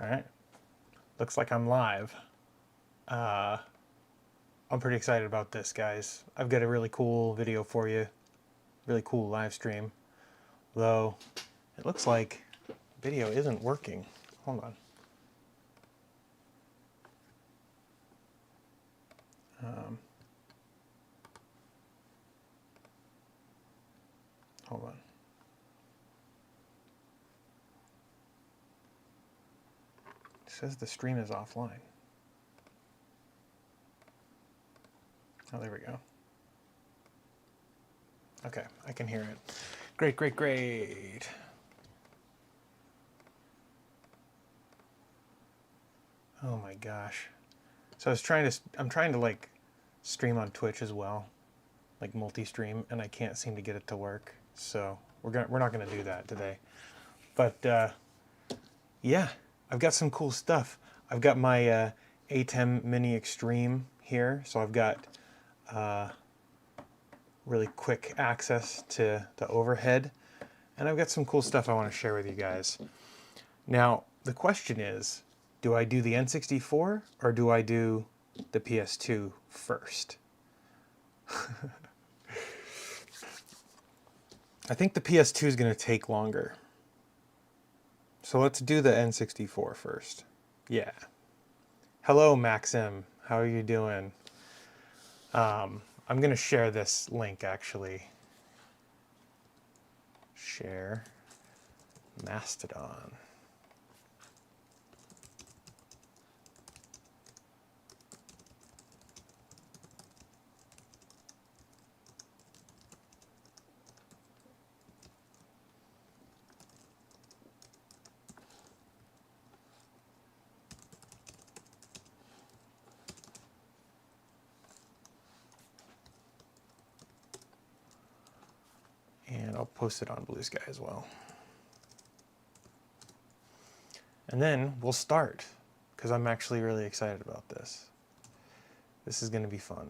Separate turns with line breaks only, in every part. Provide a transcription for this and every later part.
All right, looks like I'm live. I'm pretty excited about this, guys. I've got a really cool video for you, really cool live stream. Though, it looks like video isn't working. Hold on. Hold on. It says the stream is offline. Oh, there we go. Okay, I can hear it. Great, great, great. Oh my gosh. So I'm trying to like stream on Twitch as well, like multi-stream, and I can't seem to get it to work. So we're not gonna do that today. But yeah, I've got some cool stuff. I've got my ATEM Mini Extreme here, so I've got really quick access to overhead, and I've got some cool stuff I want to share with you guys. Now, the question is, do I do the N64 or do I do the PS2 first? I think the PS2 is going to take longer. So let's do the N64 first. Yeah. Hello, Maxim. How are you doing? I'm going to share this link, actually. Share Mastodon. And I'll post it on Blue Sky as well. And then we'll start, because I'm actually really excited about this. This is going to be fun.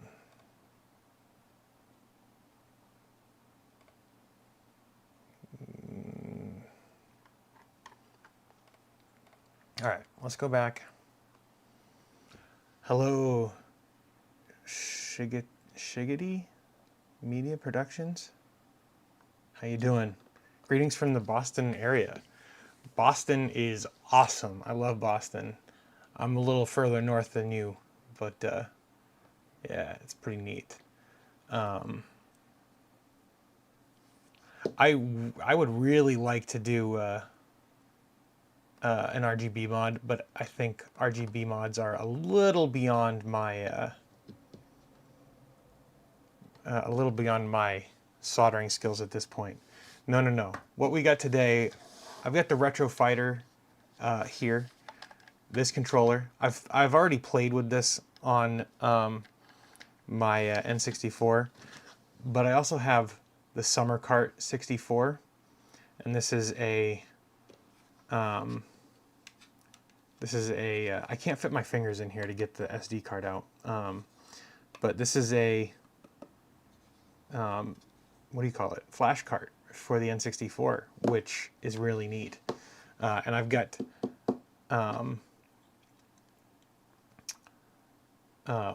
All right, let's go back. Hello, Shiggity Media Productions. How you doing? Greetings from the Boston area. Boston is awesome. I love Boston. I'm a little further north than you, but yeah, it's pretty neat. I would really like to do an RGB mod, but I think RGB mods are a little beyond my soldering skills at this point. No. What we got today, I've got the Retro Fighter here. This controller, I've already played with this on my N64, but I also have the Summer Cart 64, and this is a I can't fit my fingers in here to get the SD card out, but this is a what do you call it? Flash cart for the N64, which is really neat. And I've got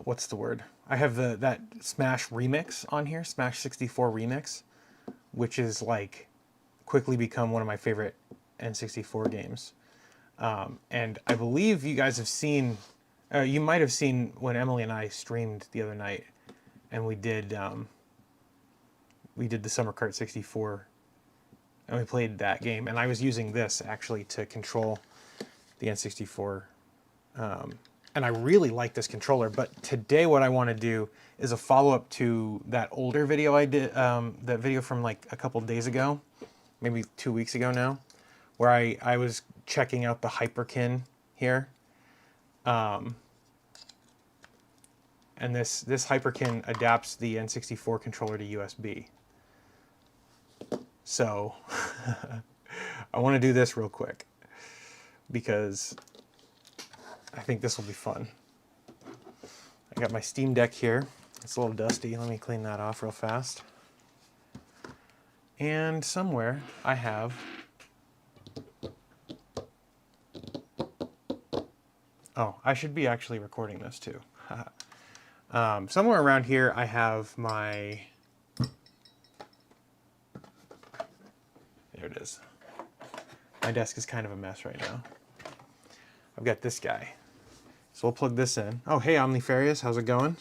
what's the word? I have that Smash Remix on here, Smash 64 Remix, which is like quickly become one of my favorite N64 games. And I believe you guys have seen, you might have seen when Emily and I streamed the other night, and we did the Summer Cart 64, and we played that game. And I was using this actually to control the N64, and I really like this controller. But today what I want to do is a follow-up to that older video I did, that video from like a couple days ago, maybe 2 weeks ago now, where I was checking out the Hyperkin here. And this Hyperkin adapts the N64 controller to USB. So I want to do this real quick because I think this will be fun. I got my Steam Deck here. It's a little dusty. Let me clean that off real fast. And somewhere I have Oh, I should be actually recording this too. Somewhere around here I have my, there it is. My desk is kind of a mess right now. I've got this guy. So we'll plug this in. Oh, hey Omnifarious, how's it going?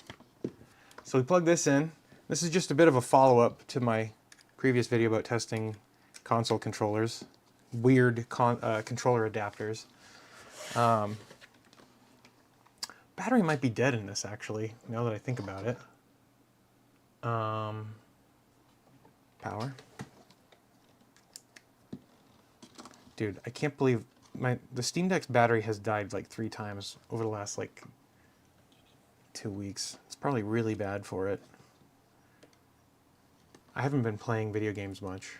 So we plug this in. This is just a bit of a follow-up to my previous video about testing console controllers, weird controller adapters. Battery might be dead in this actually, now that I think about it. Power. Dude, I can't believe the Steam Deck's battery has died like 3 times over the last like 2 weeks. It's probably really bad for it. I haven't been playing video games much.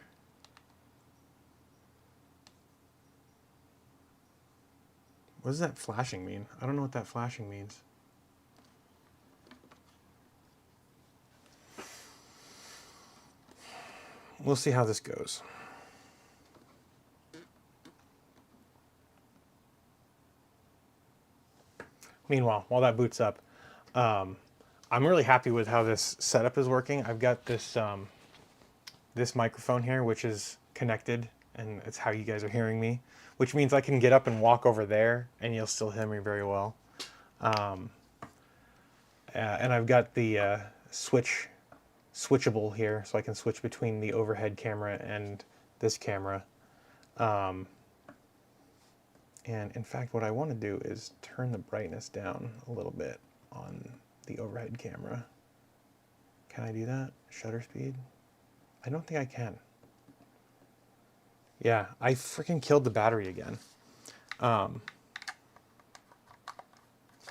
What does that flashing mean? I don't know what that flashing means. We'll see how this goes. Meanwhile, while that boots up, I'm really happy with how this setup is working. I've got this this microphone here, which is connected, and it's how you guys are hearing me, which means I can get up and walk over there, and you'll still hear me very well. And I've got the switchable here, so I can switch between the overhead camera and this camera. And in fact, what I want to do is turn the brightness down a little bit on the overhead camera. Can I do that? Shutter speed? I don't think I can. Yeah, I freaking killed the battery again. And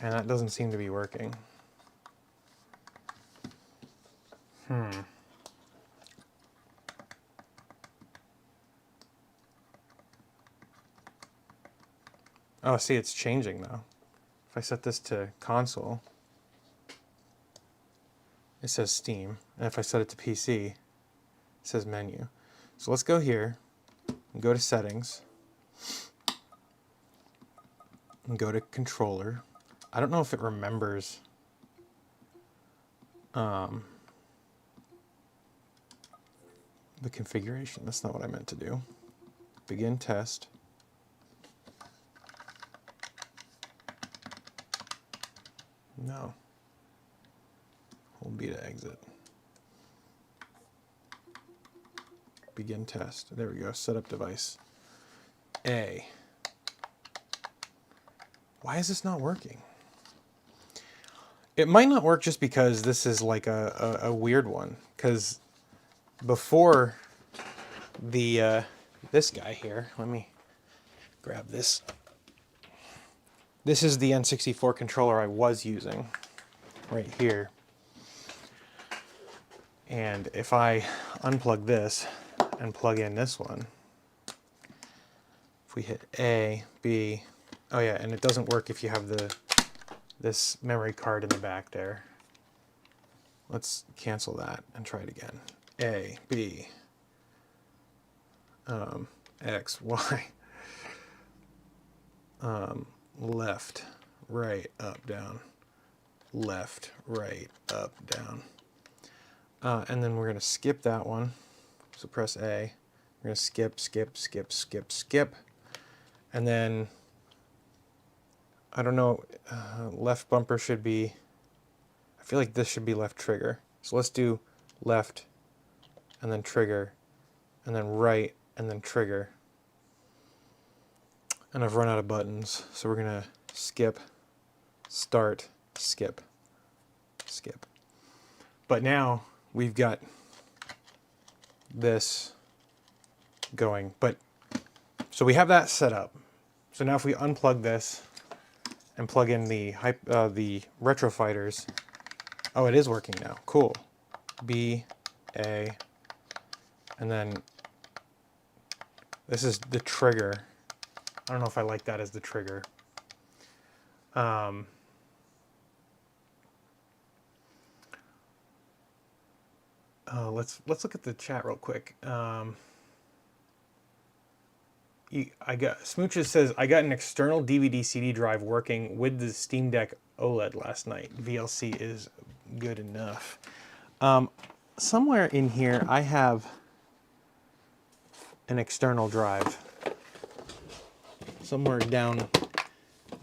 that doesn't seem to be working. Oh, see, it's changing now. If I set this to console, it says Steam. And if I set it to PC, it says menu. So let's go here and go to settings and go to controller. I don't know if it remembers the configuration. That's not what I meant to do. Begin test. No. Hold B to exit. Begin test. There we go. Setup device. A. Why is this not working? It might not work just because this is like a weird one. Because before the this guy here, let me grab this. This is the N64 controller I was using right here. And if I unplug this and plug in this one, if we hit A, B, oh yeah, and it doesn't work if you have this memory card in the back there. Let's cancel that and try it again. A, B, X, Y, left, right, up, down, left, right, up, down. And then we're going to skip that one. So press A. We're going to skip, skip, skip, skip, skip. And then, I don't know, left bumper should be, I feel like this should be left trigger. So let's do left, and then trigger, and then right, and then trigger. And I've run out of buttons, so we're going to skip, start, skip, skip. But now we've got this going. But so we have that set up. So now if we unplug this and plug in the Retro Fighters, oh, it is working now. Cool. B, A, and then this is the trigger. I don't know if I like that as the trigger. Let's look at the chat real quick. I got Smooches says I got an external DVD CD drive working with the Steam Deck OLED last night. VLC is good enough. Somewhere in here I have an external drive. Somewhere down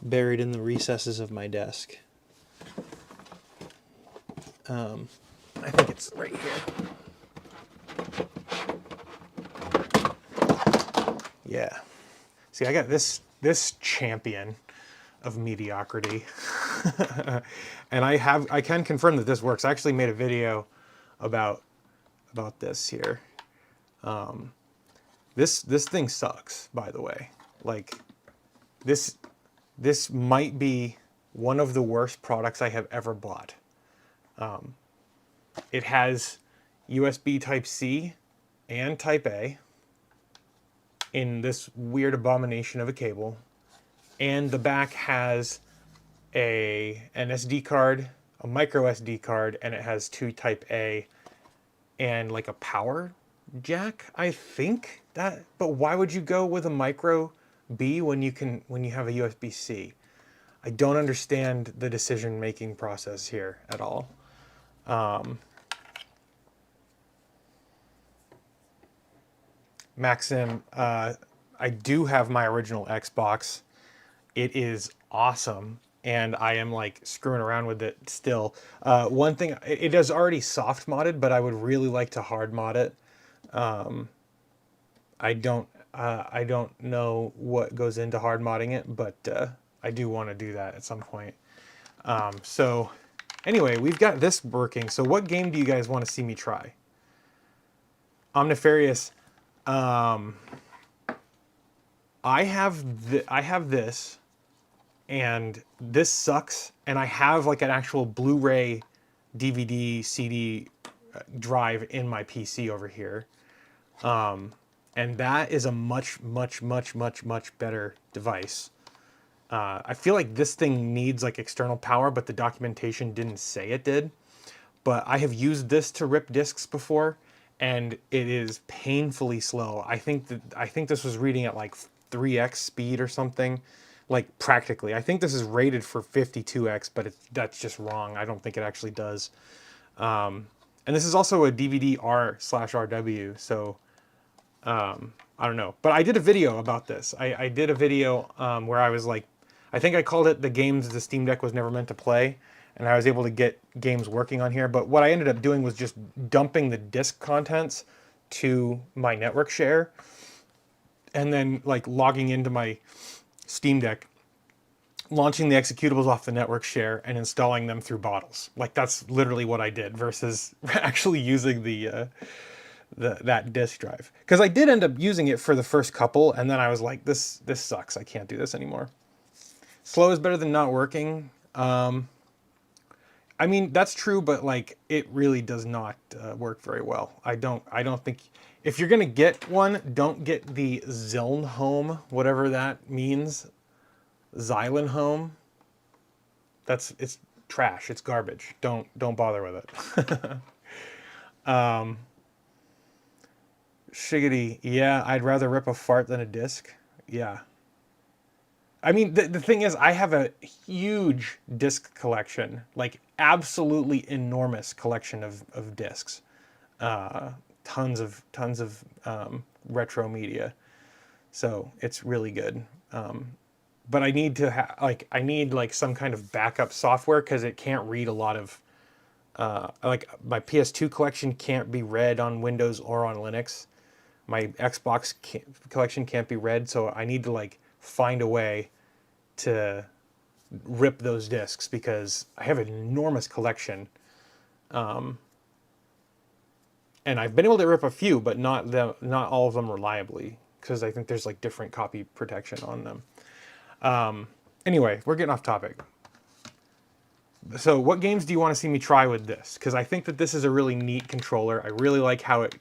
buried in the recesses of my desk. I think it's right here. Yeah. See, I got this champion of mediocrity. And I can confirm that this works. I actually made a video about this here. This thing sucks, by the way. Like this might be one of the worst products I have ever bought. It has USB Type-C and Type-A in this weird abomination of a cable. And the back has an SD card, a micro SD card, and it has two Type-A and like a power jack, I think. But why would you go with a micro B when you have a USB-C? I don't understand the decision-making process here at all. Maxim, I do have my original Xbox. It is awesome, and I am like screwing around with it still. One thing, it is already soft modded, but I would really like to hard mod it. I don't know what goes into hard modding it, but I do want to do that at some point. So anyway, we've got this working. So what game do you guys want to see me try? Omnifarious. I have this, and this sucks. And I have like an actual Blu-ray, DVD, CD drive in my PC over here. And that is a much better device. I feel like this thing needs like external power, but the documentation didn't say it did. But I have used this to rip discs before, and it is painfully slow. I think this was reading at like 3x speed or something, like practically. I think this is rated for 52x, but that's just wrong. I don't think it actually does. And this is also a DVD R/RW, so I don't know. But I did a video about this. I did a video where I was like, I think I called it the games the Steam Deck was never meant to play. And I was able to get games working on here. But what I ended up doing was just dumping the disk contents to my network share. And then like logging into my Steam Deck, launching the executables off the network share and installing them through bottles. Like that's literally what I did versus actually using that disk drive. Because I did end up using it for the first couple, and then I was like, this sucks. I can't do this anymore. Slow is better than not working. I mean, that's true, but like it really does not work very well. I don't think, if you're gonna get one, don't get the Ziln Home, whatever that means. Xylon Home. It's trash. It's garbage. Don't bother with it. Shiggity, yeah, I'd rather rip a fart than a disc. Yeah. I mean, the thing is, I have a huge disc collection, like absolutely enormous collection of discs. Tons of retro media. So it's really good. But I need to I need like some kind of backup software because it can't read a lot of, like my PS2 collection can't be read on Windows or on Linux. My Xbox collection can't be read, so I need to like find a way to rip those discs because I have an enormous collection. And I've been able to rip a few, but not all of them reliably because I think there's like different copy protection on them. Anyway, we're getting off topic. So what games do you want to see me try with this? Because I think that this is a really neat controller. I really like how it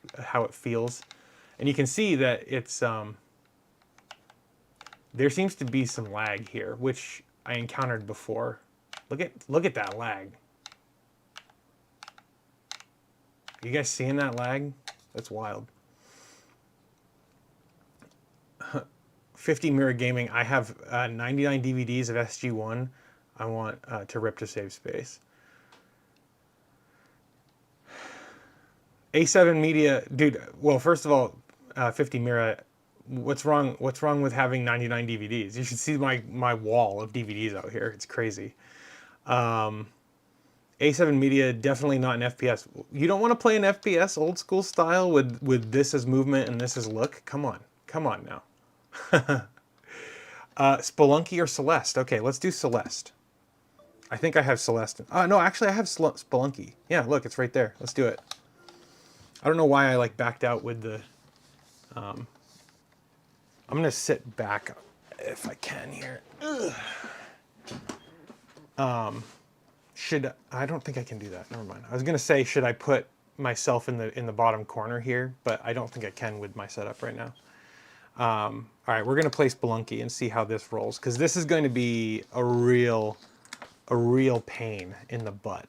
feels. And you can see that it's, there seems to be some lag here, which I encountered before. Look at that lag. You guys seeing that lag? That's wild. 50 Mirror Gaming. I have 99 DVDs of SG1. I want to rip to save space. A7 Media, dude. Well, first of all, 50 Mirror. What's wrong? What's wrong with having 99 DVDs? You should see my wall of DVDs out here. It's crazy. A7 Media, definitely not an FPS. You don't want to play an FPS old school style with this as movement and this as look? Come on now. Spelunky or Celeste? Okay, let's do Celeste. I think I have Celeste. No, actually I have Spelunky. Yeah, look, it's right there. Let's do it. I don't know why I like backed out with the... I'm going to sit back if I can here. I don't think I can do that. Never mind. I was going to say, should I put myself in the bottom corner here, but I don't think I can with my setup right now. All right, we're going to play Spelunky and see how this rolls, because this is going to be a real pain in the butt.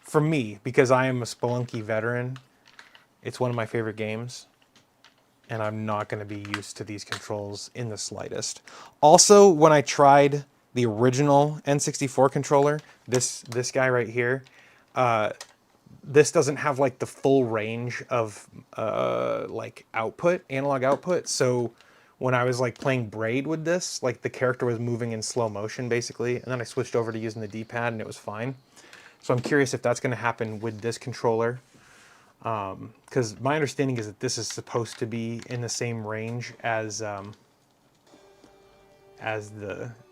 For me, because I am a Spelunky veteran, it's one of my favorite games, and I'm not going to be used to these controls in the slightest. Also, when I tried the original N64 controller, this guy right here, this doesn't have like the full range of like analog output. So when I was like playing Braid with this, like the character was moving in slow motion basically, and then I switched over to using the D-pad and it was fine. So I'm curious if that's going to happen with this controller, because my understanding is that this is supposed to be in the same range as the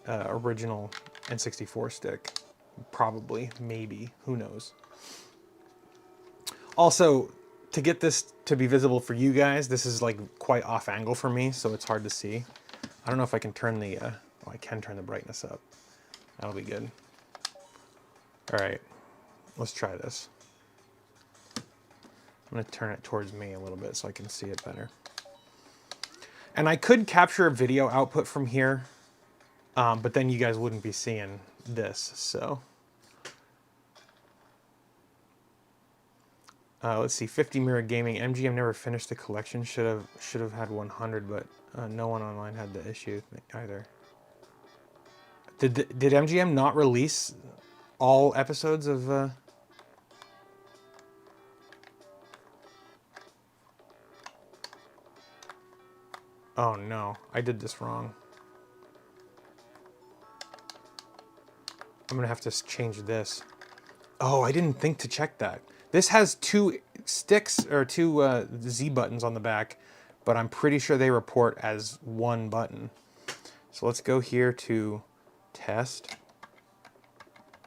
original N64 stick. Probably, maybe, who knows. Also, to get this to be visible for you guys, this is like quite off angle for me, so it's hard to see. I don't know if I can turn the, oh, I can turn the brightness up. That'll be good. All right, let's try this. I'm gonna turn it towards me a little bit so I can see it better. And I could capture a video output from here, but then you guys wouldn't be seeing this, so. Let's see, 50 Mirror Gaming. MGM never finished the collection. Should have had 100, but no one online had the issue either. Did MGM not release all episodes of? Oh no, I did this wrong. I'm gonna have to change this. Oh, I didn't think to check that. This has two sticks, or two Z buttons on the back, but I'm pretty sure they report as one button. So let's go here to test.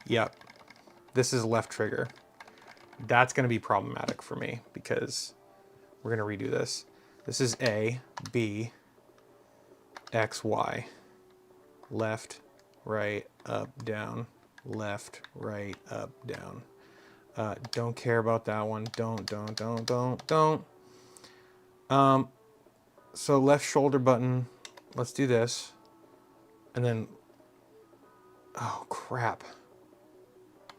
Yep, this is left trigger. That's gonna be problematic for me because we're gonna redo this. This is A, B, X, Y. Left, right, up, down. Left, right, up, down. Don't care about that one. Don't. So left shoulder button. Let's do this. And then, oh crap.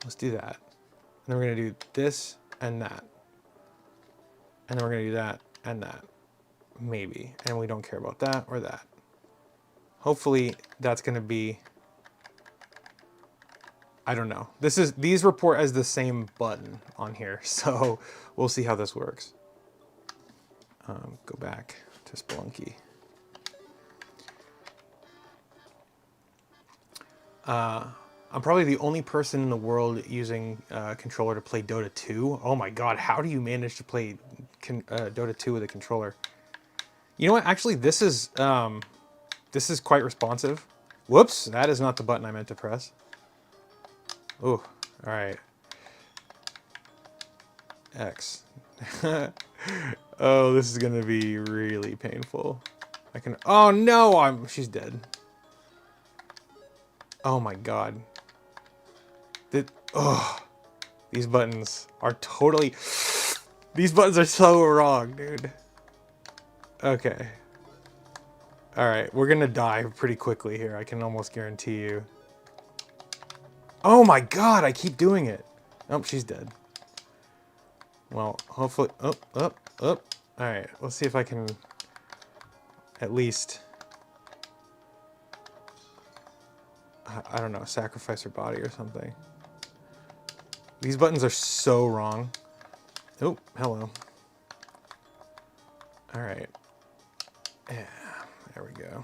Let's do that. And then we're gonna do this and that. And then we're gonna do that and that. Maybe. And we don't care about that or that. Hopefully that's gonna be, I don't know. These report as the same button on here, so we'll see how this works. Go back to Spelunky. I'm probably the only person in the world using a controller to play Dota 2. Oh my god, how do you manage to play Dota 2 with a controller? You know what? Actually, this is quite responsive. Whoops, that is not the button I meant to press. Oh, all right. X. Oh, this is gonna be really painful. Oh no, she's dead. Oh my god. These buttons are totally, these buttons are so wrong, dude. Okay. All right, we're gonna die pretty quickly here. I can almost guarantee you. Oh my god, I keep doing it. Oh, she's dead. Well, hopefully, All right, let's see if I can, at least, I don't know, sacrifice her body or something. These buttons are so wrong. Oh, hello. All right. Yeah, there we go.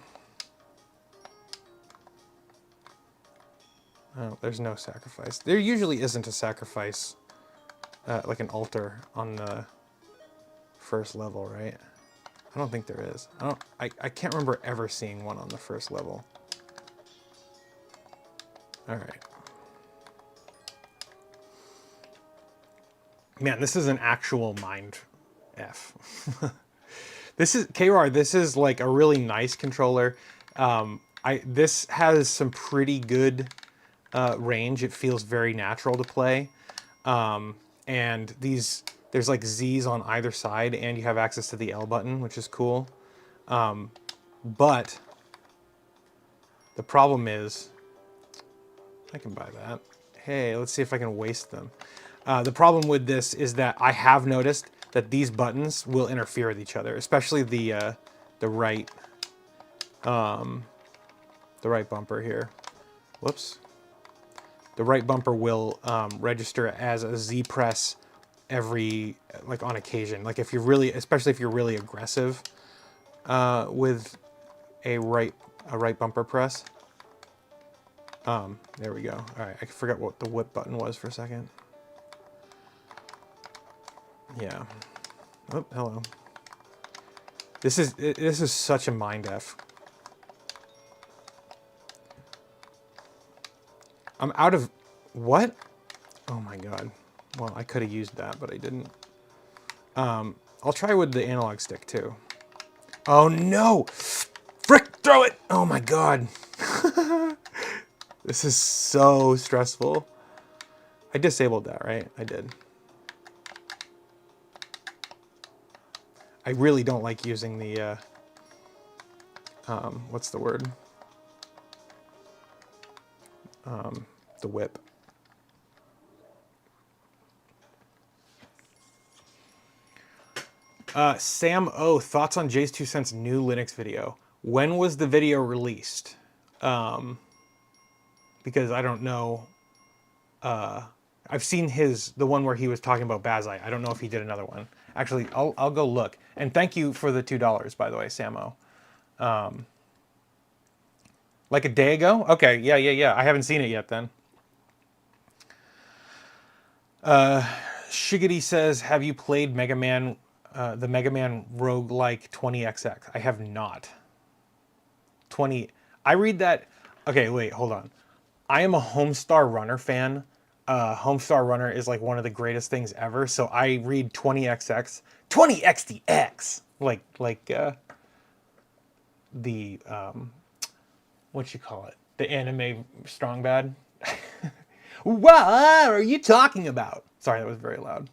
Oh, there's no sacrifice. There usually isn't a sacrifice, like an altar on the first level, right? I don't think there is. I can't remember ever seeing one on the first level. All right. Man, this is an actual mind F. This is KR. This is like a really nice controller. This has some pretty good range. It feels very natural to play. And there's like Z's on either side, and you have access to the L button, which is cool. But the problem is, I can buy that. Hey, let's see if I can waste them. The problem with this is that I have noticed that these buttons will interfere with each other, especially the right bumper here. Whoops. The right bumper will register as a Z press like on occasion. Like if you're really, especially if you're really aggressive with a right bumper press. There we go. All right, I forgot what the whip button was for a second. Yeah. Oh, hello. This is such a mind F. I'm out of what? Oh my god. Well, I could have used that, but I didn't. I'll try with the analog stick too. Oh no! Frick! Throw it! Oh my god. This is so stressful. I disabled that, right? I did. I really don't like using the, what's the word? The whip. Sam O, thoughts on Jay's 2 cents new Linux video. When was the video released? Because I don't know. I've seen the one where he was talking about Bazai. I don't know if he did another one. Actually, I'll go look. And thank you for the $2, by the way, Samo. Like a day ago? Okay, yeah. I haven't seen it yet then. Shiggity says, have you played Mega Man, the Mega Man roguelike 20XX? I have not. I read that. Okay, wait, hold on. I am a Homestar Runner fan. Homestar Runner is like one of the greatest things ever. So I read 20XX, 20XDX, like the what you call it, the anime Strong Bad. What are you talking about? Sorry, that was very loud.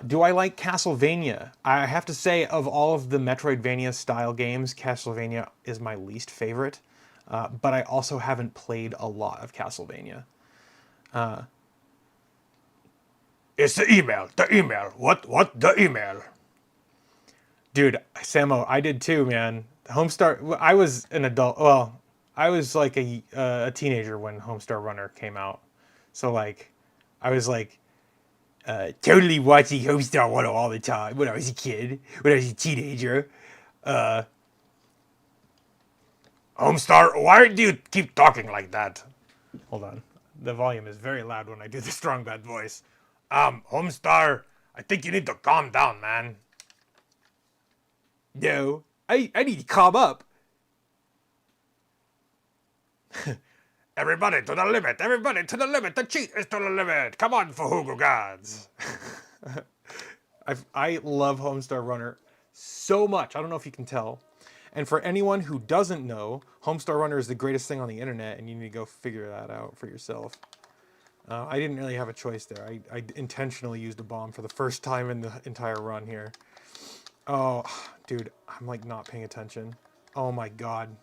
Do I like Castlevania? I have to say, of all of the Metroidvania style games, Castlevania is my least favorite. But I also haven't played a lot of Castlevania. It's the email. What, the email? Dude, Samo, I did too, man. Homestar, I was an adult, well, I was like a teenager when Homestar Runner came out. So like, I was like, totally watching Homestar Runner all the time when I was a kid, when I was a teenager. Homestar, why do you keep talking like that? Hold on. The volume is very loud when I do the strong bad voice. Homestar, I think you need to calm down, man. No, I need to calm up. Everybody to the limit, everybody to the limit. The cheat is to the limit. Come on, Fahugo gods. I love Homestar Runner so much. I don't know if you can tell. And for anyone who doesn't know, Homestar Runner is the greatest thing on the internet, and you need to go figure that out for yourself. I didn't really have a choice there. I intentionally used a bomb for the first time in the entire run here. Oh, dude, I'm like not paying attention. Oh my god.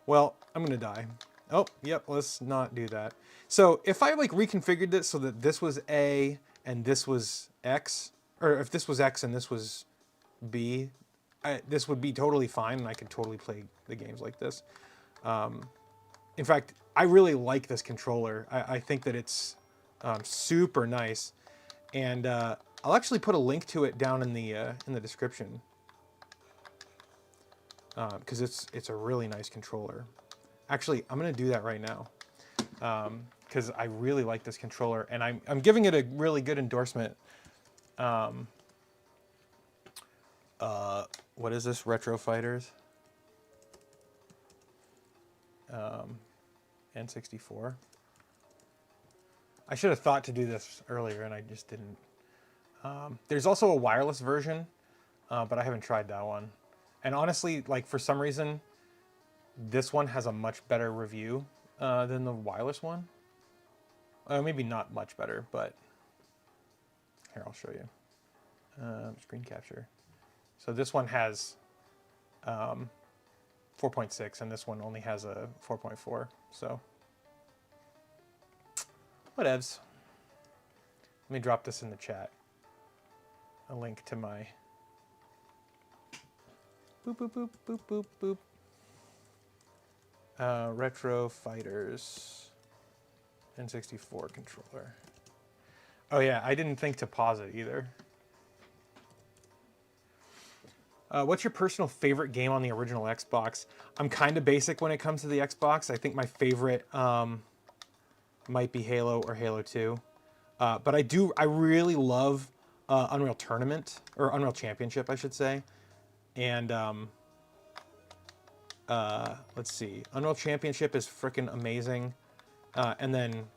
Well, I'm gonna die. Oh, yep, let's not do that. So if I like reconfigured this so that this was A and this was X, or if this was X and this was B, this would be totally fine, and I could totally play the games like this. In fact, I really like this controller. I think that it's super nice, and I'll actually put a link to it down in the description because it's a really nice controller. Actually, I'm gonna do that right now because I really like this controller, and I'm giving it a really good endorsement. What is this? Retro Fighters. N64. I should have thought to do this earlier, and I just didn't. There's also a wireless version, but I haven't tried that one. And honestly, like for some reason, this one has a much better review than the wireless one. Maybe not much better, but here, I'll show you. Screen capture. So this one has 4.6, and this one only has a 4.4. So whatevs. Let me drop this in the chat. A link to my boop boop boop boop boop boop Retro Fighters N64 controller. Oh yeah, I didn't think to pause it either. What's your personal favorite game on the original Xbox? I'm kind of basic when it comes to the Xbox. I think my favorite might be Halo or Halo 2. But I really love Unreal Tournament, or Unreal Championship, I should say. And let's see, Unreal Championship is freaking amazing. And then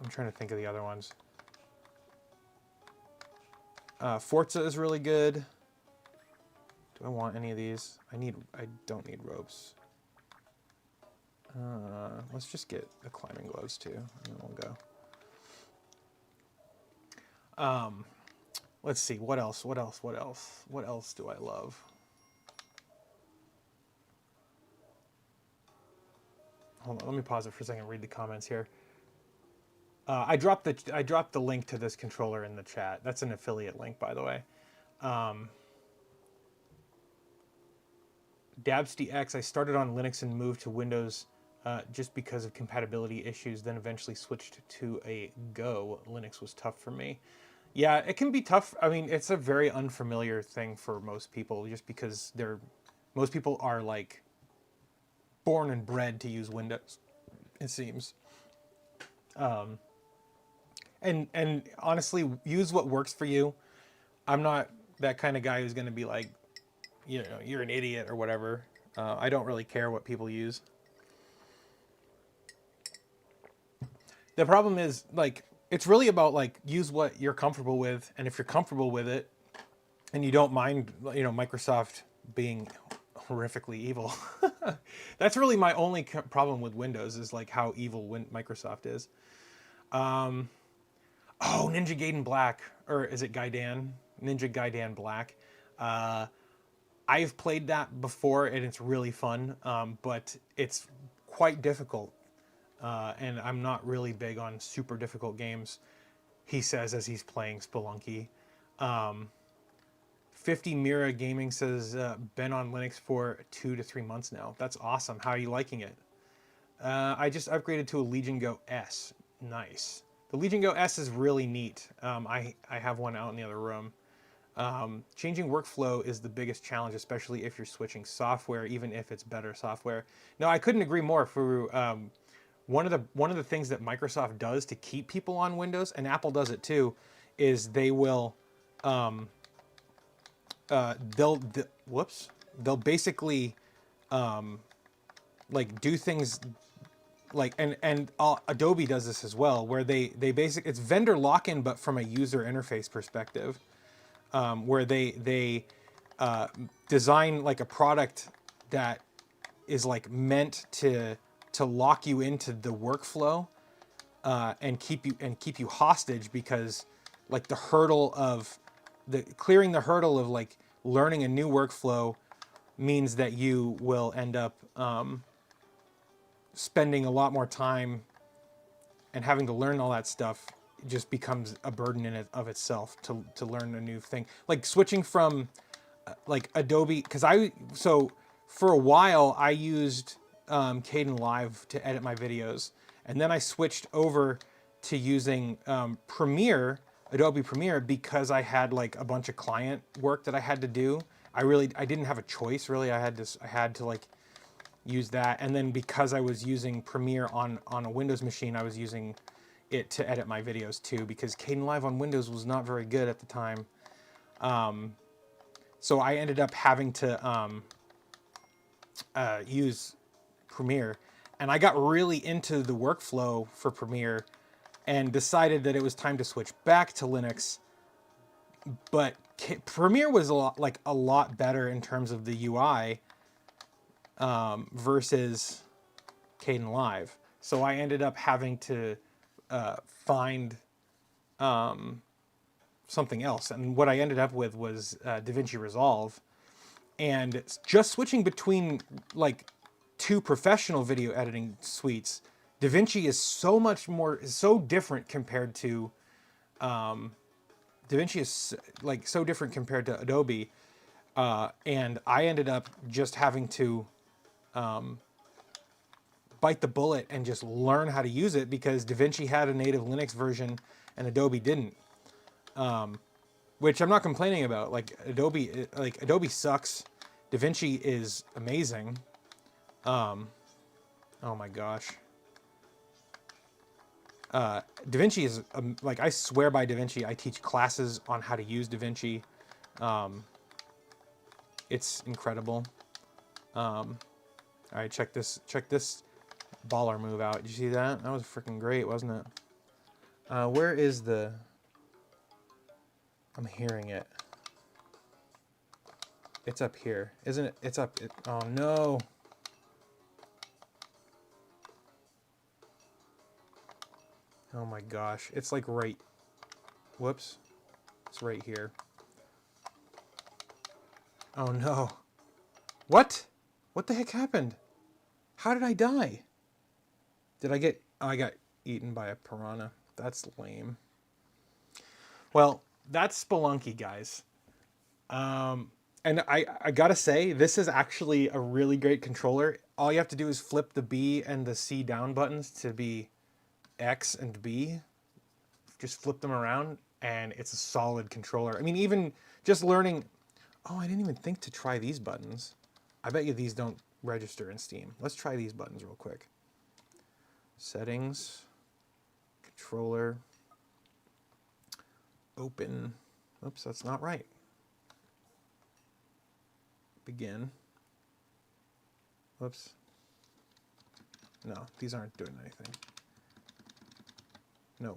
I'm trying to think of the other ones. Forza is really good. Do I want any of these? I don't need ropes. Let's just get the climbing gloves too, and then we'll go. Let's see, what else do I love? Hold on, let me pause it for a second and read the comments here. I dropped the link to this controller in the chat. That's an affiliate link, by the way. DabsDX, I started on Linux and moved to Windows just because of compatibility issues, then eventually switched to a Go. Linux was tough for me. Yeah, it can be tough. I mean, it's a very unfamiliar thing for most people, just because most people are like born and bred to use Windows, it seems. And honestly, use what works for you. I'm not that kind of guy who's going to be like, you know, you're an idiot or whatever. I don't really care what people use. The problem is, like, it's really about, like, use what you're comfortable with, and if you're comfortable with it, and you don't mind, you know, Microsoft being horrifically evil. That's really my only problem with Windows, is, like, how evil Microsoft is. Oh, Ninja Gaiden Black, or is it Gaiden? Ninja Gaiden Black. I've played that before, and it's really fun, but it's quite difficult. And I'm not really big on super difficult games, he says as he's playing Spelunky. 50 Mira Gaming says, been on Linux for 2 to 3 months now. That's awesome. How are you liking it? I just upgraded to a Legion Go S. Nice. The Legion Go S is really neat. I have one out in the other room. Changing workflow is the biggest challenge, especially if you're switching software, even if it's better software. No, I couldn't agree more. For one of the things that Microsoft does to keep people on Windows, and Apple does it too, is they will they'll basically like do things like, and Adobe does this as well, where they basically, it's vendor lock-in, but from a user interface perspective, where they design like a product that is like meant to lock you into the workflow and keep you hostage, because like the hurdle of clearing the hurdle of like learning a new workflow means that you will end up spending a lot more time and having to learn all that stuff just becomes a burden in it of itself to learn a new thing. Like switching from like Adobe, because so for a while I used Caden Live to edit my videos, and then I switched over to using Adobe Premiere, because I had like a bunch of client work that I had to do. I didn't have a choice really. I had to like use that, and then because I was using Premiere on a Windows machine, I was using it to edit my videos too, because Caden Live on Windows was not very good at the time. So I ended up having to use Premiere, and I got really into the workflow for Premiere and decided that it was time to switch back to Linux. But Premiere was a lot better in terms of the UI versus Caden Live. So I ended up having to find something else, and what I ended up with was DaVinci Resolve. And just switching between like two professional video editing suites, DaVinci is so different compared to DaVinci is like so different compared to Adobe, and I ended up just having to bite the bullet and just learn how to use it, because DaVinci had a native Linux version and Adobe didn't. Which I'm not complaining about. Like Adobe sucks. DaVinci is amazing. Oh my gosh. DaVinci is like, I swear by DaVinci. I teach classes on how to use DaVinci. It's incredible. All right, check this baller move out. Did you see that? That was freaking great, wasn't it? Where is the? I'm hearing it. It's up here, isn't it? It's up. Oh no. Oh my gosh. It's like right. Whoops. It's right here. Oh no. What? What the heck happened? How did I die? Did I get... Oh, I got eaten by a piranha. That's lame. Well, that's Spelunky, guys. And I gotta say, this is actually a really great controller. All you have to do is flip the B and the C down buttons to be X and B. Just flip them around, and it's a solid controller. I mean, even just learning... Oh, I didn't even think to try these buttons. I bet you these don't register in Steam. Let's try these buttons real quick. Settings, controller, open. Oops, that's not right. Begin. Whoops. No, these aren't doing anything. No,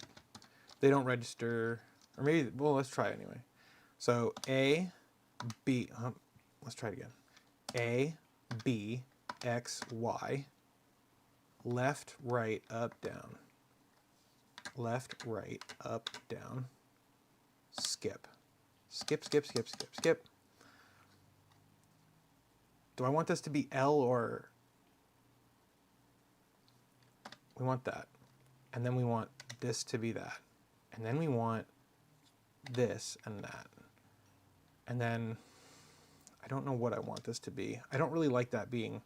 they don't register. Or maybe, well, let's try it anyway. So A, B, let's try it again. A, B, X, Y, left, right, up, down. Left, right, up, down. Skip. Skip, skip, skip, skip, skip. Do I want this to be L or... We want that. And then we want this to be that. And then we want this and that. And then I don't know what I want this to be. I don't really like that being...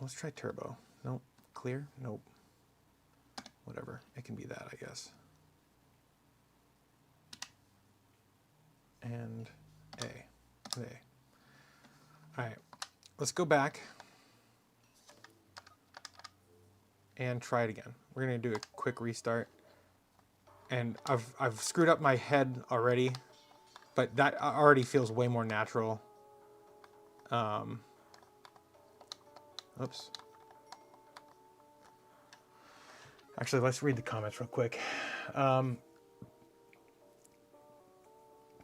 Let's try turbo. Nope. Clear? Nope. Whatever. It can be that, I guess. And A. A. All right. Let's go back and try it again. We're going to do a quick restart. And I've screwed up my head already, but that already feels way more natural. Oops. Actually, let's read the comments real quick.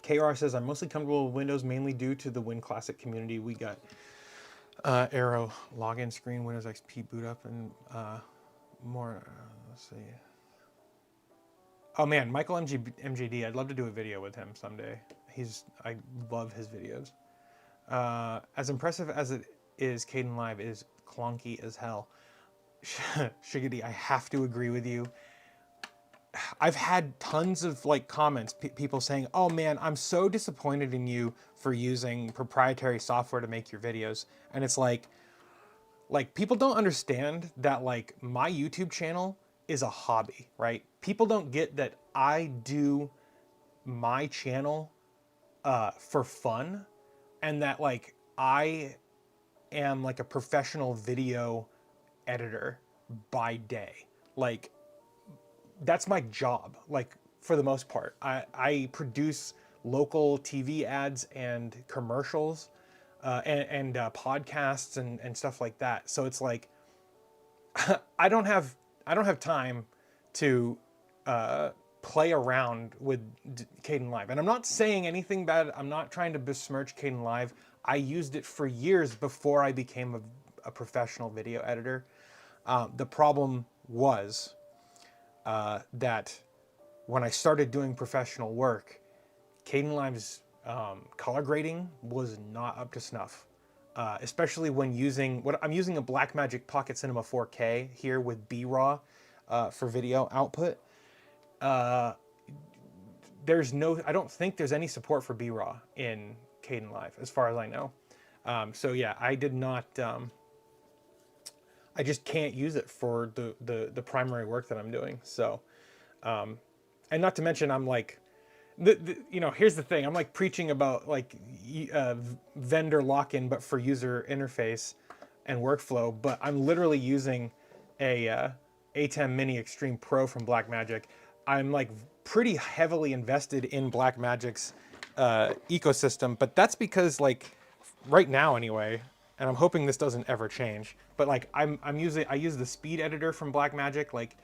KR says, I'm mostly comfortable with Windows mainly due to the Win Classic community. We got Arrow login screen, Windows XP boot up, and more. Let's see. Oh man, Michael MGD. I'd love to do a video with him someday. I love his videos. As impressive as it is, Caden Live is clunky as hell. Shiggity, I have to agree with you. I've had tons of like comments, people saying, "Oh man, I'm so disappointed in you for using proprietary software to make your videos." And it's like people don't understand that like my YouTube channel is a hobby, right? People don't get that I do my channel for fun, and that like I am like a professional video editor by day. Like that's my job. Like for the most part, I produce local TV ads and commercials, and podcasts and stuff like that. So it's like I don't have I don't have time to uh, play around with Caden Live. And I'm not saying anything bad. I'm not trying to besmirch Caden Live. I used it for years before I became a professional video editor. The problem was that when I started doing professional work, Caden Live's color grading was not up to snuff. Especially when using what I'm using a Blackmagic Pocket Cinema 4K here with B-RAW for video output. Uh, I don't think there's any support for B-RAW in Caden Live, as far as I know. So yeah, I did not. I just can't use it for the primary work that I'm doing. So, and not to mention, I'm like, here's the thing. I'm like preaching about like vendor lock-in, but for user interface and workflow. But I'm literally using a A10 Mini Extreme Pro from Blackmagic. I'm like pretty heavily invested in Blackmagic's ecosystem, but that's because like right now anyway, and I'm hoping this doesn't ever change. But like I use the speed editor from Blackmagic. Like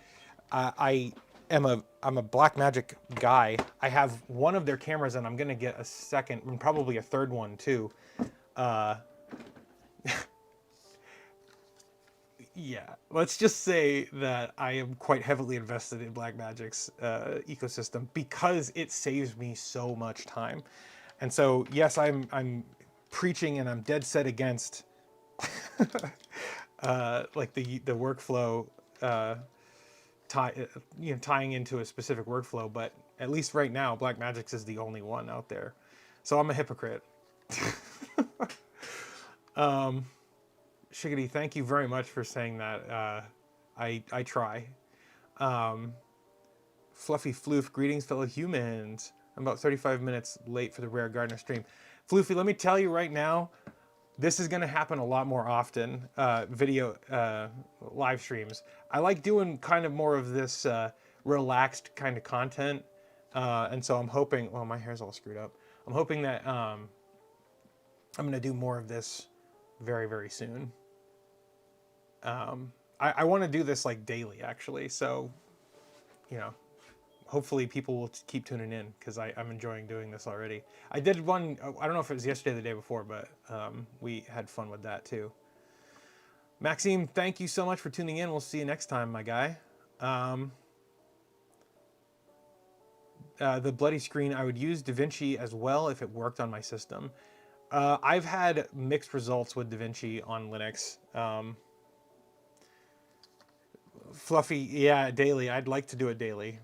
I I'm a Blackmagic guy. I have one of their cameras, and I'm gonna get a second and probably a third one too. Uh, yeah, let's just say that I am quite heavily invested in Blackmagic's ecosystem because it saves me so much time. And so yes, I'm preaching and I'm dead set against like the workflow. Tying into a specific workflow, but at least right now, Blackmagic's is the only one out there. So I'm a hypocrite. Shiggity, thank you very much for saying that. I try. Fluffy Floof, greetings fellow humans. I'm about 35 minutes late for the rare Gardiner stream. Floofy, let me tell you right now, this is going to happen a lot more often, video live streams. I like doing kind of more of this relaxed kind of content. And so I'm hoping, well, my hair's all screwed up. I'm hoping that I'm going to do more of this very, very soon. I want to do this like daily, actually. So, hopefully people will keep tuning in because I'm enjoying doing this already. I did one, I don't know if it was yesterday or the day before, but we had fun with that too. Maxime, thank you so much for tuning in. We'll see you next time, my guy. The bloody screen, I would use DaVinci as well if it worked on my system. I've had mixed results with DaVinci on Linux. Fluffy, yeah, daily. I'd like to do it daily.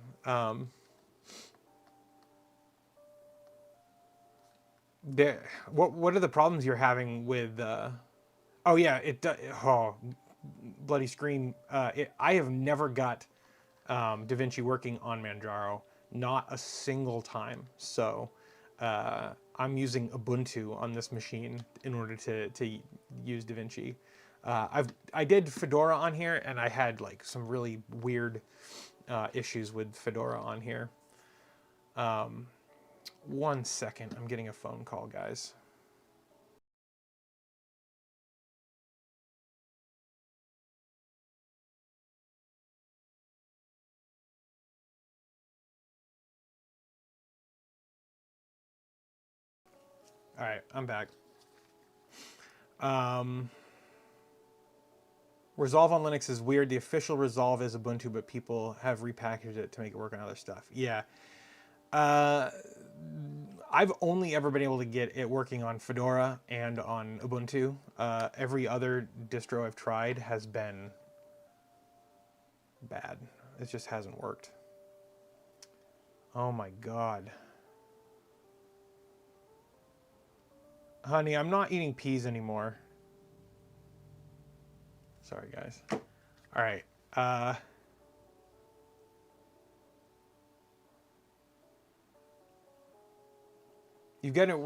What are the problems you're having with? Oh yeah, oh, bloody screen. I have never got DaVinci working on Manjaro, not a single time. So I'm using Ubuntu on this machine in order to use DaVinci. I did Fedora on here, and I had like some really weird issues with Fedora on here. 1 second, I'm getting a phone call, guys. All right, I'm back. Resolve on Linux is weird. The official Resolve is Ubuntu, but people have repackaged it to make it work on other stuff. Yeah. I've only ever been able to get it working on Fedora and on Ubuntu. Every other distro I've tried has been bad. It just hasn't worked. Oh my God. Honey, I'm not eating peas anymore. Sorry, guys. All right. You've got it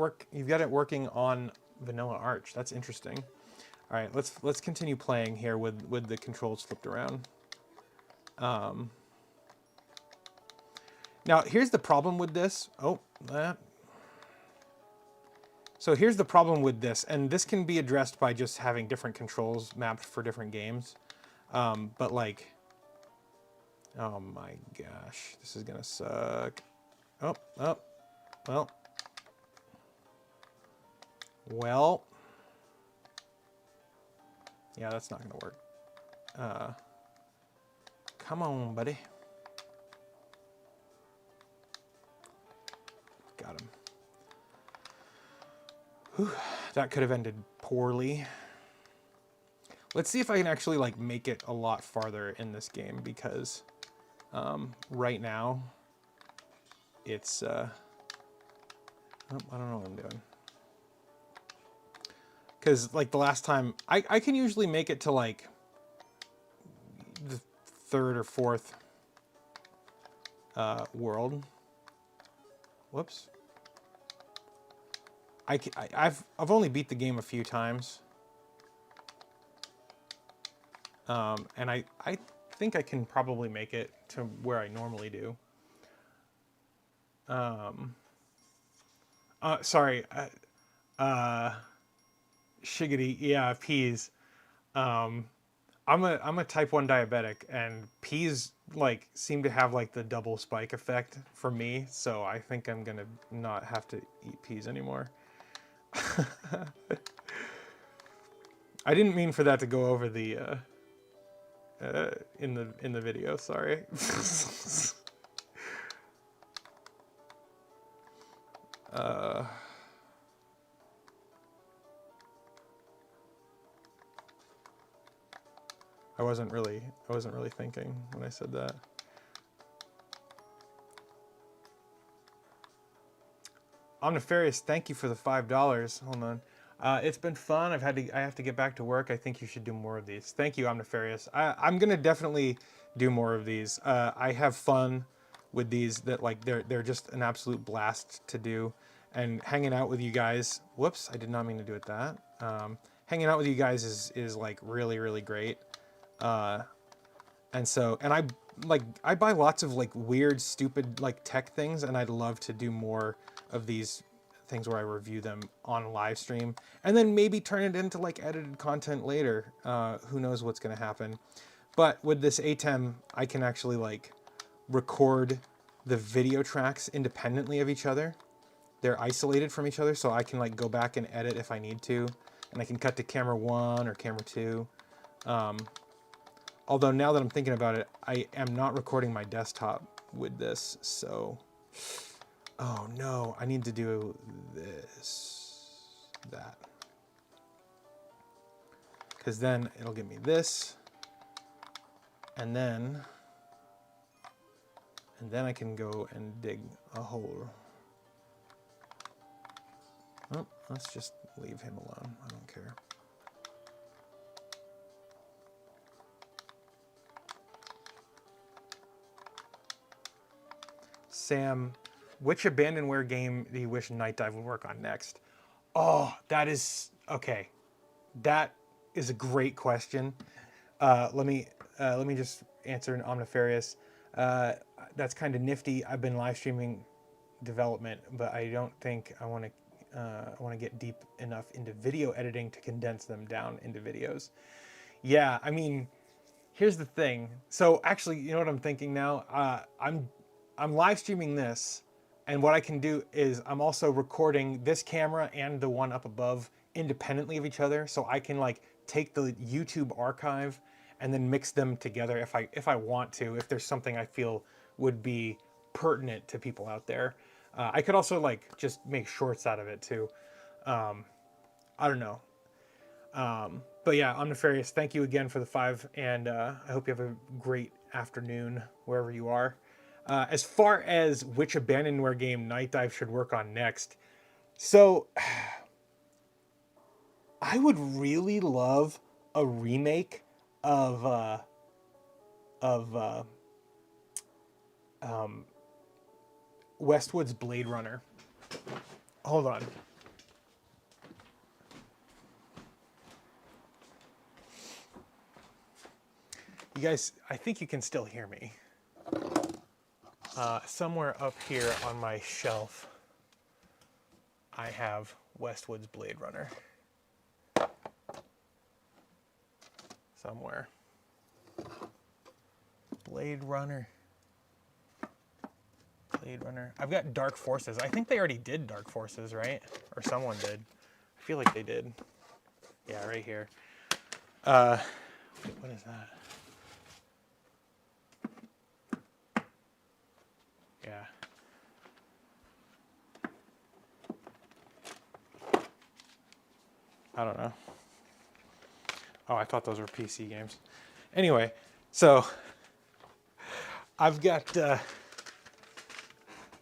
working on Vanilla Arch. That's interesting. All right, let's continue playing here with the controls flipped around. Now here's the problem with this. Oh, that. So here's the problem with this, and this can be addressed by just having different controls mapped for different games. But like, oh my gosh, this is gonna suck. Oh, well. Well, yeah, that's not gonna work. Come on, buddy. Got him. Whew, that could have ended poorly. Let's see if I can actually like make it a lot farther in this game, because right now it's oh, I don't know what I'm doing. Because like the last time, I can usually make it to like the third or fourth world. Whoops. I've only beat the game a few times. And I think I can probably make it to where I normally do. Sorry. Shiggity, yeah, peas. I'm a type 1 diabetic, and peas like seem to have like the double spike effect for me, so I think I'm gonna not have to eat peas anymore. I didn't mean for that to go over the in the video, sorry. I wasn't really thinking when I said that. Omnifarious, thank you for the $5. Hold on. It's been fun. I have to get back to work. I think you should do more of these. Thank you, Omnifarious. I'm gonna definitely do more of these. I have fun with these. That like they're just an absolute blast to do. And hanging out with you guys. Whoops, I did not mean to do it that. Hanging out with you guys is like really great. And so, and I buy lots of like weird, stupid like tech things, and I'd love to do more of these things where I review them on live stream, and then maybe turn it into like edited content later. Who knows what's gonna happen? But with this ATEM, I can actually like record the video tracks independently of each other. They're isolated from each other, so I can like go back and edit if I need to, and I can cut to camera 1 or camera 2. Although now that I'm thinking about it, I am not recording my desktop with this, so... Oh no, I need to do that. Because then it'll give me this, and then I can go and dig a hole. Oh, let's just leave him alone, I don't care. Sam, which Abandonware game do you wish Night Dive would work on next? Oh, that is okay. That is a great question. Let me just answer an Omnifarious. That's kind of nifty. I've been live streaming development, but I don't think I want to get deep enough into video editing to condense them down into videos. Yeah, I mean, here's the thing. So actually, you know what I'm thinking now? I'm live streaming this, and what I can do is I'm also recording this camera and the one up above independently of each other, so I can like take the YouTube archive and then mix them together if I want to, if there's something I feel would be pertinent to people out there. I could also like just make shorts out of it too. I don't know. But yeah, Omnifarious, thank you again for the 5, and I hope you have a great afternoon, wherever you are. As far as which Abandonware game Night Dive should work on next, so I would really love a remake of of uh, Westwood's Blade Runner. Hold on. You guys, I think you can still hear me. Somewhere up here on my shelf, I have Westwood's Blade Runner. Somewhere. Blade Runner. Blade Runner. I've got Dark Forces. I think they already did Dark Forces, right? Or someone did. I feel like they did. Yeah, right here. Wait, what is that? Yeah. I don't know. Oh, I thought those were PC games. Anyway, so I've got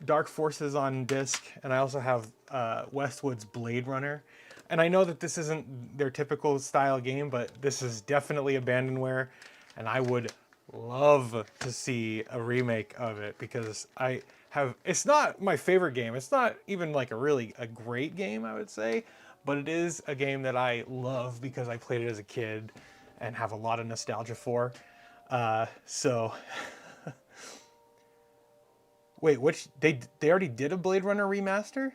Dark Forces on disc, and I also have Westwood's Blade Runner. And I know that this isn't their typical style game, but this is definitely Abandonware, and I would love to see a remake of it because it's not my favorite game. It's not even like a great game, I would say, but it is a game that I love because I played it as a kid and have a lot of nostalgia for. So wait, they already did a Blade Runner remaster?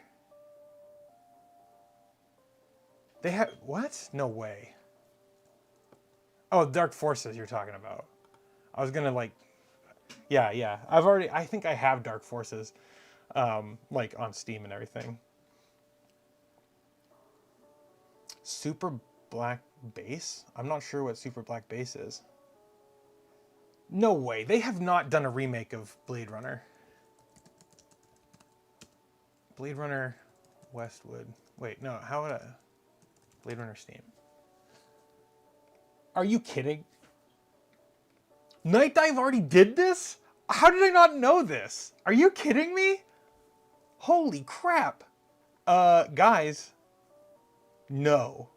They have what? No way. Oh, Dark Forces you're talking about. I was gonna yeah. I think I have Dark Forces, like on Steam and everything. Super Black Base? I'm not sure what Super Black Base is. No way. They have not done a remake of Blade Runner. Blade Runner Westwood. Wait, no, how would I... Blade Runner Steam. Are you kidding? Night Dive already did this? How did I not know this? Are you kidding me? Holy crap. Guys. No.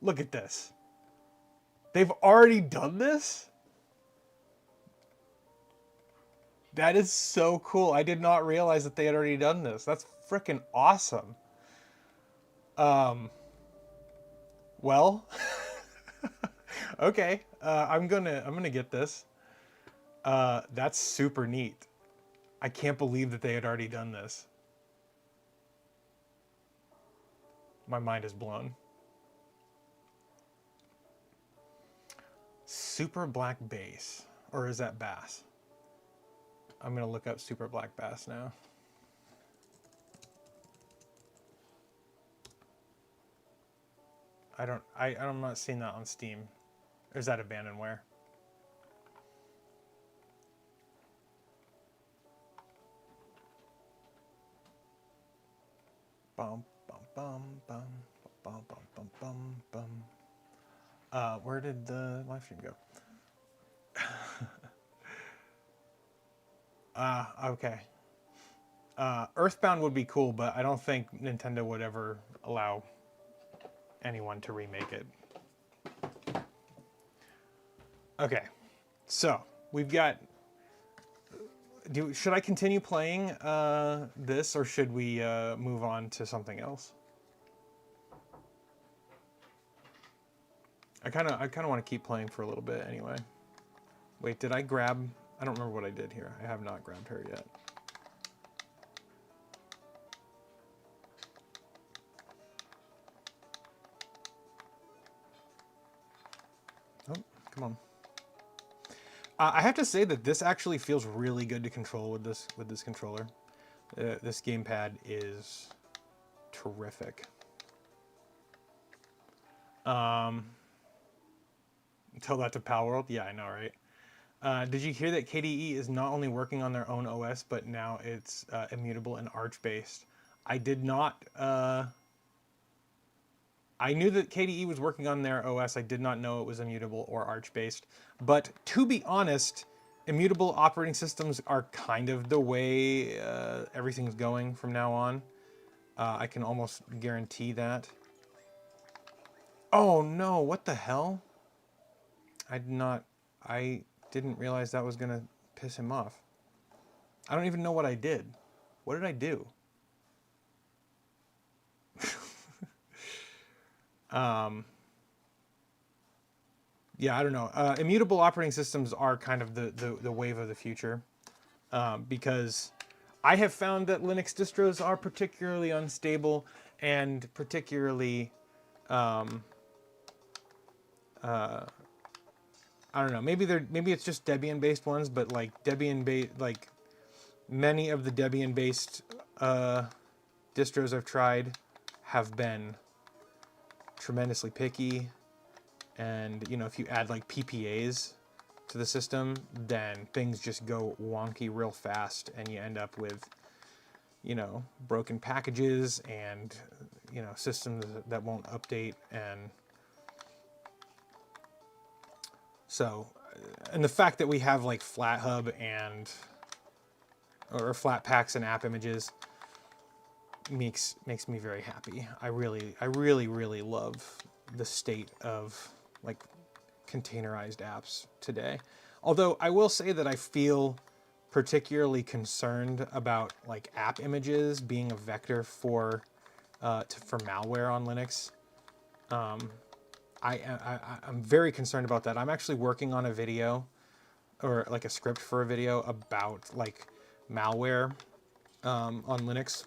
Look at this. They've already done this? That is so cool. I did not realize that they had already done this. That's freaking awesome. Well, okay. I'm gonna get this. That's super neat. I can't believe that they had already done this. My mind is blown. Super Black Bass, or is that Bass? I'm gonna look up Super Black Bass now. I'm not seeing that on Steam. Or is that Abandonware? Bum bum bum bum bum bum bum bum bum. Where did the live stream go? Okay. Earthbound would be cool, but I don't think Nintendo would ever allow anyone to remake it. Okay, so we've got... should I continue playing this, or should we move on to something else? I kind of want to keep playing for a little bit anyway. Wait, did I grab... I don't remember what I did here. I have not grabbed her yet. Oh, come on. I have to say that this actually feels really good to control with this controller. This gamepad is terrific. Tell that to Palworld? Yeah, I know, right? Did you hear that KDE is not only working on their own OS, but now it's immutable and Arch-based? I did not I knew that KDE was working on their OS. I did not know it was immutable or Arch-based. But to be honest, immutable operating systems are kind of the way everything's going from now on. I can almost guarantee that. Oh no, what the hell? I didn't realize that was gonna piss him off. I don't even know what I did. What did I do? Yeah, I don't know. Immutable operating systems are kind of the wave of the future, because I have found that Linux distros are particularly unstable and particularly, I don't know. Maybe it's just Debian based ones, but like many of the Debian based distros I've tried have been tremendously picky. And, you know, if you add like PPAs to the system, then things just go wonky real fast and you end up with, you know, broken packages and, you know, systems that won't update. And so, and the fact that we have like FlatHub or Flatpaks and app images makes me very happy. I really love the state of like containerized apps today. Although I will say that I feel particularly concerned about like app images being a vector for malware on Linux. I'm very concerned about that. I'm actually working on a video or like a script for a video about like malware on Linux,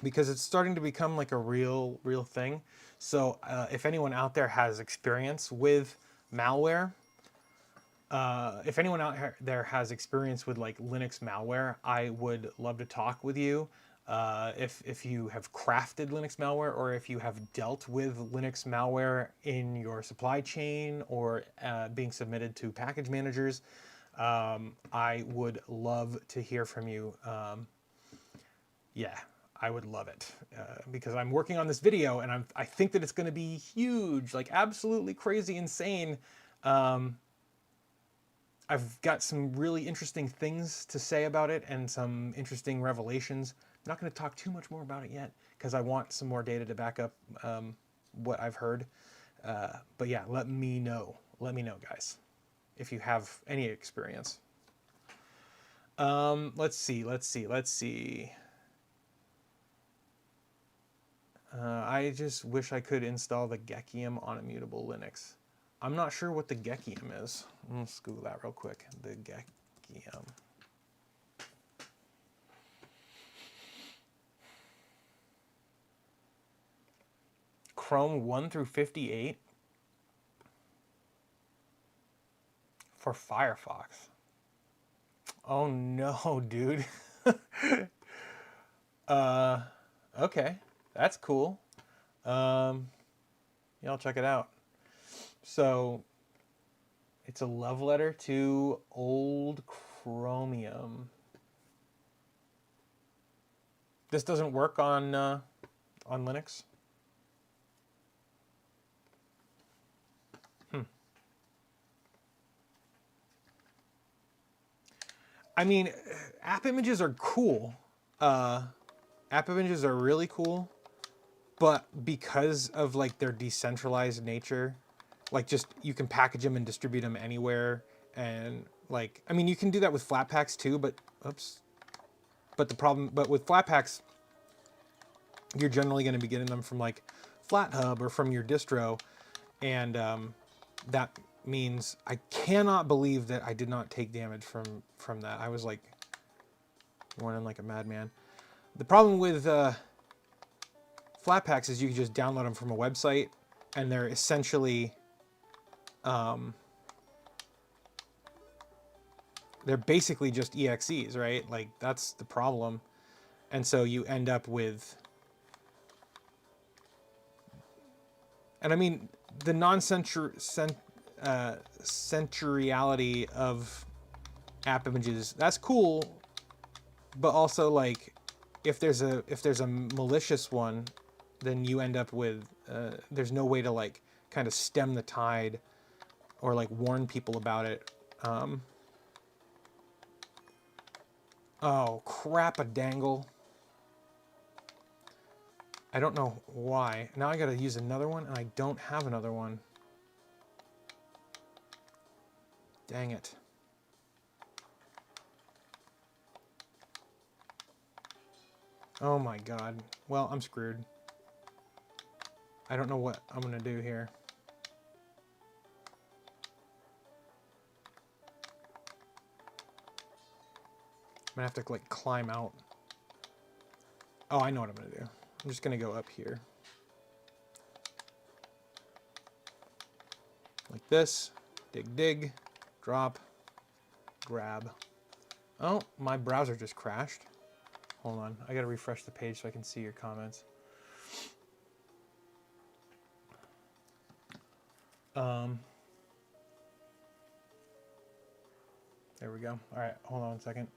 because it's starting to become like a real thing. So if anyone out there has experience with malware, if anyone out there has experience with like Linux malware, I would love to talk with you. If you have crafted Linux malware, or if you have dealt with Linux malware in your supply chain or being submitted to package managers, I would love to hear from you. Yeah, I would love it, because I'm working on this video and I think that it's going to be huge, like absolutely crazy insane. I've got some really interesting things to say about it and some interesting revelations. I'm not going to talk too much more about it yet because I want some more data to back up what I've heard. But yeah, let me know, guys, if you have any experience. Let's see. I just wish I could install the Gekium on immutable Linux. I'm not sure what the Gekium is. Let's Google that real quick. The Gekium. Chrome 1 through 58 for Firefox. Oh no, dude. Okay, that's cool. Yeah, I'll check it out. So it's a love letter to old Chromium. This doesn't work on Linux. I mean, app images are cool. App images are really cool, but because of like their decentralized nature, like just you can package them and distribute them anywhere, and like, I mean, you can do that with Flatpaks too, but but with Flatpaks, you're generally going to be getting them from like FlatHub or from your distro, and that means I cannot believe that I did not take damage from that. I was like running like a madman. The problem with Flatpaks is you can just download them from a website, and they're essentially they're basically just EXEs, right? Like that's the problem. And so you end up with, and I mean, the centuriality of app images, that's cool, but also like if there's a malicious one, then you end up with, there's no way to like kind of stem the tide or like warn people about it. Oh, crap a dangle. I don't know why. Now I gotta use another one, and I don't have another one. Dang it. Oh my god. Well, I'm screwed. I don't know what I'm gonna do here. I'm gonna have to like climb out. Oh, I know what I'm gonna do. I'm just gonna go up here. Like this. Dig, dig. Drop. Grab. Oh, my browser just crashed. Hold on. I gotta refresh the page so I can see your comments. There we go. All right, hold on 1 second.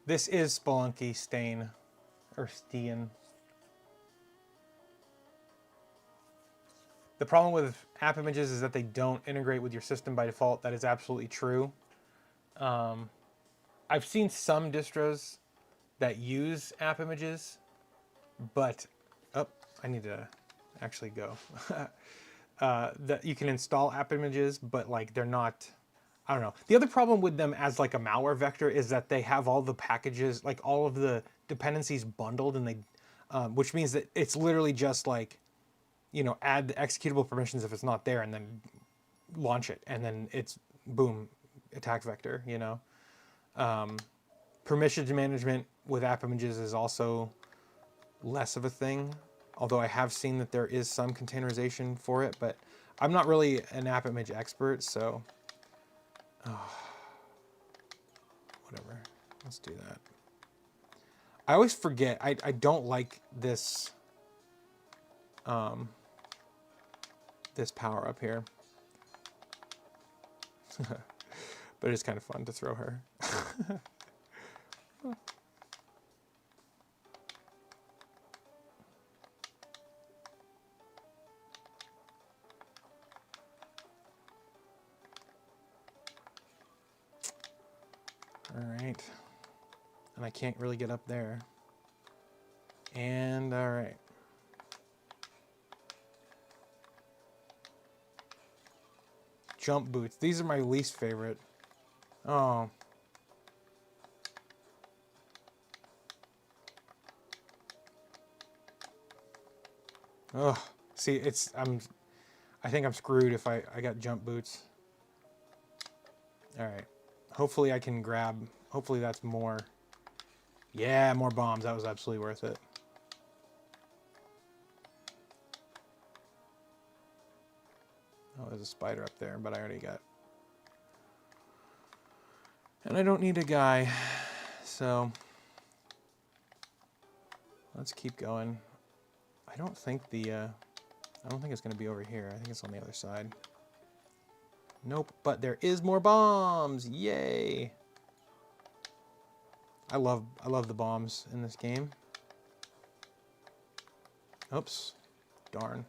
This is Spelunky Stain, or Steen. The problem with app images is that they don't integrate with your system by default. That is absolutely true. I've seen some distros that use app images, but I need to actually go. That you can install app images, but like they're not. I don't know. The other problem with them as like a malware vector is that they have all the packages, like all of the dependencies bundled, and they, which means that it's literally just like, you know, add the executable permissions if it's not there, and then launch it, and then it's boom, attack vector. You know, permission management with app images is also less of a thing. Although I have seen that there is some containerization for it, but I'm not really an app image expert, so. Whatever. Let's do that. I always forget. I don't like this this power up here. But it's kind of fun to throw her. All right. And I can't really get up there. And all right. Jump boots. These are my least favorite. Oh. Oh. See, I think I'm screwed if I got jump boots. All right. Hopefully I can grab, hopefully that's more. Yeah, more bombs. That was absolutely worth it. Oh, there's a spider up there, but I already got. And I don't need a guy, so let's keep going. I don't think it's going to be over here. I think it's on the other side. Nope, but there is more bombs. Yay! I love the bombs in this game. Oops. Darn.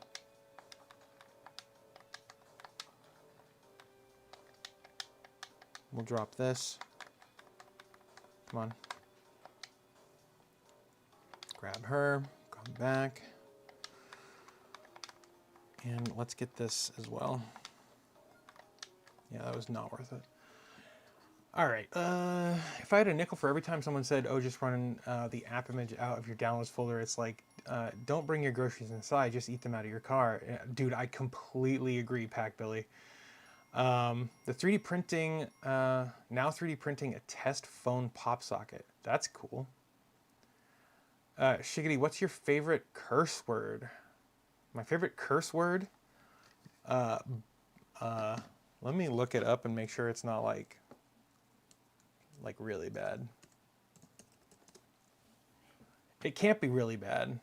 We'll drop this. Come on. Grab her. Come back. And let's get this as well. Yeah, that was not worth it. All right. If I had a nickel for every time someone said, "Oh, just run the app image out of your downloads folder," it's like, don't bring your groceries inside. Just eat them out of your car. Dude, I completely agree, Pack Billy. The 3D printing, now 3D printing a test phone pop socket. That's cool. Shiggity, what's your favorite curse word? My favorite curse word? Let me look it up and make sure it's not like really bad. It can't be really bad.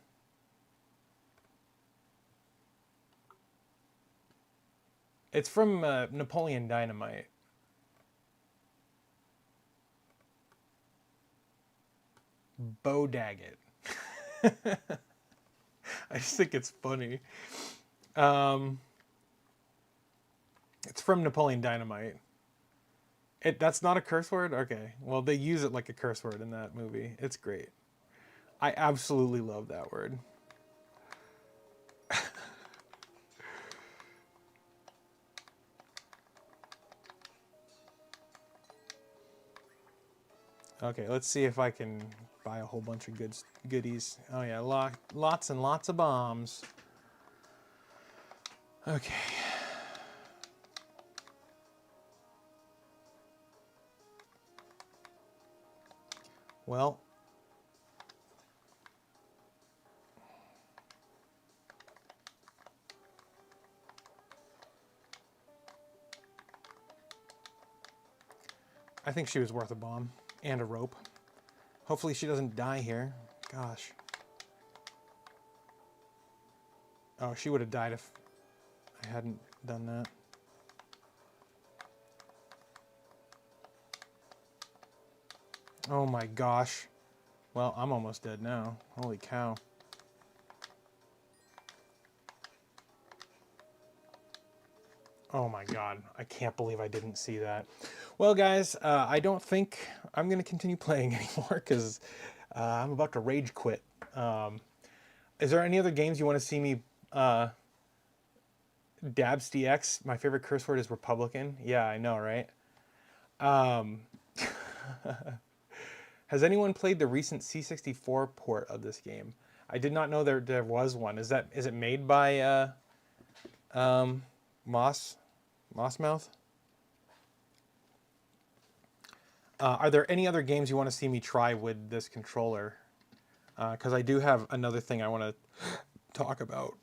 It's from Napoleon Dynamite. Bodaggett. I just think it's funny. Um, it's from Napoleon Dynamite. That's not a curse word? Okay. Well, they use it like a curse word in that movie. It's great. I absolutely love that word. Okay, let's see if I can buy a whole bunch of goodies. Oh yeah, lots and lots of bombs. Okay. Well, I think she was worth a bomb and a rope. Hopefully she doesn't die here. Gosh. Oh, she would have died if I hadn't done that. Oh my gosh. Well, I'm almost dead now. Holy cow. Oh my god. I can't believe I didn't see that. Well, guys, I don't think I'm going to continue playing anymore because I'm about to rage quit. Is there any other games you want to see me Dabs DX? My favorite curse word is Republican. Yeah, I know, right? Has anyone played the recent C64 port of this game? I did not know there was one. Is it made by Mossmouth? Are there any other games you want to see me try with this controller? Because I do have another thing I want to talk about.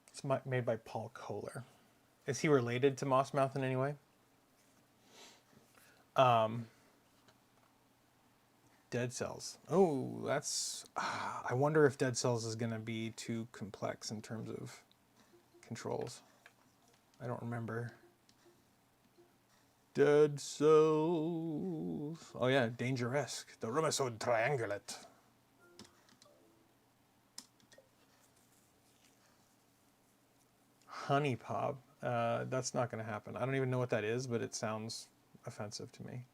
It's made by Paul Kohler. Is he related to Mossmouth in any way? Dead Cells. Oh, that's... I wonder if Dead Cells is going to be too complex in terms of controls. I don't remember. Dead Cells. Oh yeah, Dangerous. The room is so triangulate. Honey Pop. That's not going to happen. I don't even know what that is, but it sounds offensive to me.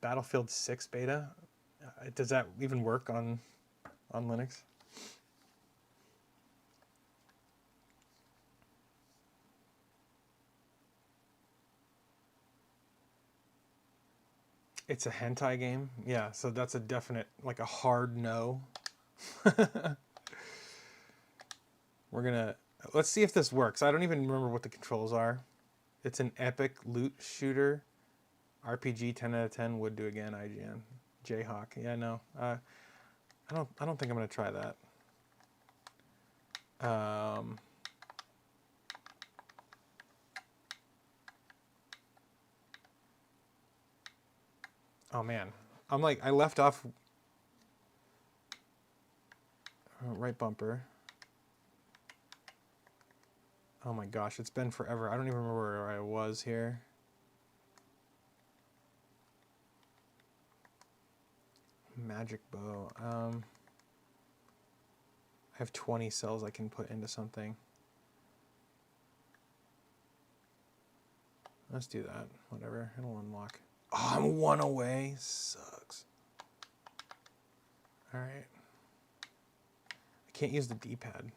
Battlefield 6 beta. Does that even work on Linux? It's a hentai game? Yeah, so that's a definite, like a hard no. Let's see if this works. I don't even remember what the controls are. It's an epic loot shooter. RPG 10 out of 10 would do again, IGN. Jayhawk. Yeah, no. I don't think I'm gonna try that. Oh man. I left off right bumper. Oh my gosh, it's been forever. I don't even remember where I was here. Magic bow. I have 20 cells I can put into something. Let's do that. Whatever. It'll unlock. Oh, I'm one away. Sucks. Alright. I can't use the D-pad.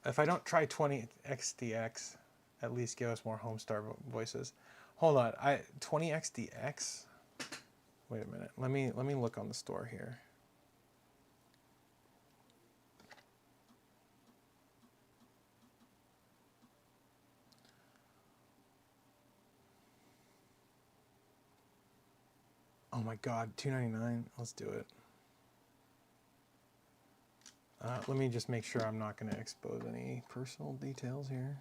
If I don't try 20xdx, at least give us more Homestar voices. Hold on. 20xdx? Wait a minute. Let me look on the store here. Oh my god, $2.99. Let's do it. Let me just make sure I'm not going to expose any personal details here.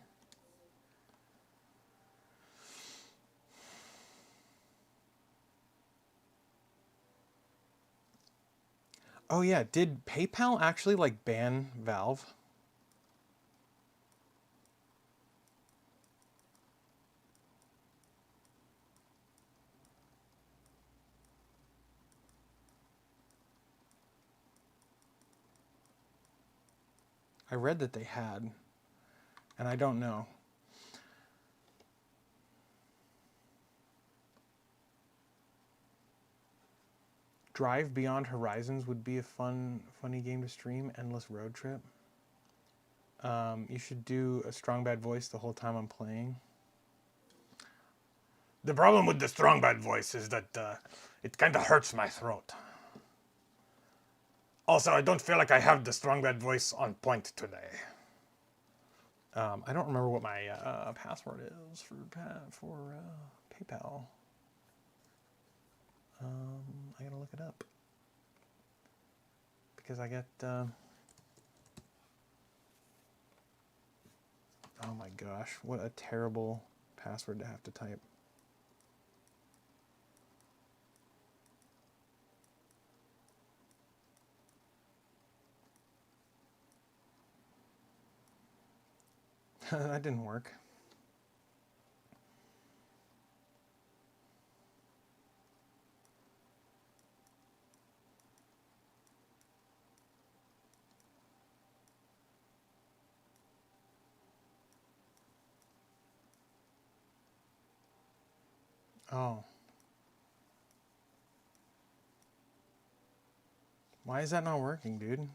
Oh yeah, did PayPal actually like ban Valve? I read that they had, and I don't know. Drive Beyond Horizons would be a funny game to stream. Endless Road Trip. You should do a strong bad voice the whole time I'm playing. The problem with the strong bad voice is that it kind of hurts my throat. Also, I don't feel like I have the strong bad voice on point today. I don't remember what my password is for PayPal. I gotta look it up because I get. Oh my gosh, what a terrible password to have to type. That didn't work. Oh. Why is that not working, dude?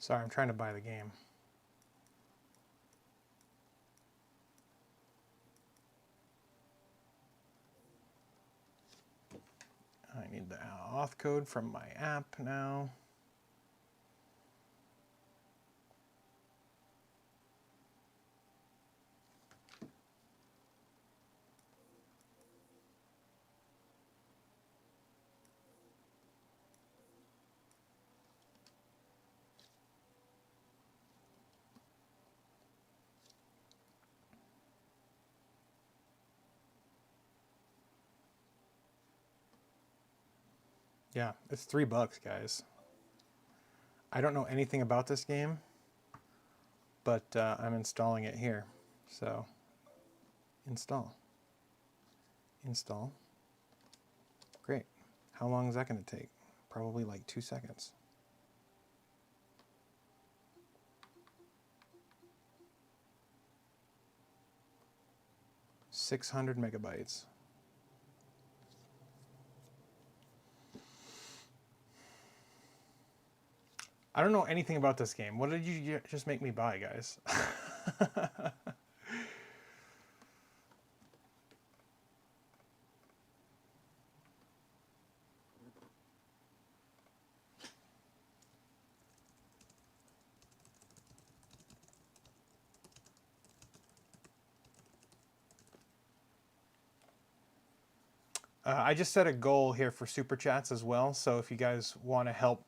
Sorry, I'm trying to buy the game. I need the auth code from my app now. Yeah, it's $3, guys. I don't know anything about this game, but I'm installing it here. So, install. Install. Great. How long is that going to take? Probably like 2 seconds. 600 megabytes. I don't know anything about this game. What did you just make me buy, guys? I just set a goal here for super chats as well. So if you guys want to help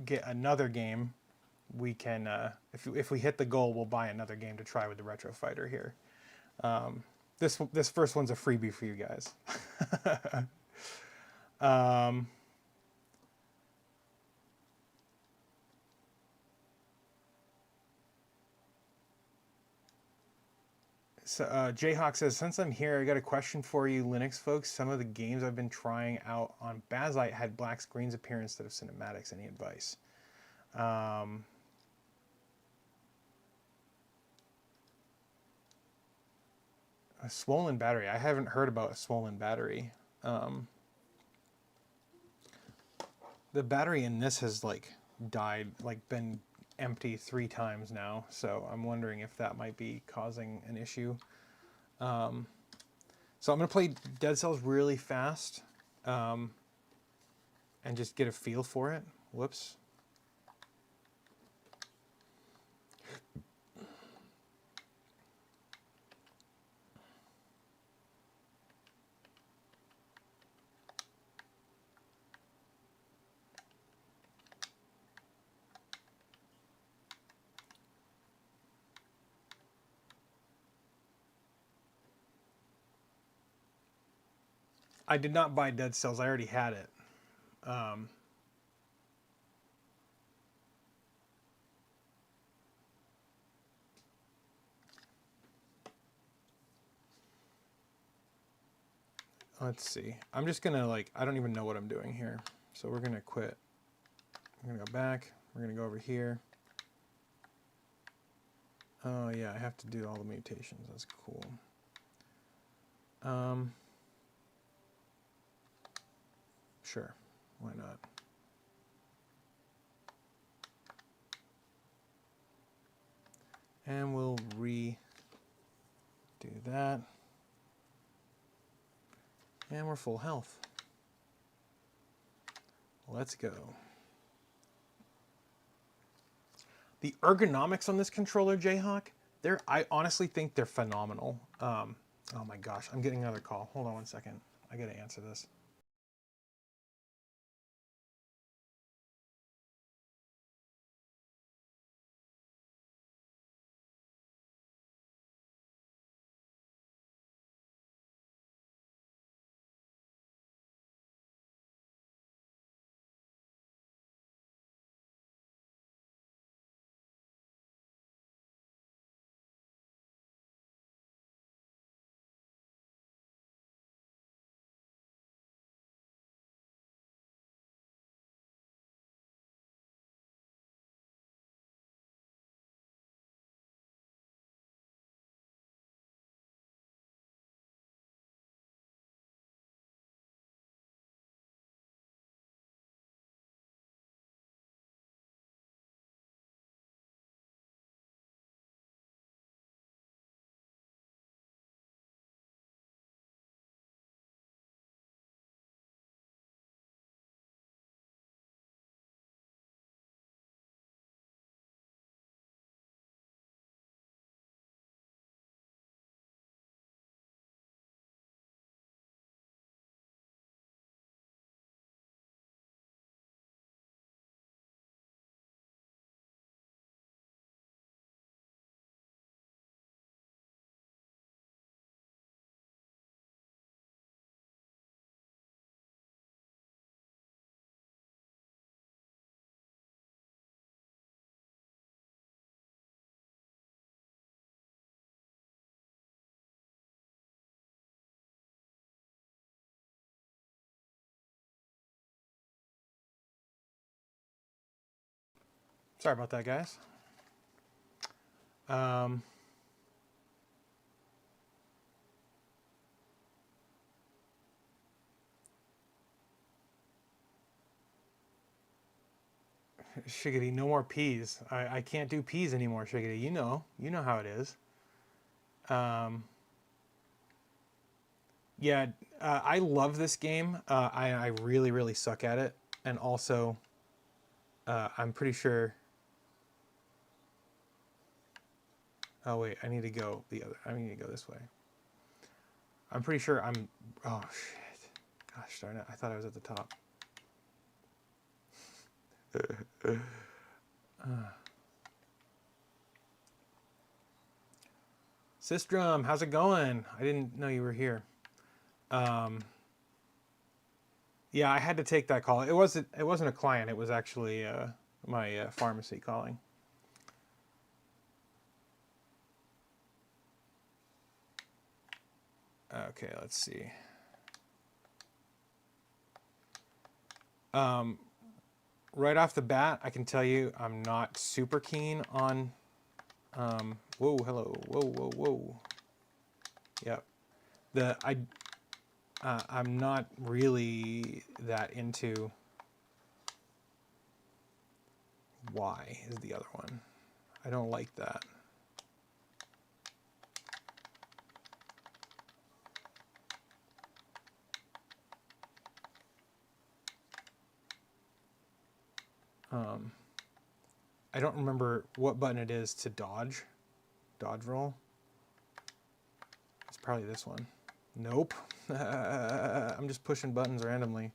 get another game, we can. If we hit the goal, we'll buy another game to try with the Retro Fighter here. This first one's a freebie for you guys. So Jayhawk says, since I'm here, I got a question for you, Linux folks. Some of the games I've been trying out on Bazite had black screens appear instead of cinematics. Any advice? A swollen battery. I haven't heard about a swollen battery. The battery in this has like died, like been empty 3 times now. So I'm wondering if that might be causing an issue. So I'm going to play Dead Cells really fast and just get a feel for it. Whoops. I did not buy Dead Cells. I already had it. Let's see. I'm just gonna like, I don't even know what I'm doing here. So we're gonna quit. I'm gonna go back. We're gonna go over here. Oh yeah, I have to do all the mutations. That's cool. Sure, why not? And we'll redo that. And we're full health. Let's go. The ergonomics on this controller, Jayhawk, I honestly think they're phenomenal. Oh my gosh, I'm getting another call. Hold on one second. I gotta answer this. Sorry about that, guys. Shiggity, no more peas. I can't do peas anymore, Shiggity. You know how it is. Yeah, I love this game. I really, really suck at it. And also, I'm pretty sure... Oh wait, I need to go I need to go this way. I'm pretty sure I'm... Oh shit. Gosh darn it, I thought I was at the top. Sistrum, how's it going? I didn't know you were here. Yeah, I had to take that call. It wasn't a client. It was actually my pharmacy calling. Okay, let's see. Right off the bat, I can tell you I'm not super keen on... whoa, hello, whoa, whoa, whoa. Yep. I'm not really that into... Y is the other one. I don't like that. I don't remember what button it is to dodge roll. It's probably this one. Nope. I'm just pushing buttons randomly.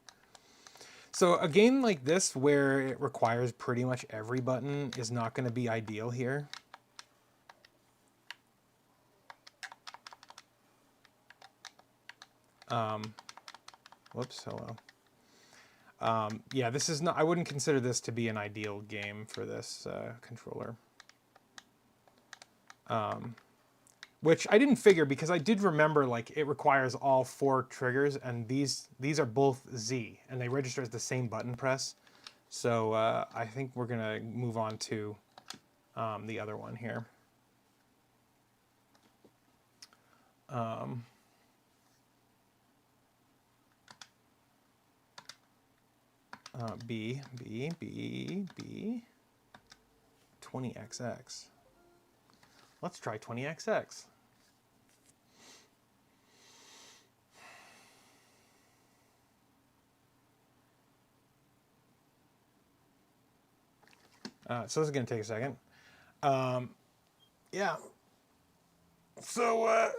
So a game like this where it requires pretty much every button is not going to be ideal here. Whoops, hello. Yeah, this is not, I wouldn't consider this to be an ideal game for this controller. Which I didn't figure because I did remember like it requires all 4 triggers, and these are both Z and they register as the same button press. So I think we're gonna move on to the other one here. B 20XX. Let's try 20XX. So this is going to take a second. Yeah. So,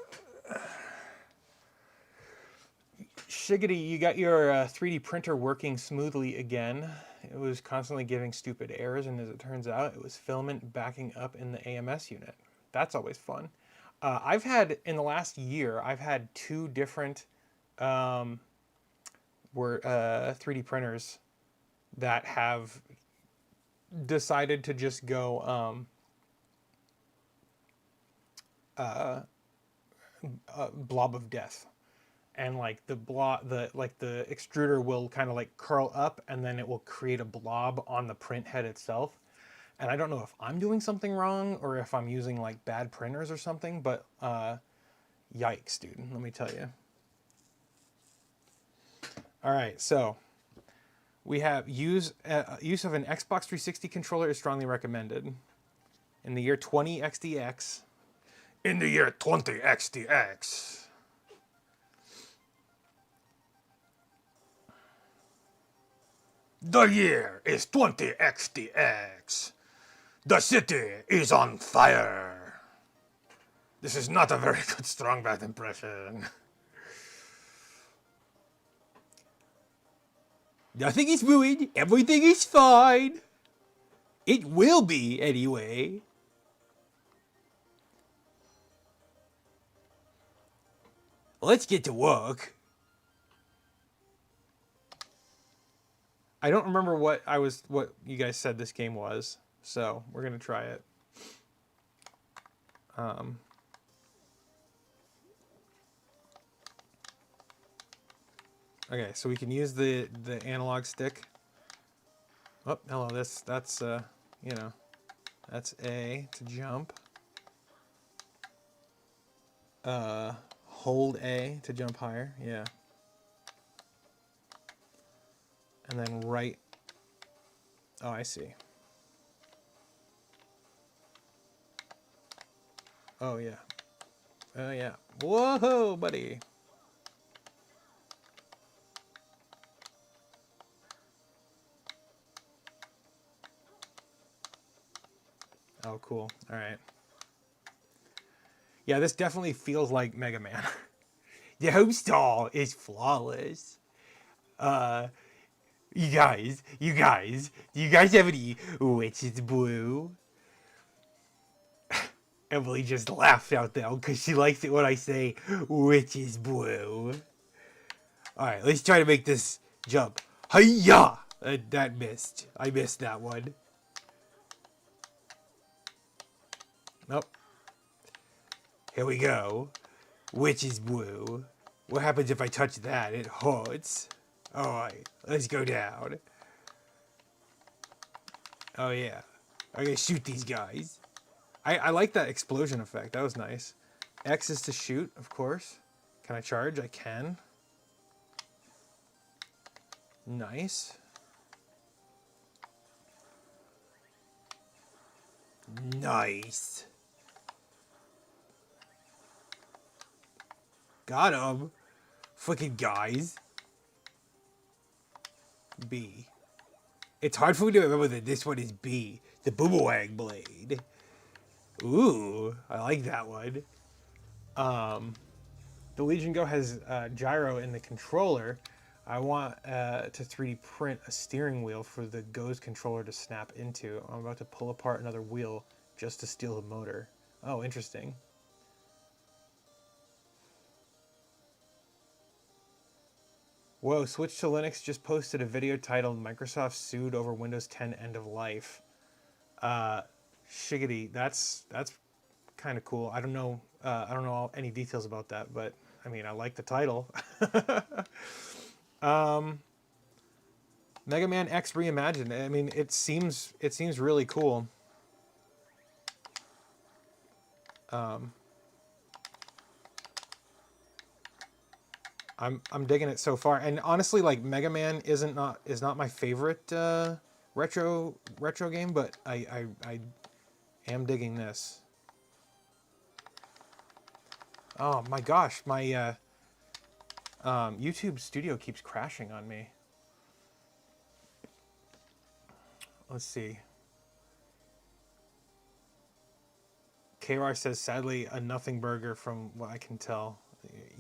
Shiggity, you got your 3D printer working smoothly again. It was constantly giving stupid errors, and as it turns out, it was filament backing up in the AMS unit. That's always fun. I've had, in the last year, I've had 2 different 3D printers that have decided to just go blob of death, and like the extruder will kind of like curl up, and then it will create a blob on the print head itself. And I don't know if I'm doing something wrong or if I'm using like bad printers or something, but yikes, dude, let me tell you. All right, so we have use of an Xbox 360 controller is strongly recommended. In the year 20XDX. In the year 20XDX. The year is 20XDX. The city is on fire. This is not a very good strong back impression. Nothing is ruined. Everything is fine. It will be, anyway. Let's get to work. I don't remember what you guys said this game was, so we're gonna try it. Okay, so we can use the analog stick. Oh, hello. That's you know, that's A to jump. Hold A to jump higher. Yeah. And then right. Oh, I see. Oh yeah. Oh yeah. Whoa, buddy. Oh, cool. All right. Yeah, this definitely feels like Mega Man. The home stall is flawless. You guys, do you guys have any witch's brew? Emily just laughed out there because she likes it when I say witch's brew. Alright, let's try to make this jump. Hiya! That missed. I missed that one. Nope. Here we go. Witch's brew. What happens if I touch that? It hurts. Alright, let's go down. Oh yeah. I'm gonna shoot these guys. I like that explosion effect. That was nice. X is to shoot, of course. Can I charge? I can. Nice. Nice. Got him. Fucking guys. B. It's hard for me to remember that this one is B. The boomerang blade. Ooh, I like that one. The Legion Go has gyro in the controller. I want to 3D print a steering wheel for the Go's controller to snap into. I'm about to pull apart another wheel just to steal the motor. Oh, interesting. Whoa, Switch to Linux just posted a video titled Microsoft sued over Windows 10 end of life. Shiggity, that's kind of cool. I don't know any details about that, but I mean, I like the title. Mega Man X Reimagined. I mean, it seems really cool. I'm digging it so far, and honestly, like Mega Man is not my favorite retro game, but I am digging this. Oh my gosh, my YouTube Studio keeps crashing on me. Let's see. KR says, sadly, a nothing burger from what I can tell.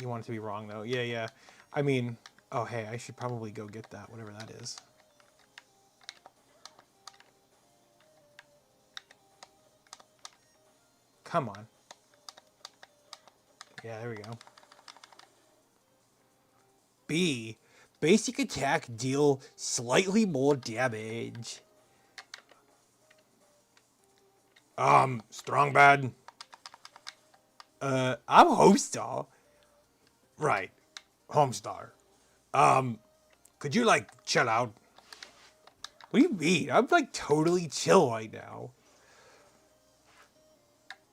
You want it to be wrong, though. Yeah. I mean, oh, hey, I should probably go get that, whatever that is. Come on. Yeah, there we go. B. Basic attack deal slightly more damage. Strong bad. I'm Homestar. Right. Homestar. Could you, like, chill out? What do you mean? I'm, like, totally chill right now.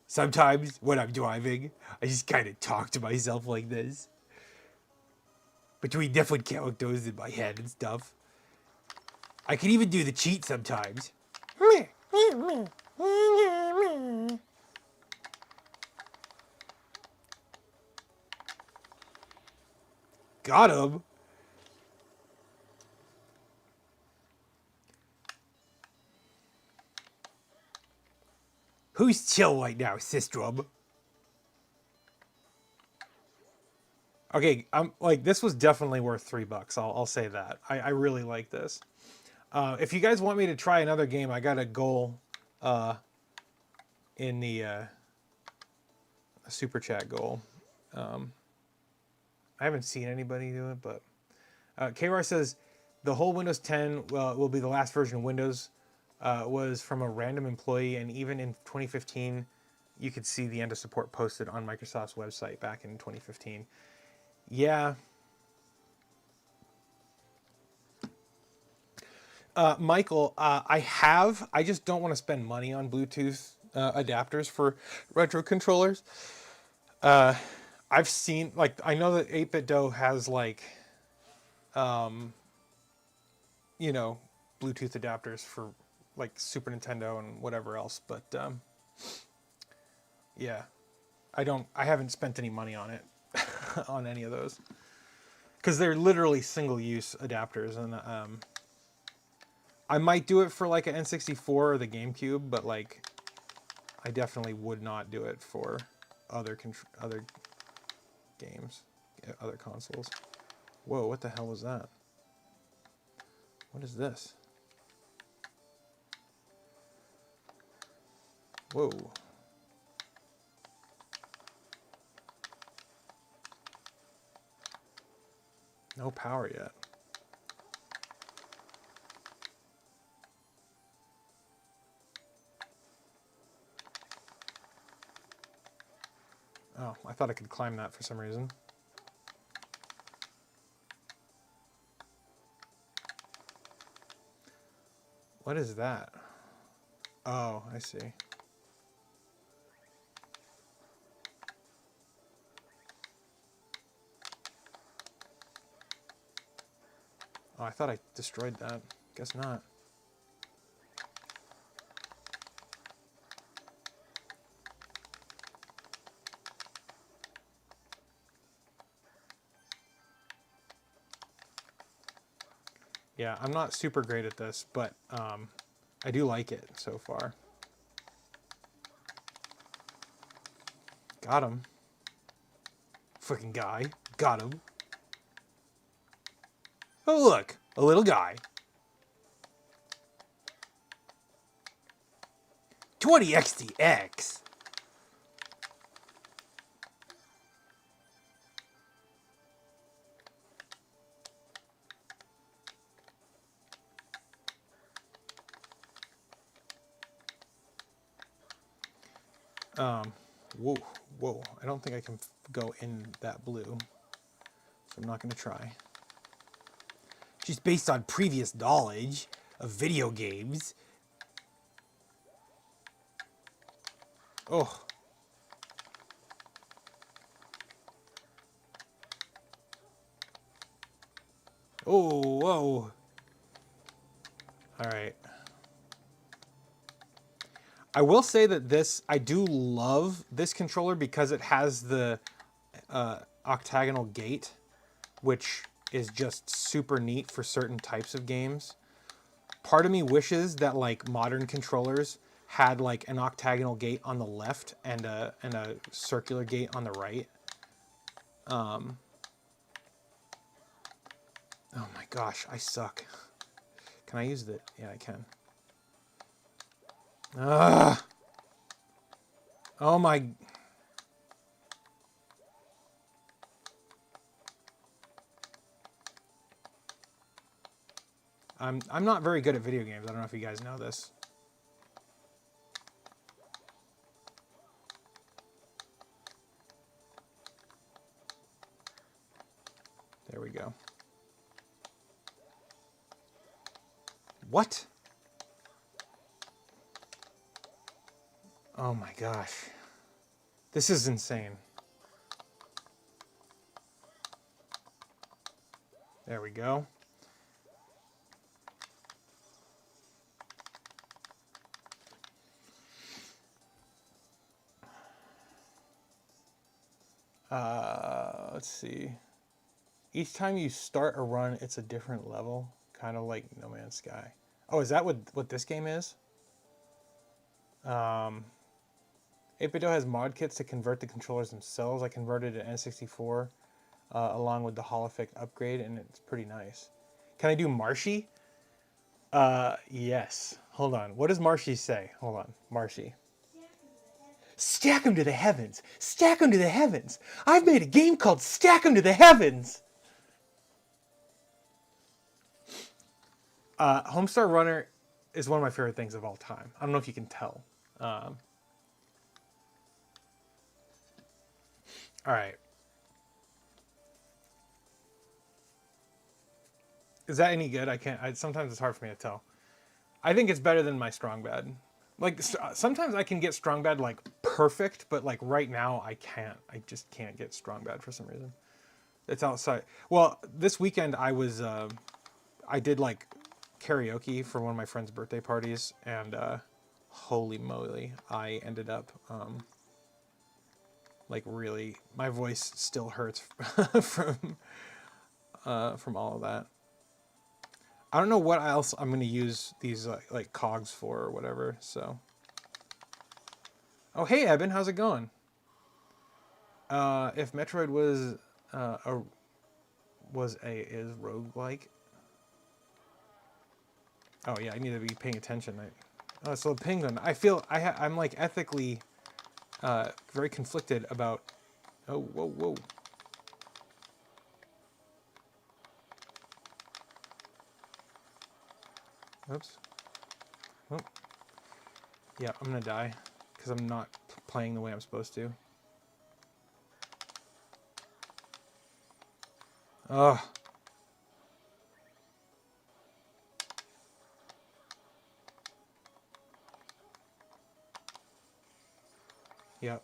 Sometimes, when I'm driving, I just kind of talk to myself like this. Between different characters in my head and stuff. I can even do the cheat sometimes. Got him. Who's chill right now, Sistrum? Okay, I'm like, this was definitely worth $3. I'll say that. I really like this. If you guys want me to try another game, I got a goal in the super chat goal. I haven't seen anybody do it, but KR says the whole Windows 10 will be the last version of Windows. Was from a random employee, and even in 2015, you could see the end of support posted on Microsoft's website back in 2015. Yeah. Michael, I just don't want to spend money on Bluetooth adapters for retro controllers. I've seen, like, I know that 8BitDo has, like, you know, Bluetooth adapters for, like, Super Nintendo and whatever else, but, yeah. I haven't spent any money on it, on any of those. Because they're literally single-use adapters, and, I might do it for, like, an N64 or the GameCube, but, like, I definitely would not do it for other games, other consoles. Whoa, what the hell was that? What is this? Whoa. No power yet. Oh, I thought I could climb that for some reason. What is that? Oh, I see. Oh, I thought I destroyed that. Guess not. Yeah, I'm not super great at this, but I do like it so far. Got him. Freaking guy. Got him. Oh, look. A little guy. 20 XDX. Whoa, whoa. I don't think I can go in that blue, so I'm not going to try. She's based on previous knowledge of video games. Oh. Oh, whoa. All right. I will say that I do love this controller because it has the octagonal gate, which is just super neat for certain types of games. Part of me wishes that like modern controllers had like an octagonal gate on the left and a circular gate on the right. Oh my gosh, I suck. Can I use the? Yeah, I can. Oh my. I'm not very good at video games. I don't know if you guys know this. There we go. What? Oh my gosh. This is insane. There we go. Let's see. Each time you start a run, it's a different level, kind of like No Man's Sky. Oh, is that what this game is? 8BitDo has mod kits to convert the controllers themselves. I converted an N64 along with the holofic upgrade, and it's pretty nice. Can I do Marshy? Yes. Hold on. What does Marshy say? Hold on. Marshy. Stack 'em to the heavens. Stack 'em to the heavens. I've made a game called Stack 'em to the heavens. Homestar Runner is one of my favorite things of all time. I don't know if you can tell. All right. Is that any good? I can't. Sometimes it's hard for me to tell. I think it's better than my Strong Bad. Like sometimes I can get Strong Bad like perfect, but like right now I can't. I just can't get Strong Bad for some reason. It's outside. Well, this weekend I did like karaoke for one of my friend's birthday parties, and holy moly, I ended up like really, my voice still hurts from all of that. I don't know what else I'm gonna use these like cogs for or whatever. So, oh hey Eben, how's it going? If Metroid was is roguelike. Oh yeah, I need to be paying attention. Oh, so Penguin. I feel I'm like ethically very conflicted about. Oh whoa whoa. Oops. Oh. Yeah, I'm gonna die because I'm not playing the way I'm supposed to. Ugh. Yep.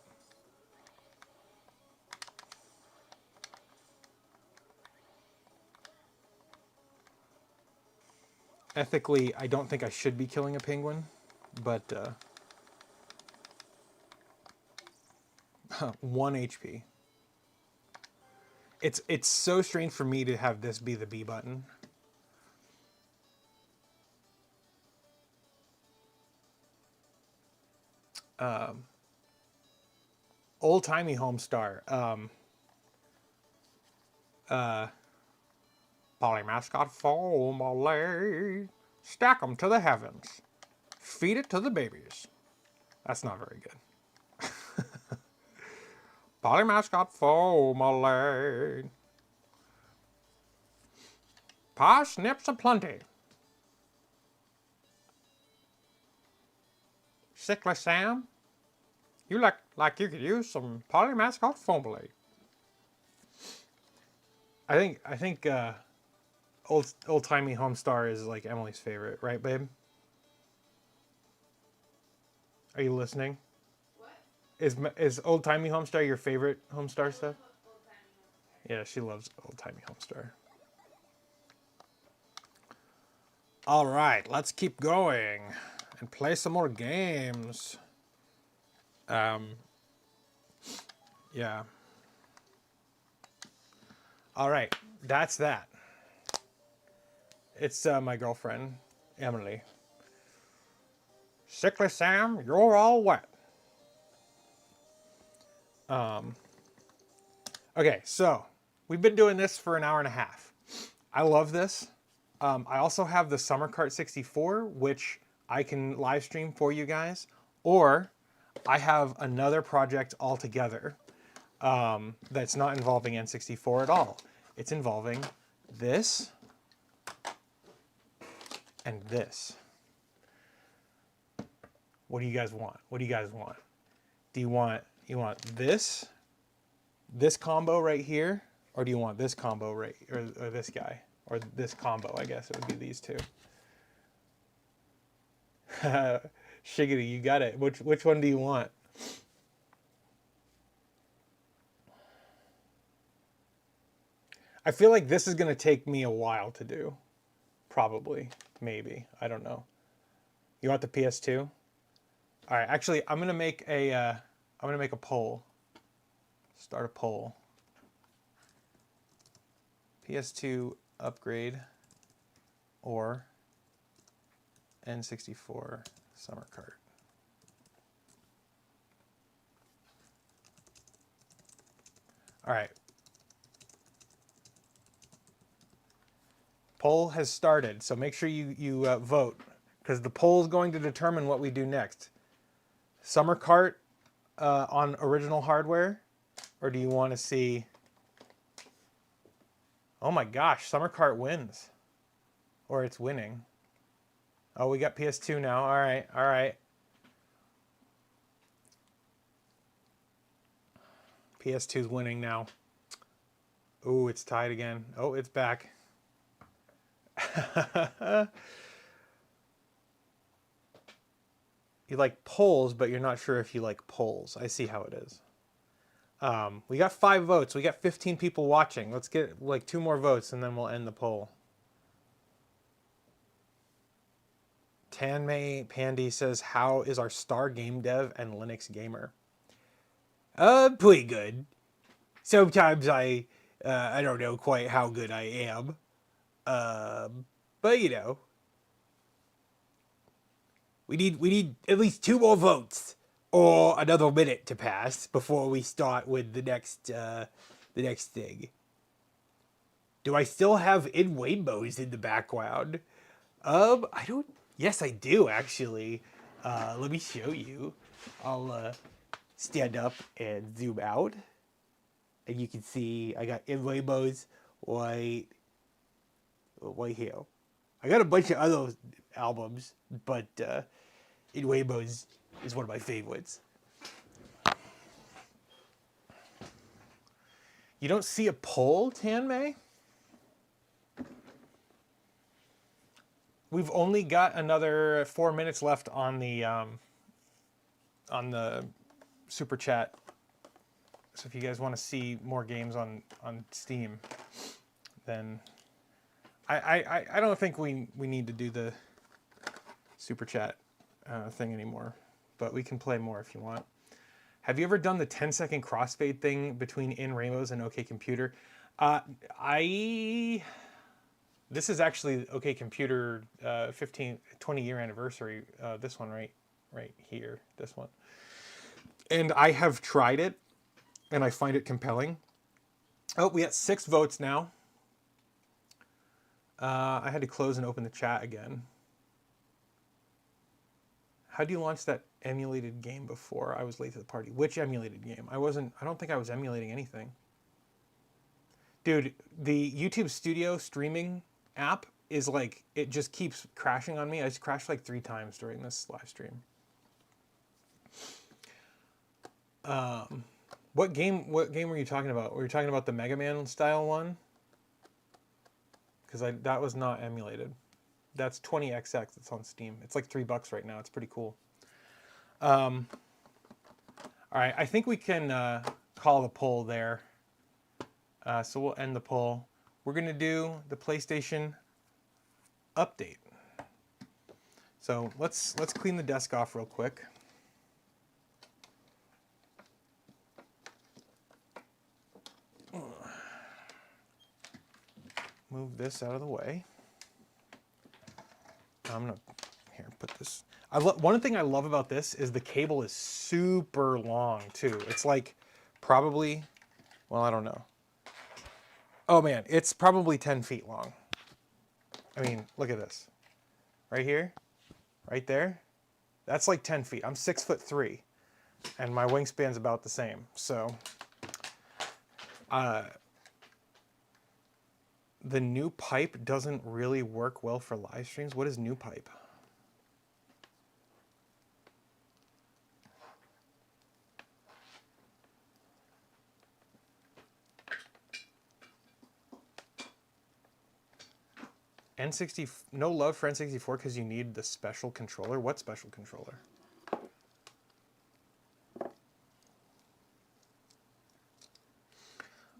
Ethically, I don't think I should be killing a penguin, but 1 HP. It's so strange for me to have this be the B button. Old timey Homestar. Polymascot family. Stack 'em to the heavens. Feed it to the babies. That's not very good. Polymascot family. Parsnips aplenty. Sickly Sam. You like you could use some polymascot foam blade. I think old timey Homestar is like Emily's favorite, right, babe? Are you listening?
What?
Is old timey Homestar your favorite Homestar stuff?
Old timey Homestar.
Yeah, she loves old timey Homestar. All right, let's keep going and play some more games. Yeah. All right, that's that. It's my girlfriend, Emily. Sickly Sam, you're all wet. Okay, so we've been doing this for an hour and a half. I love this. I also have the Summer Cart 64, which I can live stream for you guys, or I have another project altogether that's not involving N64 at all. It's involving this and this. What do you guys want? What do you guys want? Do you want this combo right here, or do you want this combo right, or this guy, or this combo? I guess it would be these two. Shiggity, you got it. Which one do you want? I feel like this is gonna take me a while to do. Probably, maybe, I don't know. You want the PS2? All right, actually, I'm gonna make a poll. Start a poll. PS2 upgrade or N64 Summer Cart. All right. Poll has started, so make sure you vote, because the poll is going to determine what we do next. Summer Cart on original hardware, or do you want to see... Oh my gosh, Summer Cart wins. Or it's winning. Oh, we got PS2 now. All right, all right. PS2's winning now. Ooh, it's tied again. Oh, it's back. You like polls, but you're not sure if you like polls. I see how it is. We got 5 votes. We got 15 people watching. Let's get like 2 more votes and then we'll end the poll. Tanmay Pandy says, how is our star game dev and Linux gamer? Pretty good. Sometimes I don't know quite how good I am. But you know, we need at least 2 more votes or another minute to pass before we start with the next thing. Do I still have In Rainbows in the background? I don't. Yes, I do actually. Let me show you. I'll stand up and zoom out, and you can see I got In Rainbows right here. I got a bunch of other albums, but In Rainbows is one of my favorites. You don't see a poll, Tanmay? We've only got another 4 minutes left on the super chat. So if you guys want to see more games on Steam, then I don't think we need to do the super chat thing anymore, but we can play more if you want. Have you ever done the 10-second crossfade thing between In Rainbows and OK Computer? This is actually OK Computer 20-year anniversary. This one right here, this one. And I have tried it, and I find it compelling. Oh, we got 6 votes now. I had to close and open the chat again. How do you launch that emulated game before I was late to the party? Which emulated game? I don't think I was emulating anything. Dude, the YouTube Studio streaming app is like, it just keeps crashing on me. I just crashed like 3 times during this live stream. What game were you talking about? Were you talking about the Mega Man style one? Because that was not emulated. That's 20XX. It's on Steam. It's like $3 right now. It's pretty cool. All right, I think we can call the poll there. So we'll end the poll. We're gonna do the PlayStation update. So let's clean the desk off real quick. Move this out of the way. I'm gonna here put this. One thing I love about this is the cable is super long too. It's like probably, well, I don't know. Oh man, it's probably 10 feet long. I mean, look at this. Right here, right there. That's like 10 feet. I'm 6'3", and my wingspan's about the same. So, the new pipe doesn't really work well for live streams. What is new pipe? N60, no love for N64 because you need the special controller. What special controller?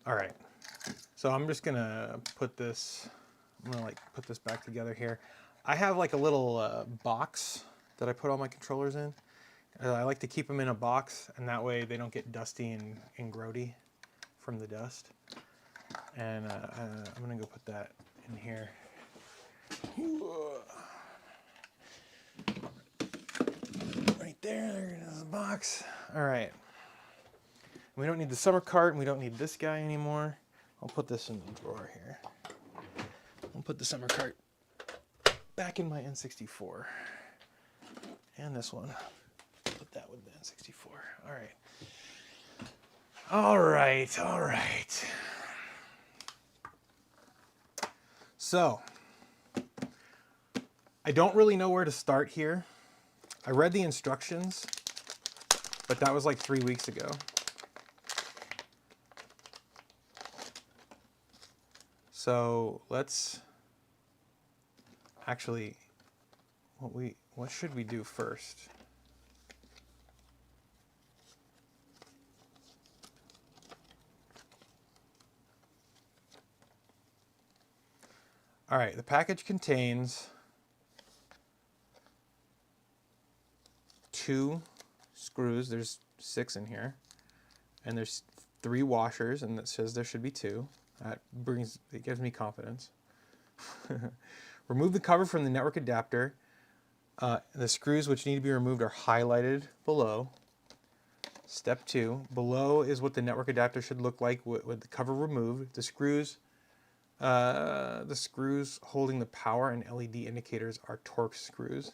All right, so I'm just gonna put this. I'm gonna like put this back together here. I have like a little box that I put all my controllers in. I like to keep them in a box, and that way they don't get dusty and grody from the dust. And I'm gonna go put that in here. Right there's the box. All right. We don't need the summer cart, and we don't need this guy anymore. I'll put this in the drawer here. I'll put the summer cart back in my N64. And this one. Put that with the N64. All right. All right, all right. So, I don't really know where to start here. I read the instructions, but that was like 3 weeks ago. So let's actually, what should we do first? All right, the package contains 2 screws. There's 6 in here, and there's 3 washers, and it says there should be 2. It gives me confidence. Remove the cover from the network adapter. The screws which need to be removed are highlighted below. Step 2. Below is what the network adapter should look like with the cover removed. The screws holding the power and LED indicators are Torx screws.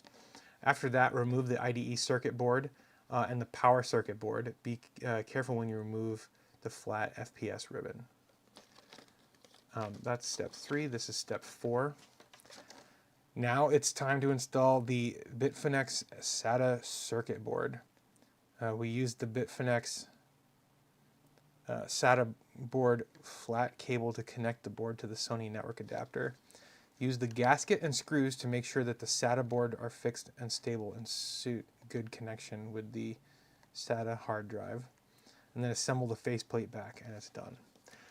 After that, remove the IDE circuit board and the power circuit board. Be careful when you remove the flat FPS ribbon. That's step 3. This is step 4. Now it's time to install the Bitfinex SATA circuit board. We used the Bitfinex SATA board flat cable to connect the board to the Sony network adapter. Use the gasket and screws to make sure that the SATA board are fixed and stable and suit good connection with the SATA hard drive. And then assemble the faceplate back, and it's done.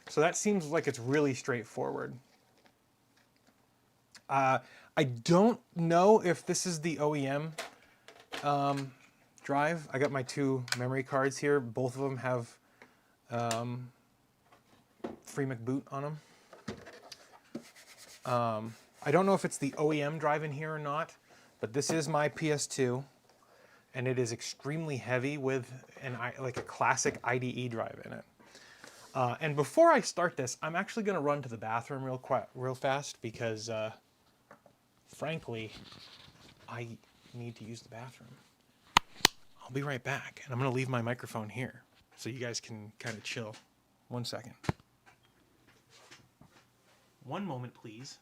So that seems like it's really straightforward. I don't know if this is the OEM drive. I got my 2 memory cards here. Both of them have free McBoot on them. I don't know if it's the OEM drive in here or not, but this is my PS2, and it is extremely heavy with like a classic IDE drive in it. And before I start this, I'm actually going to run to the bathroom real fast because, frankly, I need to use the bathroom. I'll be right back, and I'm going to leave my microphone here so you guys can kind of chill. 1 second. 1 moment, please.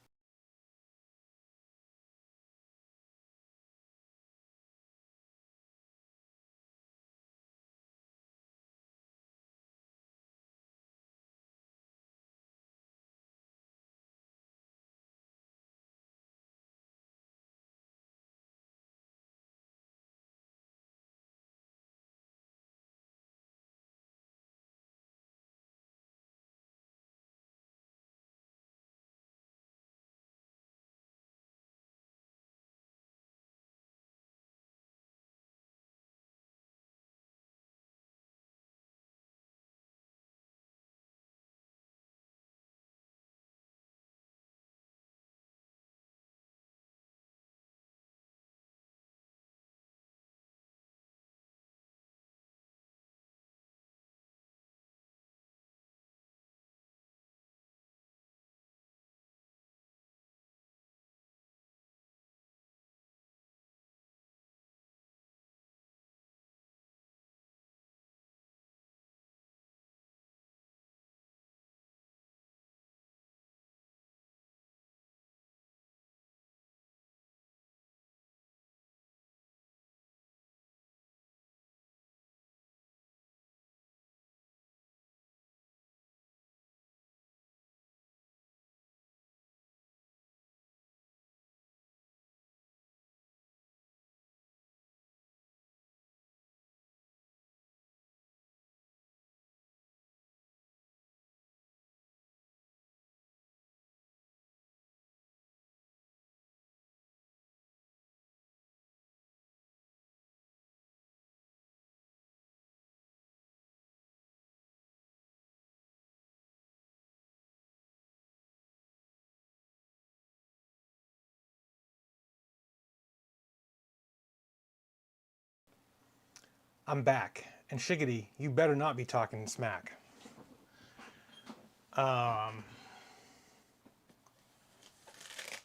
I'm back. And Shiggity, you better not be talking smack.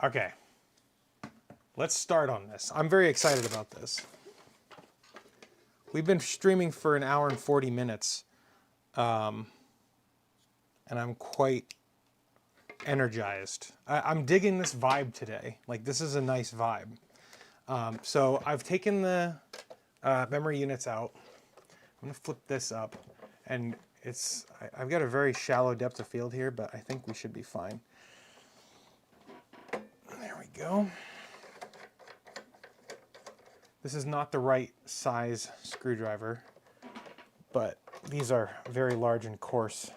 Okay. Let's start on this. I'm very excited about this. We've been streaming for an hour and 40 minutes. And I'm quite energized. I'm digging this vibe today. Like, this is a nice vibe. So I've taken the memory units out. I'm gonna flip this up, and I've got a very shallow depth of field here, but I think we should be fine. There we go. This is not the right size screwdriver, but these are very large and coarse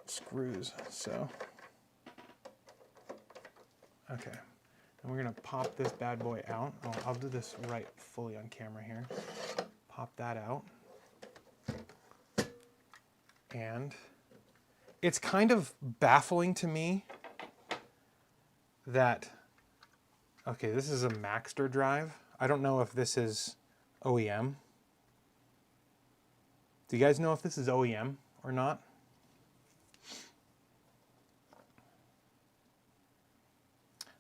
screws, so. Okay, and we're gonna pop this bad boy out. I'll do this right fully on camera here. Pop that out. And it's kind of baffling to me that, okay, this is a Maxter drive. I don't know if this is OEM. Do you guys know if this is OEM or not?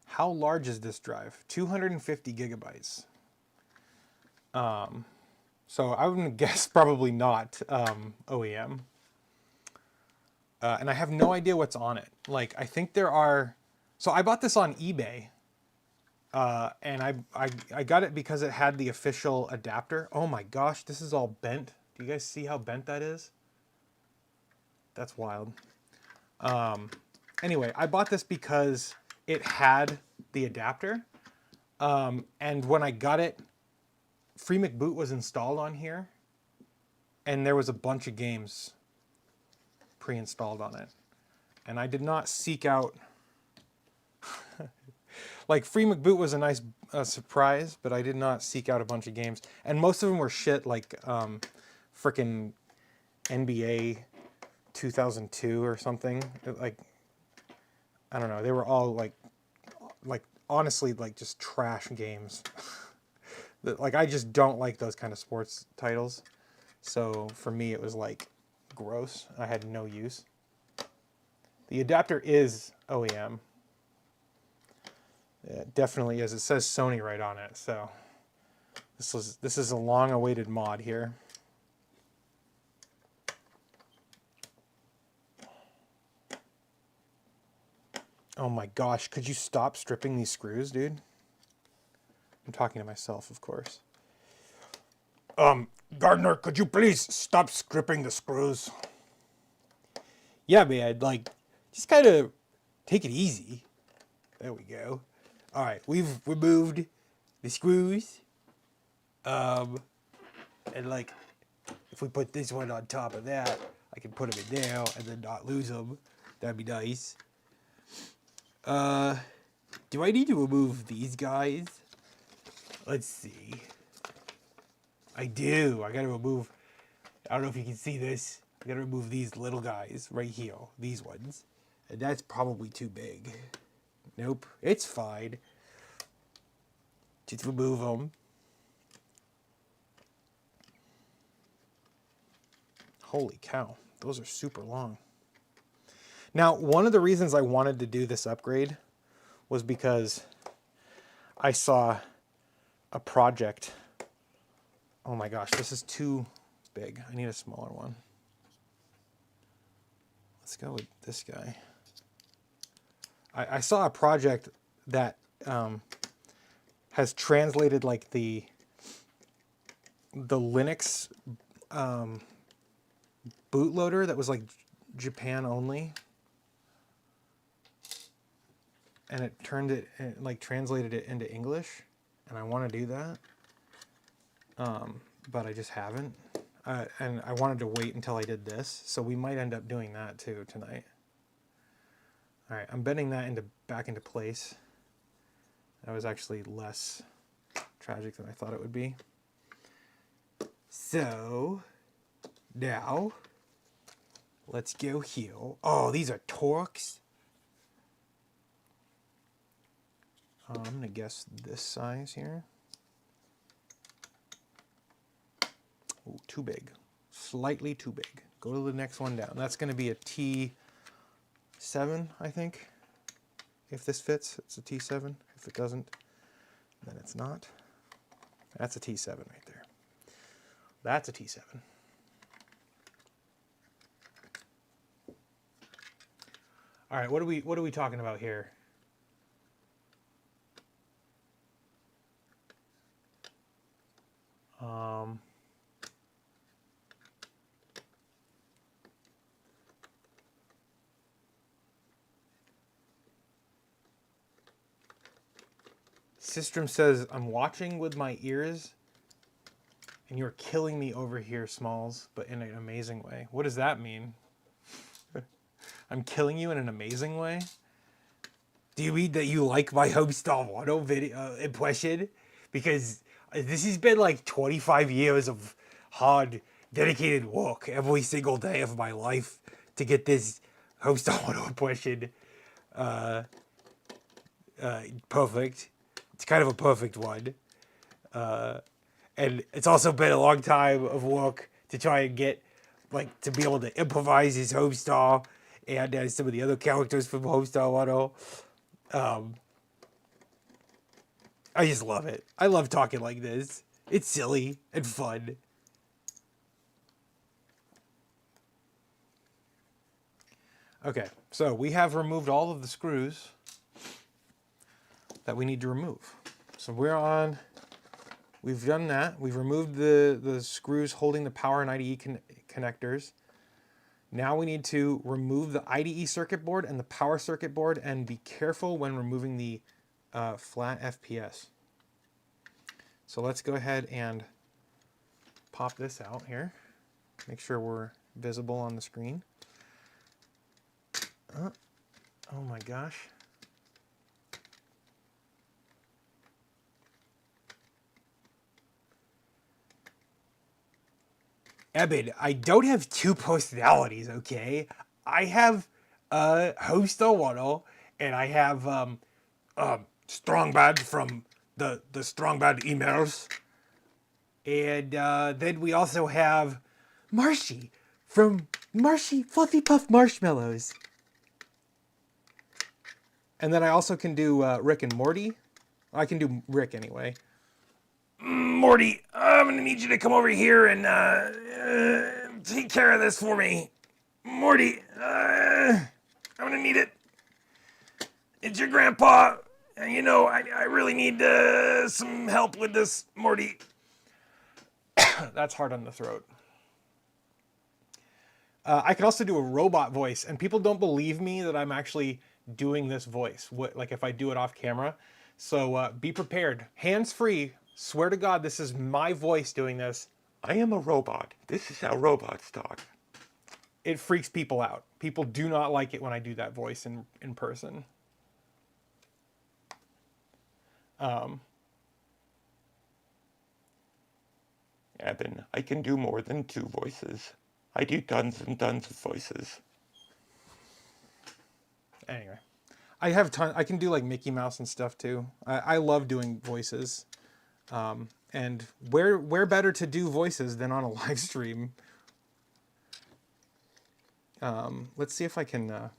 How large is this drive? 250 gigabytes. So I would guess probably not OEM. And I have no idea what's on it. Like, I think there are... So I bought this on eBay. And I got it because it had the official adapter. Oh my gosh, this is all bent. Do you guys see how bent that is? That's wild. Anyway, I bought this because it had the adapter. And when I got it, Free McBoot was installed on here. And there was a bunch of games pre-installed on it. And I did not seek out... Like, Free McBoot was a nice surprise, but I did not seek out a bunch of games. And most of them were shit, like frickin' NBA 2002 or something. Like, I don't know. They were all, like honestly, like, just trash games. Like, I just don't like those kind of sports titles. So, for me, it was, like, gross. I had no use. The adapter is OEM. It definitely is. It says Sony right on it, so this is a long-awaited mod here. Oh my gosh, could you stop stripping these screws, dude? I'm talking to myself, of course. Gardiner, could you please stop stripping the screws? Yeah, man, like, just kind of take it easy. There we go. All right, we've removed the screws. And like, if we put this one on top of that, I can put them in there and then not lose them. That'd be nice. Do I need to remove these guys? Let's see. I do. I gotta remove, I don't know if you can see this. I gotta remove these little guys right here. These ones. And that's probably too big. Nope, it's fine. Just remove them. Holy cow, those are super long. Now, one of the reasons I wanted to do this upgrade was because I saw a project. Oh my gosh, this is too big. I need a smaller one. Let's go with this guy. I saw a project that has translated like the Linux bootloader that was like Japan only, and it turned it, like translated it into English, and I want to do that, but I just haven't, and I wanted to wait until I did this, so we might end up doing that too tonight. All right, I'm bending that back into place. That was actually less tragic than I thought it would be. So, now, let's go here. Oh, these are Torx. I'm gonna guess this size here. Ooh, too big. Slightly too big. Go to the next one down. That's going to be a T7, I think. If this fits, it's a T7. If it doesn't, then it's not. That's a T7 right there. That's a T7. All right, what are we talking about here? Sistrum says, I'm watching with my ears, and you're killing me over here, Smalls, but in an amazing way. What does that mean? I'm killing you in an amazing way? Do you mean that you like my Homestar Wano video impression? Because this has been like 25 years of hard, dedicated work every single day of my life to get this Homestar Wano impression perfect. It's kind of a perfect one. And it's also been a long time of work to try and get, like, to be able to improvise his Homestar and some of the other characters from Homestar Wano. I just love it. I love talking like this. It's silly and fun. Okay, so we have removed all of the screws that we need to remove. So we've done that. We've removed the screws holding the power and IDE connectors. Now we need to remove the IDE circuit board and the power circuit board, and be careful when removing the flat FPS. So let's go ahead and pop this out here. Make sure we're visible on the screen. Oh my gosh. Eben, I don't have two personalities, okay? I have Homestar Wano, and I have Strongbad from the Strongbad emails. And then we also have Marshy from Marshy Fluffy Puff Marshmallows. And then I also can do Rick and Morty. I can do Rick anyway. Morty, I'm gonna need you to come over here and take care of this for me. Morty, I'm gonna need it. It's your grandpa. And you know, I really need some help with this, Morty. That's hard on the throat. I can also do a robot voice, and people don't believe me that I'm actually doing this voice, like if I do it off camera. So be prepared. Hands-free. Swear to God, this is my voice doing this. I am a robot. This is how robots talk. It freaks people out. People do not like it when I do that voice in person.
Eben, I can do more than 2 voices. I do tons and tons of voices.
Anyway, I have I can do like Mickey Mouse and stuff too. I love doing voices. And where better to do voices than on a live stream? Let's see if I can,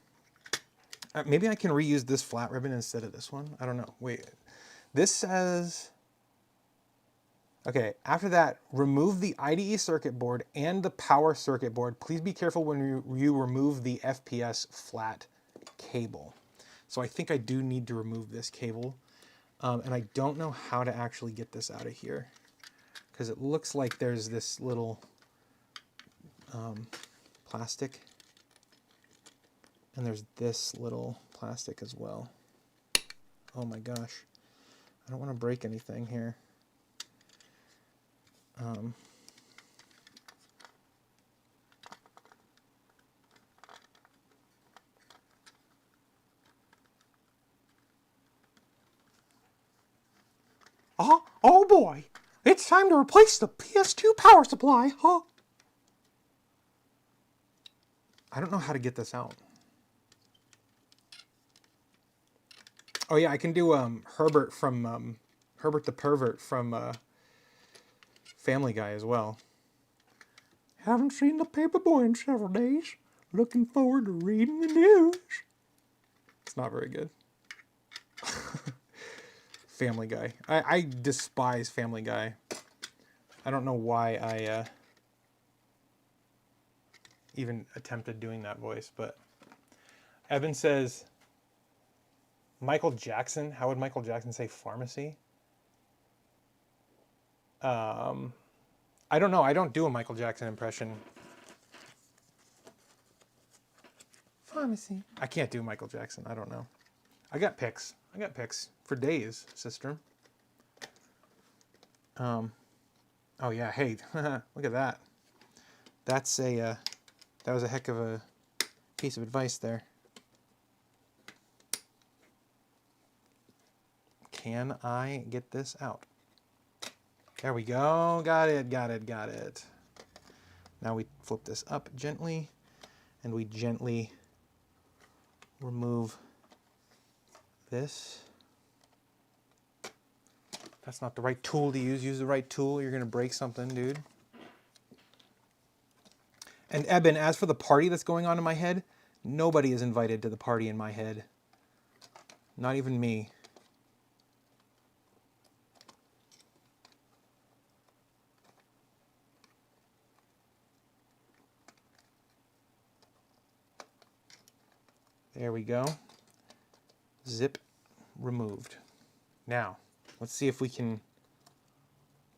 maybe I can reuse this flat ribbon instead of this one. I don't know. Wait, this says, okay, after that, remove the IDE circuit board and the power circuit board. Please be careful when you remove the FPS flat cable. So I think I do need to remove this cable. And I don't know how to actually get this out of here, because it looks like there's this little plastic, and there's this little plastic as well. Oh my gosh. I don't want to break anything here. Oh boy, it's time to replace the PS2 power supply, huh? I don't know how to get this out. Oh yeah, I can do Herbert from Herbert the Pervert from Family Guy as well. Haven't seen the paper boy in several days. Looking forward to reading the news. It's not very good. Family Guy. I despise Family Guy. I don't know why I even attempted doing that voice, but Evan says, Michael Jackson. How would Michael Jackson say pharmacy? I don't know. I don't do a Michael Jackson impression. Pharmacy. I can't do Michael Jackson. I don't know. I got picks. For days, sister. Oh yeah. Hey, look at that. That's a. That was a heck of a piece of advice there. Can I get this out? There we go. Got it. Now we flip this up gently, and we gently remove this. That's not the right tool to use. Use the right tool. You're going to break something, dude. And Eben, as for the party that's going on in my head, nobody is invited to the party in my head. Not even me. There we go. Zip removed. Now, let's see if we can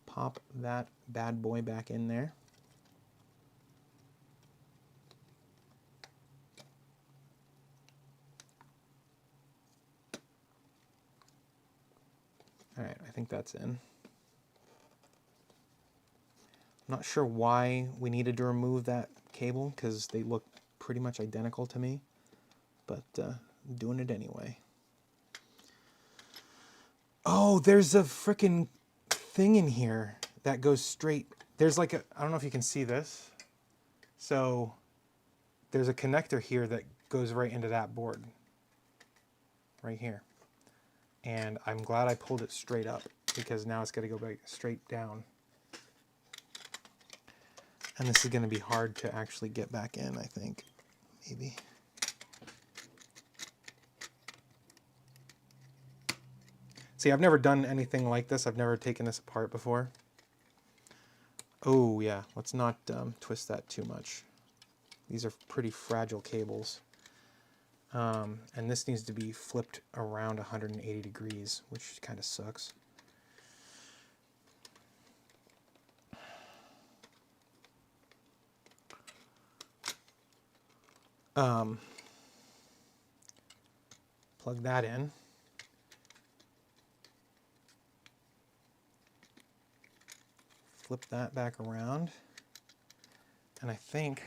pop that bad boy back in there. All right, I think that's in. I'm not sure why we needed to remove that cable because they look pretty much identical to me, but I'm doing it anyway. Oh, there's a frickin' thing in here that goes straight. There's like a, I don't know if you can see this. So there's a connector here that goes right into that board. Right here. And I'm glad I pulled it straight up because now it's got to go back straight down. And this is going to be hard to actually get back in, I think. Maybe. See, I've never done anything like this. I've never taken this apart before. Oh, yeah. Let's not twist that too much. These are pretty fragile cables. And this needs to be flipped around 180 degrees, which kind of sucks. Plug that in. Flip that back around. And I think,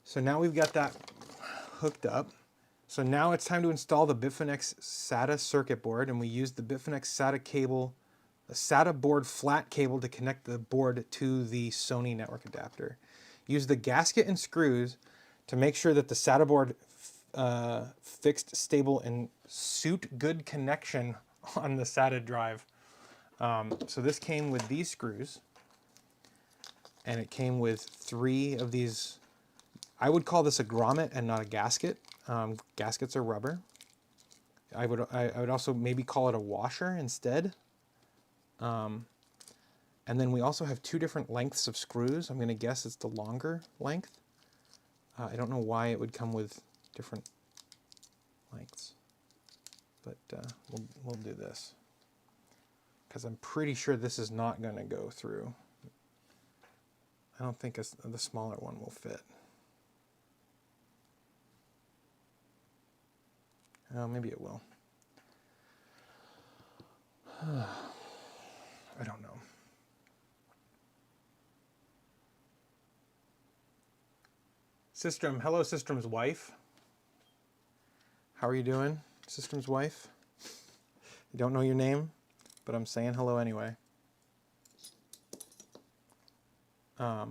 so now we've got that hooked up. So now it's time to install the Bitfinex SATA circuit board, and we use the Bitfinex SATA cable, a SATA board flat cable to connect the board to the Sony network adapter. Use the gasket and screws to make sure that the SATA board fixed, stable, and suit good connection on the SATA drive. So this came with these screws, and it came with 3 of these. I would call this a grommet and not a gasket. Gaskets are rubber. I would also maybe call it a washer instead. And then we also have 2 different lengths of screws. I'm going to guess it's the longer length. I don't know why it would come with different lengths, but we'll do this because I'm pretty sure this is not going to go through. I don't think the smaller one will fit. Oh, maybe it will. I don't know. System, hello System's wife. How are you doing, System's wife? I don't know your name, but I'm saying hello anyway. What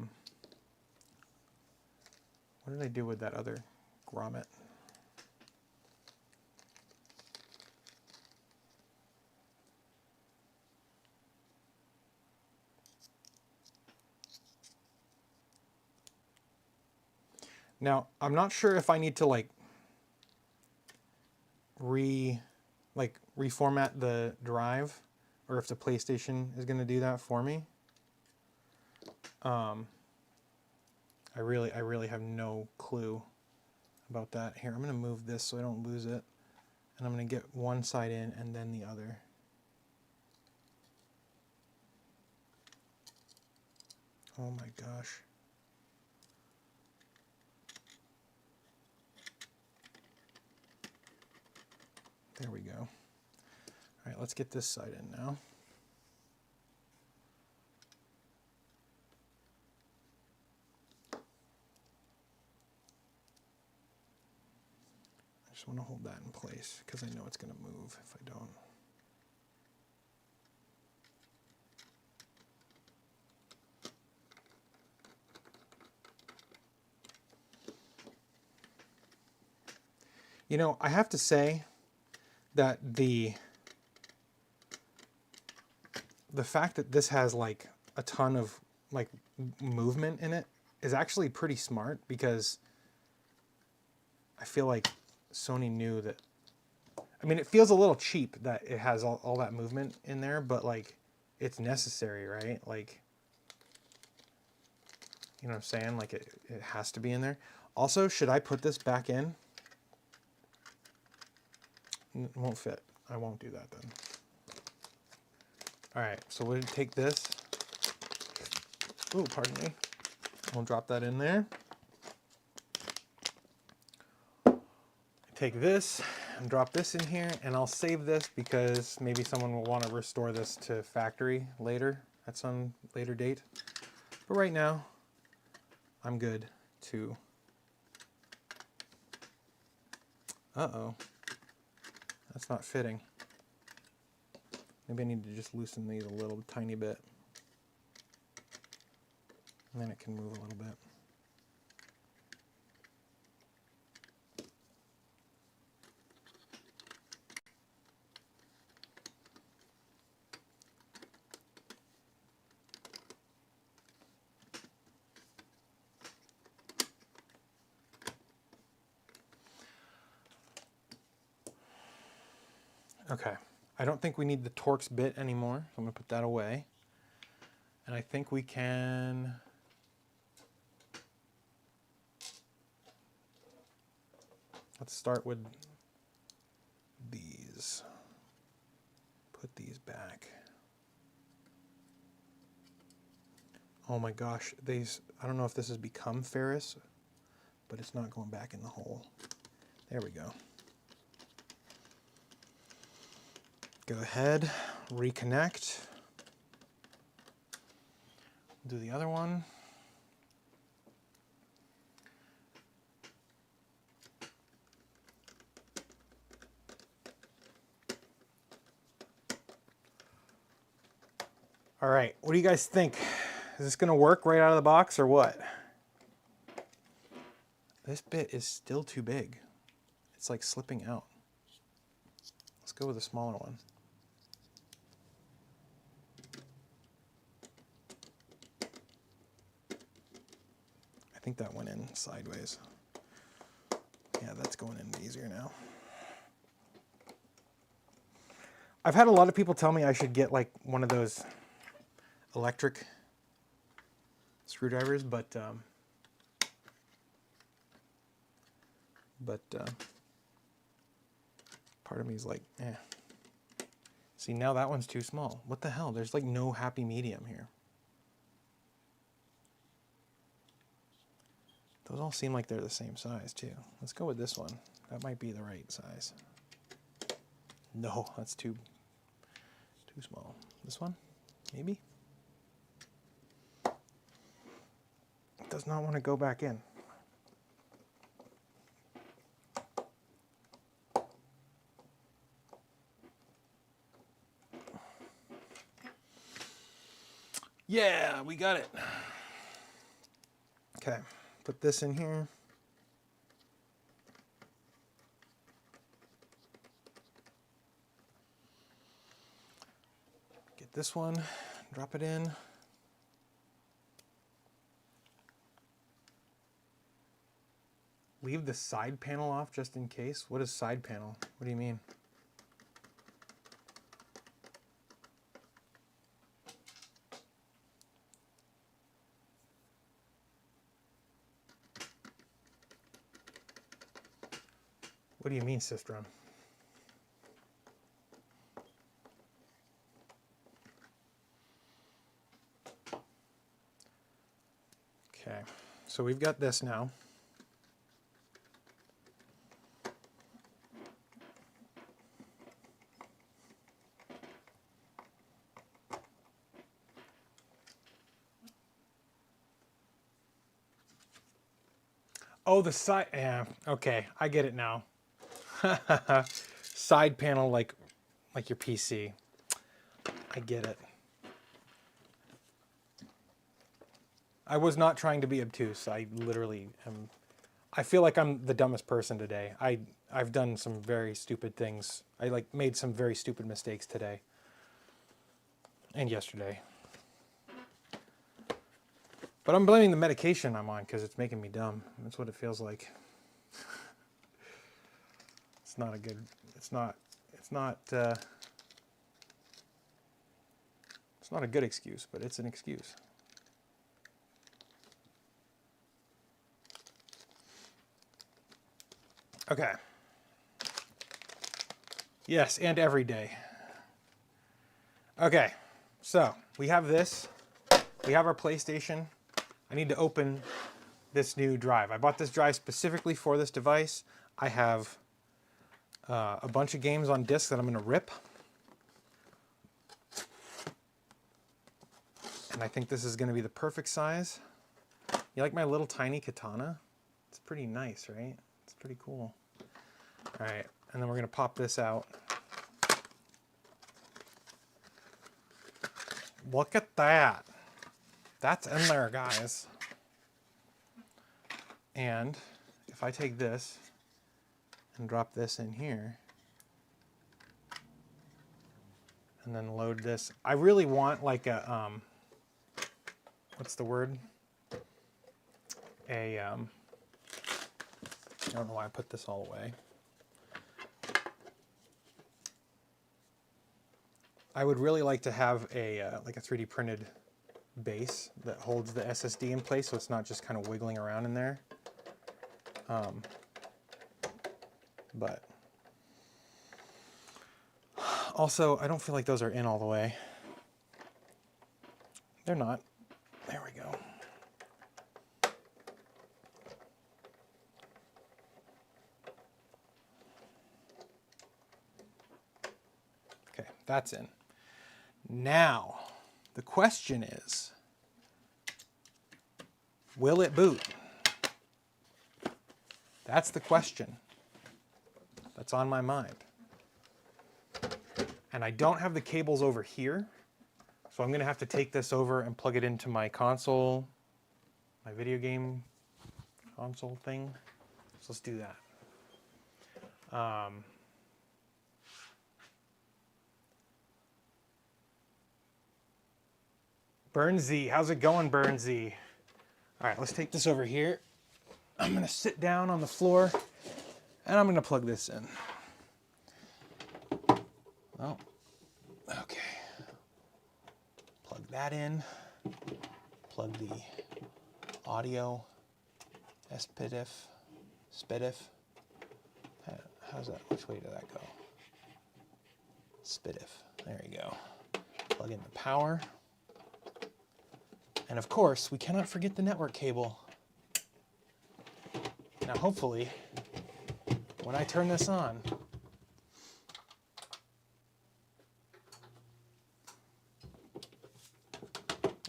did I do with that other grommet? Now, I'm not sure if I need to like reformat the drive, or if the PlayStation is going to do that for me. I really have no clue about that. Here, I'm going to move this so I don't lose it. And I'm going to get one side in and then the other. Oh my gosh. There we go. All right, let's get this side in now. I just want to hold that in place because I know it's going to move if I don't. You know, I have to say that the fact that this has like a ton of like movement in it is actually pretty smart, because I feel like Sony knew that. I mean, it feels a little cheap that it has all that movement in there, but like it's necessary, right? Like, you know what I'm saying? Like it has to be in there. Also, should I put this back in? It won't fit. I won't do that then. All right, so we'll take this. Oh, pardon me. We'll drop that in there. Take this and drop this in here, and I'll save this because maybe someone will want to restore this to factory later at some later date. But right now, I'm good to... Uh-oh. That's not fitting. Maybe I need to just loosen these a little tiny bit. And then it can move a little bit. Okay, I don't think we need the Torx bit anymore, so I'm going to put that away. And I think we can... Let's start with these. Put these back. Oh my gosh, these, I don't know if this has become ferrous, but it's not going back in the hole. There we go. Go ahead, reconnect. Do the other one. All right, what do you guys think? Is this gonna work right out of the box or what? This bit is still too big. It's like slipping out. Let's go with a smaller one. I think that went in sideways. Yeah, that's going in easier now. I've had a lot of people tell me I should get like one of those electric screwdrivers, but part of me is like, eh. See, now that one's too small. What the hell? There's like no happy medium here. Those all seem like they're the same size too. Let's go with this one. That might be the right size. No, that's too small. This one, maybe? It does not want to go back in. Yeah, we got it. Okay, put this in here. Get this one, drop it in. leave the side panel off just in case. What is side panel? What do you mean? What do you mean, Sistron? Okay, so we've got this now. Oh, the side, yeah, okay, I get it now. Side panel like your PC. I get it. I was not trying to be obtuse. I literally am. I feel like I'm the dumbest person today. I've done some very stupid things. I like made some very stupid mistakes today and yesterday. But I'm blaming the medication I'm on because it's making me dumb. That's what it feels like. It's not a good. It's not a good excuse, but it's an excuse. Okay. Yes, and every day. Okay, so we have this. We have our PlayStation. I need to open this new drive. I bought this drive specifically for this device. I have a bunch of games on disc that I'm going to rip. And I think this is going to be the perfect size. You like my little tiny katana? It's pretty nice, right? It's pretty cool. All right, and then we're going to pop this out. Look at that. That's in there, guys. And if I take this and drop this in here, and then load this, I really want like a, what's the word? I don't know why I put this all away. I would really like to have a like a 3D printed base that holds the SSD in place, so it's not just kind of wiggling around in there. But also, I don't feel like those are in all the way. They're not. There we go. Okay, that's in. Now, the question is, will it boot? That's the question that's on my mind. And I don't have the cables over here, so I'm going to have to take this over and plug it into my console, my video game console thing. So let's do that. Burnsy, how's it going, Burnsy? All right, let's take this over here. I'm gonna sit down on the floor and I'm gonna plug this in. Oh, okay. Plug that in. Plug the audio, SPDIF. How's that? Which way did that go? SPDIF. There you go. Plug in the power. And of course, we cannot forget the network cable. Now hopefully, when I turn this on,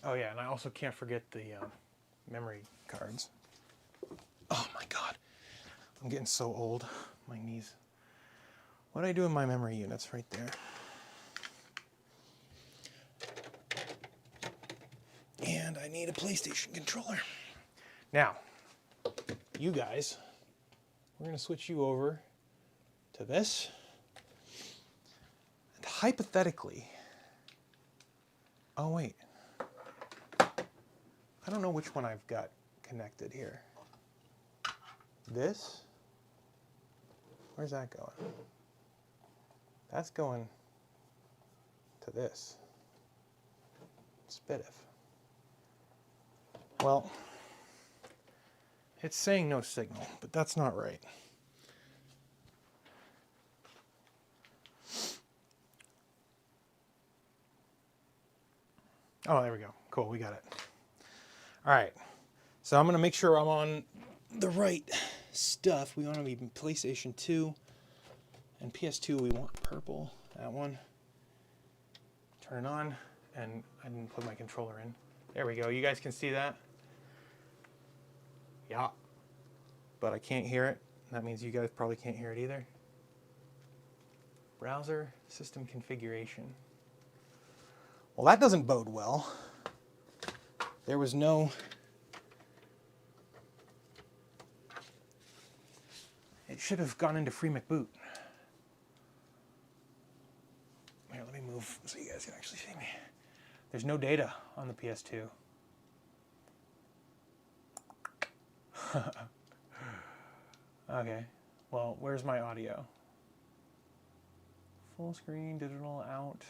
oh yeah, and I also can't forget the memory cards. Oh my God, I'm getting so old, my knees. What do I do with my memory units right there? And I need a PlayStation controller. Now, you guys, we're gonna switch you over to this. And hypothetically, oh wait, I don't know which one I've got connected here. this, where's that going? That's going to this. Spitif. Well, it's saying no signal, but that's not right. Oh, there we go. Cool, we got it. All right, so I'm gonna make sure I'm on the right stuff. We want to be PlayStation 2 and PS2. We want purple, that one. Turn it on, and I didn't put my controller in. There we go, you guys can see that? Yeah, but I can't hear it. That means you guys probably can't hear it either. Browser system configuration. Well, that doesn't bode well. There was no... It should have gone into free McBoot. Here, let me move so you guys can actually see me. There's no data on the PS2. Okay, well, where's my audio? Full screen, digital out.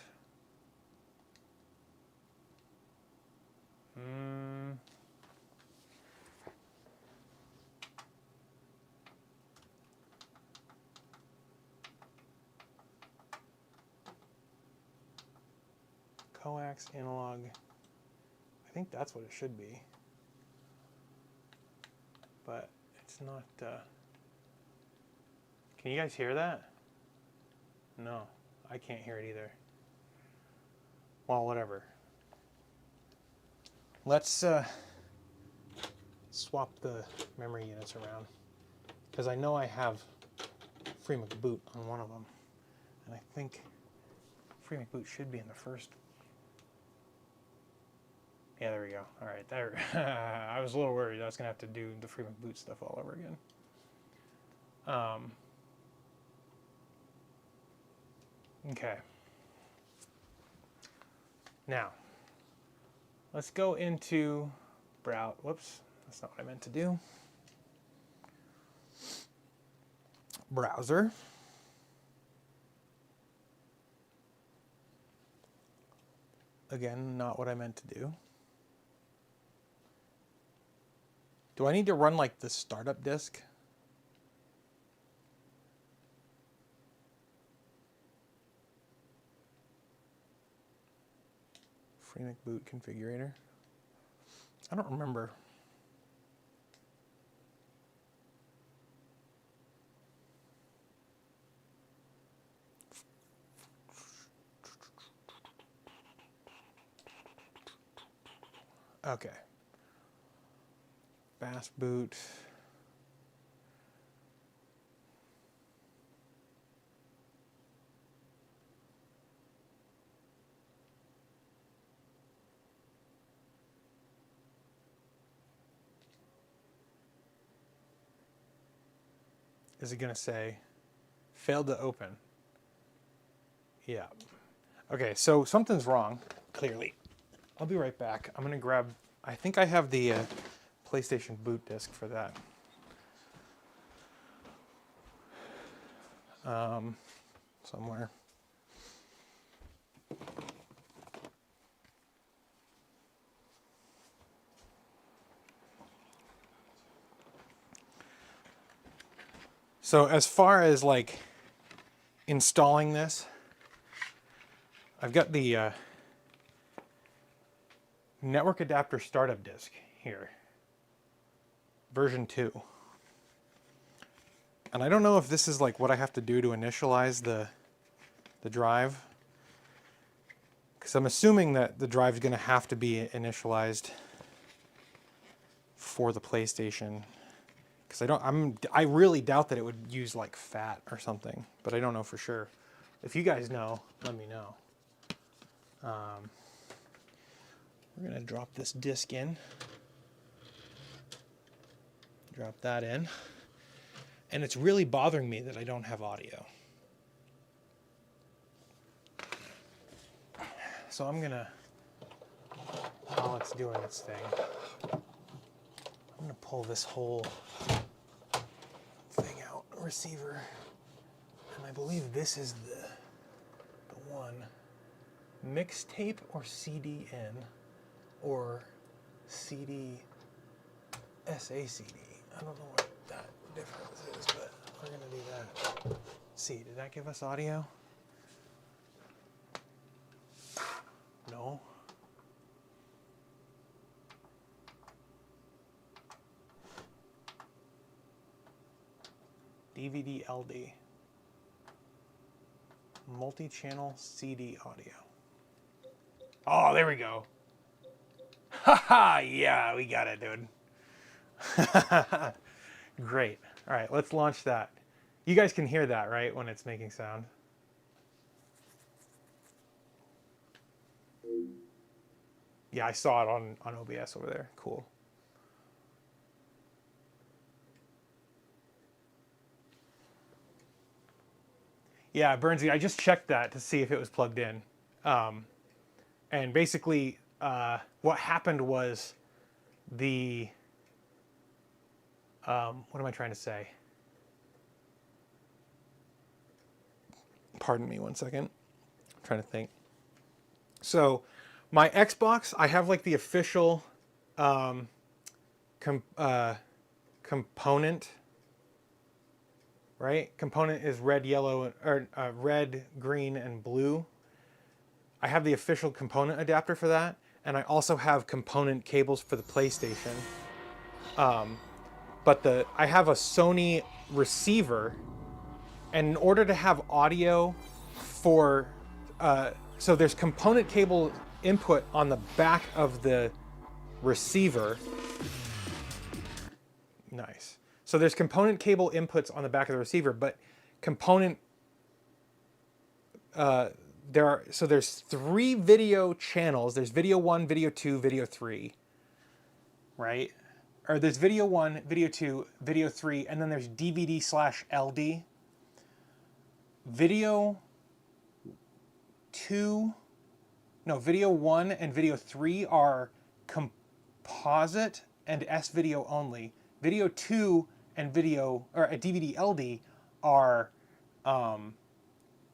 Coax, analog. I think that's what it should be. But it's not... Can you guys hear that? No, I can't hear it either. Well, whatever. Let's swap the memory units around, because I know I have free McBoot on one of them, and I think free McBoot should be in the first. Yeah, there we go. All right, there. I was a little worried I was gonna have to do the free McBoot stuff all over again. Okay. Now, let's go into whoops, that's not what I meant to do. Browser. Again, not what I meant to do. Do I need to run like the startup disk? Free McBoot configurator. I don't remember. Okay. Bass boot. Is it going to say failed to open? Yeah. Okay, so something's wrong, clearly. I'll be right back. I'm going to grab, I think I have the PlayStation boot disk for that. Somewhere. So as far as like installing this, I've got the network adapter startup disk here, version 2. And I don't know if this is like what I have to do to initialize the drive, because I'm assuming that the drive is going to have to be initialized for the PlayStation. Because I really doubt that it would use like FAT or something, but I don't know for sure. If you guys know, let me know. We're gonna drop this disc in. Drop that in. And it's really bothering me that I don't have audio. So I'm gonna, while it's doing its thing, I'm gonna pull this whole receiver, and I believe this is the one. Mixtape or CD-in, or CD SACD. I don't know what that difference is, but we're gonna do that. Let's see, did that give us audio? No. DVD LD. Multi-channel CD audio. Oh, there we go. Haha, yeah, we got it, dude. Great. All right, let's launch that. You guys can hear that, right, when it's making sound? Yeah, I saw it on OBS over there. Cool. Yeah, Burnsy, I just checked that to see if it was plugged in. And basically, what happened was the... what am I trying to say? Pardon me one second. I'm trying to think. So, my Xbox, I have like the official component, right? Component is red, yellow, or red, green, and blue. I have the official component adapter for that, and I also have component cables for the PlayStation. But I have a Sony receiver, and in order to have audio for, so there's component cable input on the back of the receiver. Nice. So there's component cable inputs on the back of the receiver, but component, there's 3 video channels. There's video 1, video 2, video 3, right? Or there's video 1, video 2, video 3, and then there's DVD/LD. Video 1 and video 3 are composite and S-video only. Video 2 and DVD-LD are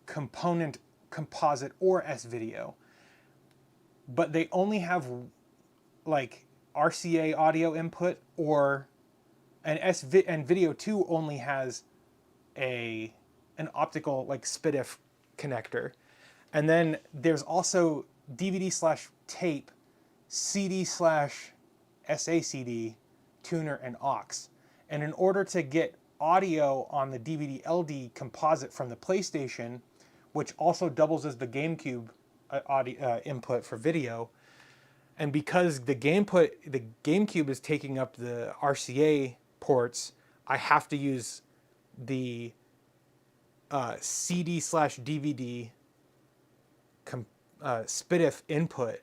component, composite, or S-video. But they only have like RCA audio input, and video 2 only has an optical like SPDIF connector. And then there's also DVD/tape, CD/SACD, tuner, and aux. And in order to get audio on the DVD-LD composite from the PlayStation, which also doubles as the GameCube audio input for video, and because the GameCube is taking up the RCA ports, I have to use the CD/DVD SPDIF input,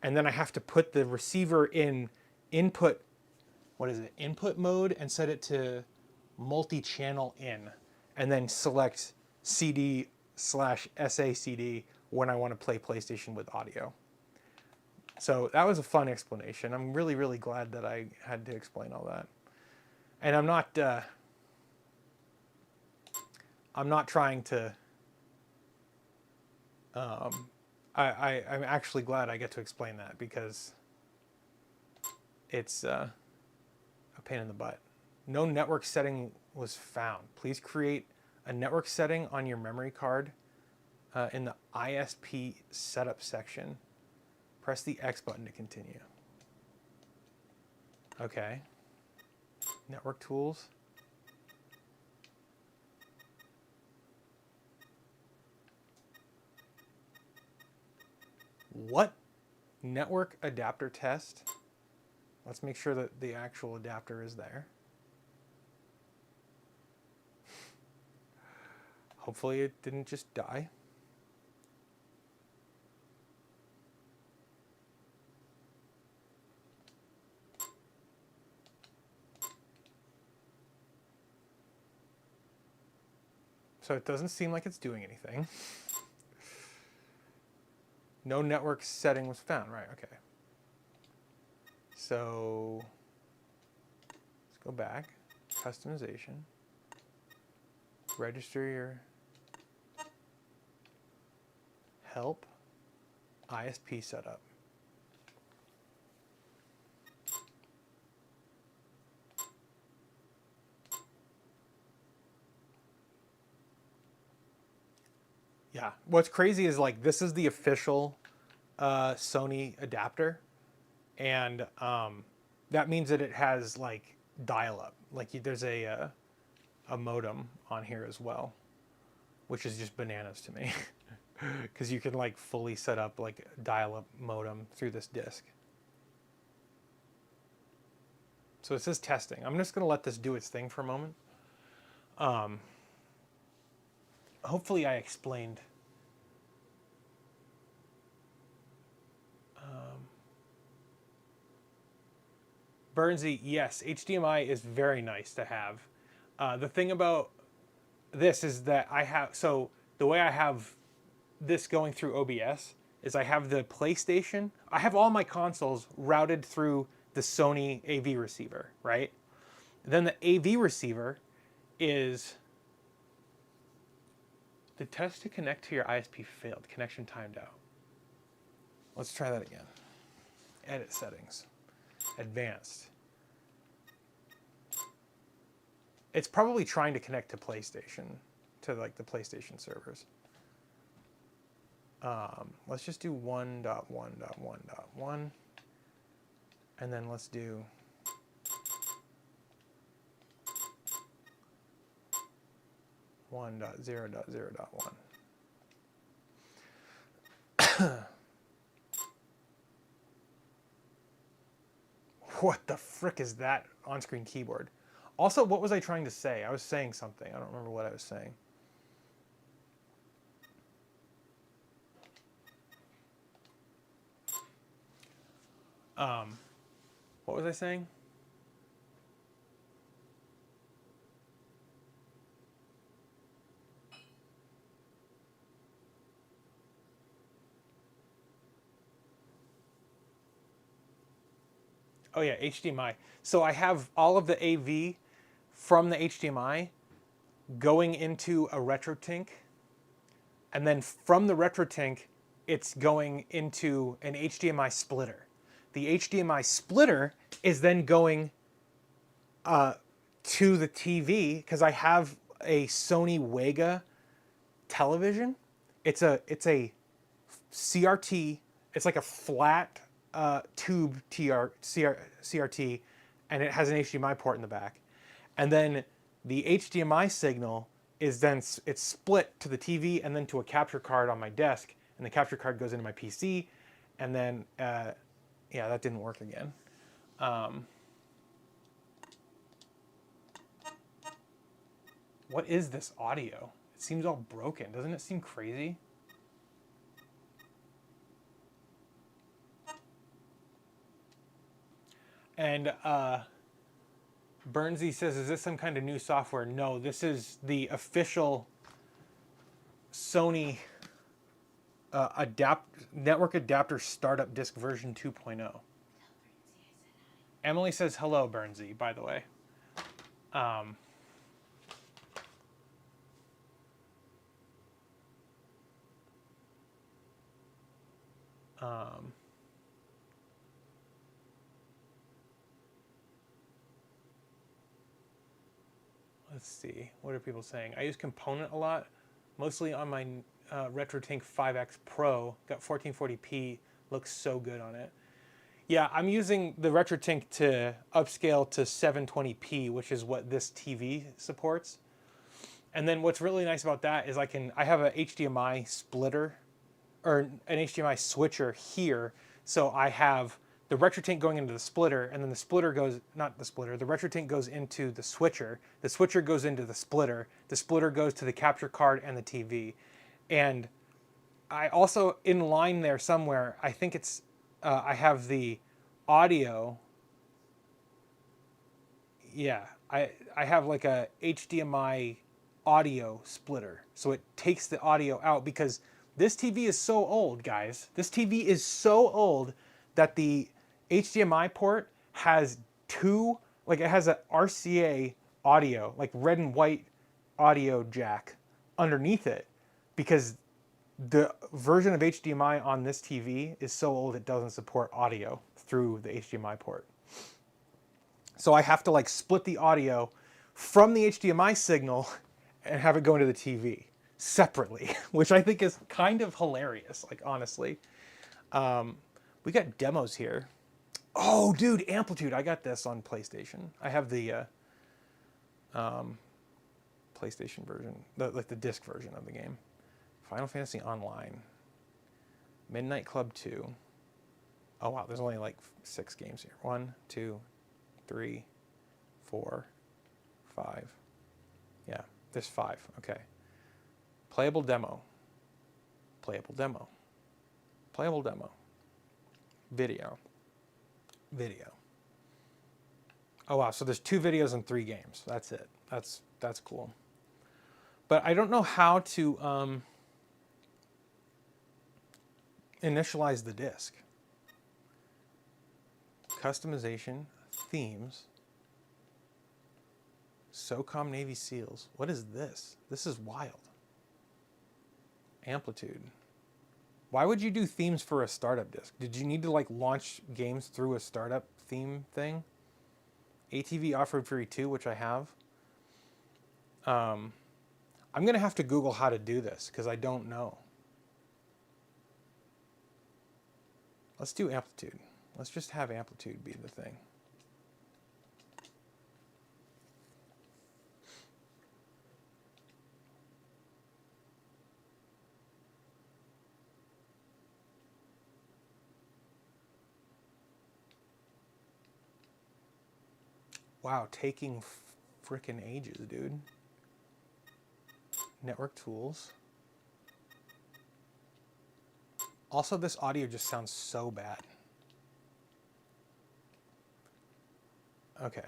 and then I have to put the receiver in input mode and set it to multi-channel in, and then select CD/SACD when I want to play PlayStation with audio. So that was a fun explanation. I'm really, really glad that I had to explain all that. And I'm not trying to, I'm actually glad I get to explain that, because it's a pain in the butt. No network setting was found. Please create a network setting on your memory card in the ISP setup section. Press the X button to continue. Okay. Network tools. What? Network adapter test? Let's make sure that the actual adapter is there. Hopefully it didn't just die. So it doesn't seem like it's doing anything. No network setting was found, right? Okay. So let's go back, customization. Register your help ISP setup. Yeah. What's crazy is like this is the official Sony adapter, and that means that it has like dial-up. Like there's a modem on here as well, which is just bananas to me, because you can like fully set up like a dial-up modem through this disk. So it says testing. I'm just gonna let this do its thing for a moment. Hopefully I explained. Burnsy, yes, HDMI is very nice to have. The thing about this is that so the way I have this going through OBS is I have the PlayStation, I have all my consoles routed through the Sony AV receiver, right? Then the AV receiver is, the test to connect to your ISP failed, connection timed out. Let's try that again. Edit settings. Advanced. It's probably trying to connect to PlayStation, to like the PlayStation servers. Let's just do 1.1.1.1, and then let's do 1.0.0.1. What the frick is that on-screen keyboard? Also, what was I trying to say? I was saying something. I don't remember what I was saying. What was I saying? Oh yeah, HDMI. So I have all of the AV from the HDMI going into a RetroTink, and then from the RetroTink, it's going into an HDMI splitter. The HDMI splitter is then going to the TV, because I have a Sony Wega television. It's a CRT. It's like a flat tube CRT, and it has an HDMI port in the back. And then the HDMI signal is then it's split to the TV and then to a capture card on my desk, and the capture card goes into my PC, and then yeah, that didn't work again. What is this audio? It seems all broken. Doesn't it seem crazy? And Burnsy says, is this some kind of new software? No, this is the official Sony network adapter startup disk version 2.0. Emily says hello, Burnsy, by the way. Let's see, what are people saying? I use Component a lot, mostly on my RetroTink 5X Pro. Got 1440p, looks so good on it. Yeah, I'm using the RetroTink to upscale to 720p, which is what this TV supports. And then what's really nice about that is I have a HDMI splitter, or an HDMI switcher here. So I have the RetroTink going into the splitter, and then the splitter goes, not the splitter, the RetroTink goes into the switcher goes into the splitter goes to the capture card and the TV. And I also, in line there somewhere, I think it's, I have the audio. Yeah, I have like a HDMI audio splitter. So it takes the audio out, because this TV is so old, guys. This TV is so old that the HDMI port has it has a RCA audio, like red and white audio jack underneath it because the version of HDMI on this TV is so old it doesn't support audio through the HDMI port. So I have to like split the audio from the HDMI signal and have it go into the TV separately, which I think is kind of hilarious, like honestly. We got demos here. Oh, dude, Amplitude. I got this on PlayStation. I have the PlayStation version, like the disc version of the game. Final Fantasy Online. Midnight Club 2. Oh, wow, there's only like 6 games here. 1, 2, 3, 4, 5. Yeah, there's 5. Okay. Playable demo. Playable demo. Playable demo. Video. Video. Oh wow, so there's 2 videos and 3 games. That's it. That's cool. But I don't know how to initialize the disc. Customization, themes, SOCOM Navy SEALs. What is this? This is wild. Amplitude. Why would you do themes for a startup disc? Did you need to like launch games through a startup theme thing? ATV Off-Road Fury 2, which I have. I'm going to have to Google how to do this because I don't know. Let's do Amplitude. Let's just have Amplitude be the thing. Wow, taking frickin' ages, dude. Network tools. Also, this audio just sounds so bad. Okay.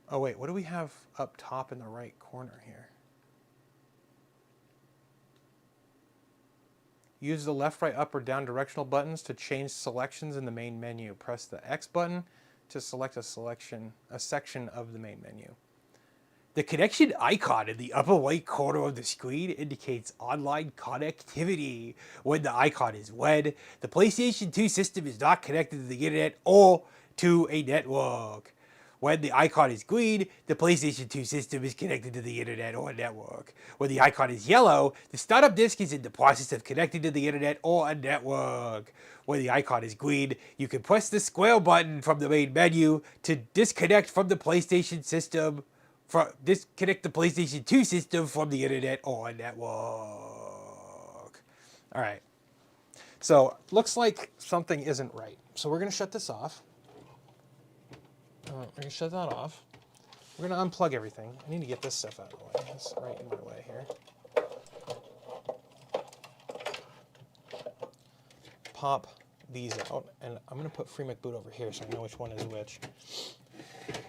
Oh, wait, what do we have up top in the right corner here? Use the left, right, up, or down directional buttons to change selections in the main menu. Press the X button to select a section of the main menu. The connection icon in the upper right corner of the screen indicates online connectivity. When the icon is red, the PlayStation 2 system is not connected to the internet or to a network. When the icon is green, the PlayStation 2 system is connected to the internet or network. When the icon is yellow, the startup disk is in the process of connecting to the internet or a network. When the icon is green, you can press the square button from the main menu to disconnect from the PlayStation system, disconnect the PlayStation 2 system from the internet or a network. All right. So looks like something isn't right. So we're going to shut this off. We're going to shut that off. We're going to unplug everything. I need to get this stuff out of the way. It's right in my way here. Pop these out, and I'm going to put FreeMac Boot over here so I know which one is which.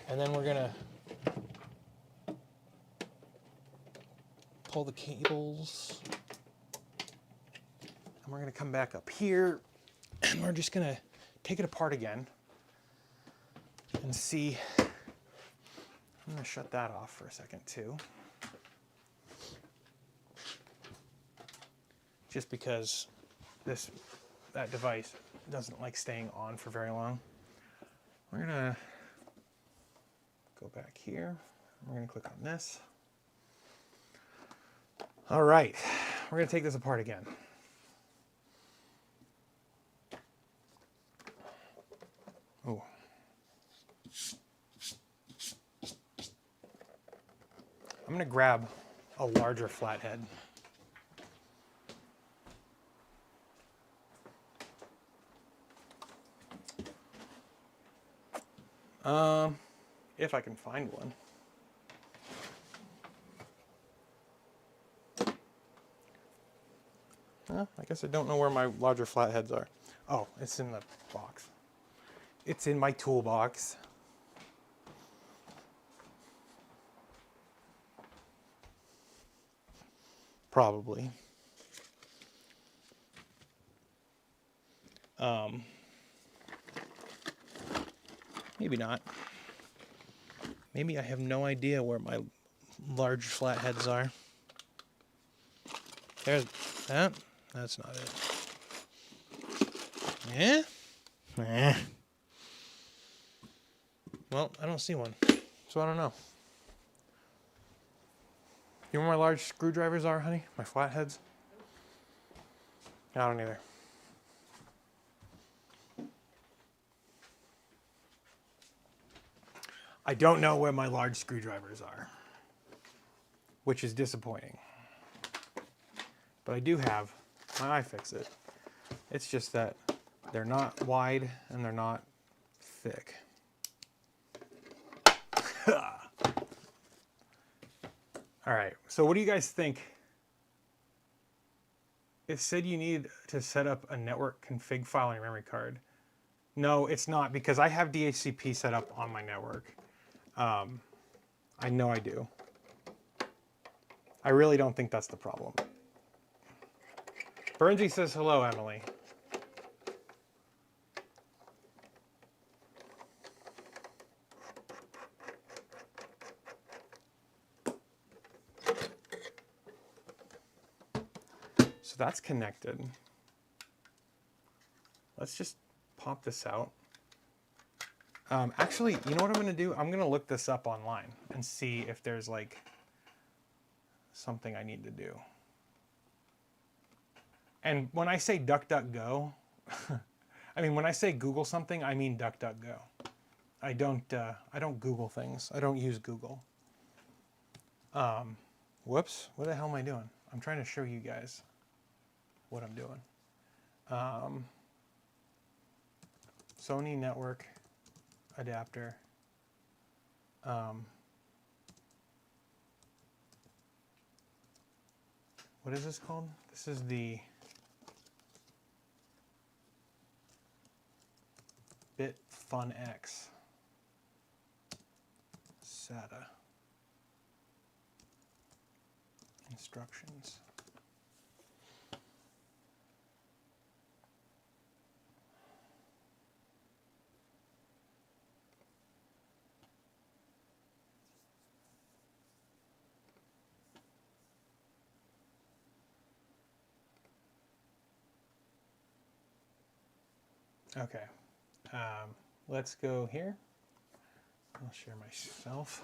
And then we're going to pull the cables. And we're going to come back up here, and we're just going to take it apart again. And see, I'm going to shut that off for a second too. Just because that device doesn't like staying on for very long. We're going to go back here. We're going to click on this. All right, we're going to take this apart again. Oh. I'm going to grab a larger flathead. If I can find one. I guess I don't know where my larger flatheads are. Oh, it's in the box. It's in my toolbox. Probably. Maybe not. Maybe I have no idea where my large flatheads are. There's that. That's not it. Yeah? Eh. Well, I don't see one, so I don't know. You know where my large screwdrivers are, honey? My flatheads? I don't either. I don't know where my large screwdrivers are, which is disappointing. But I do have my iFixit. It's just that they're not wide and they're not thick. All right, so what do you guys think? It said you need to set up a network config file on your memory card. No, it's not, because I have DHCP set up on my network. I know I do. I really don't think that's the problem. Bernsey says hello, Emily. So that's connected. Let's just pop this out. Actually, you know what I'm going to do? I'm going to look this up online and see if there's like something I need to do. And when I say DuckDuckGo, I mean when I say Google something, I mean DuckDuckGo. I don't Google things. I don't use Google. Whoops! What the hell am I doing? I'm trying to show you guys what I'm doing. Sony network adapter. What is this called? This is the BitFunX SATA instructions. Okay, let's go here. I'll share myself.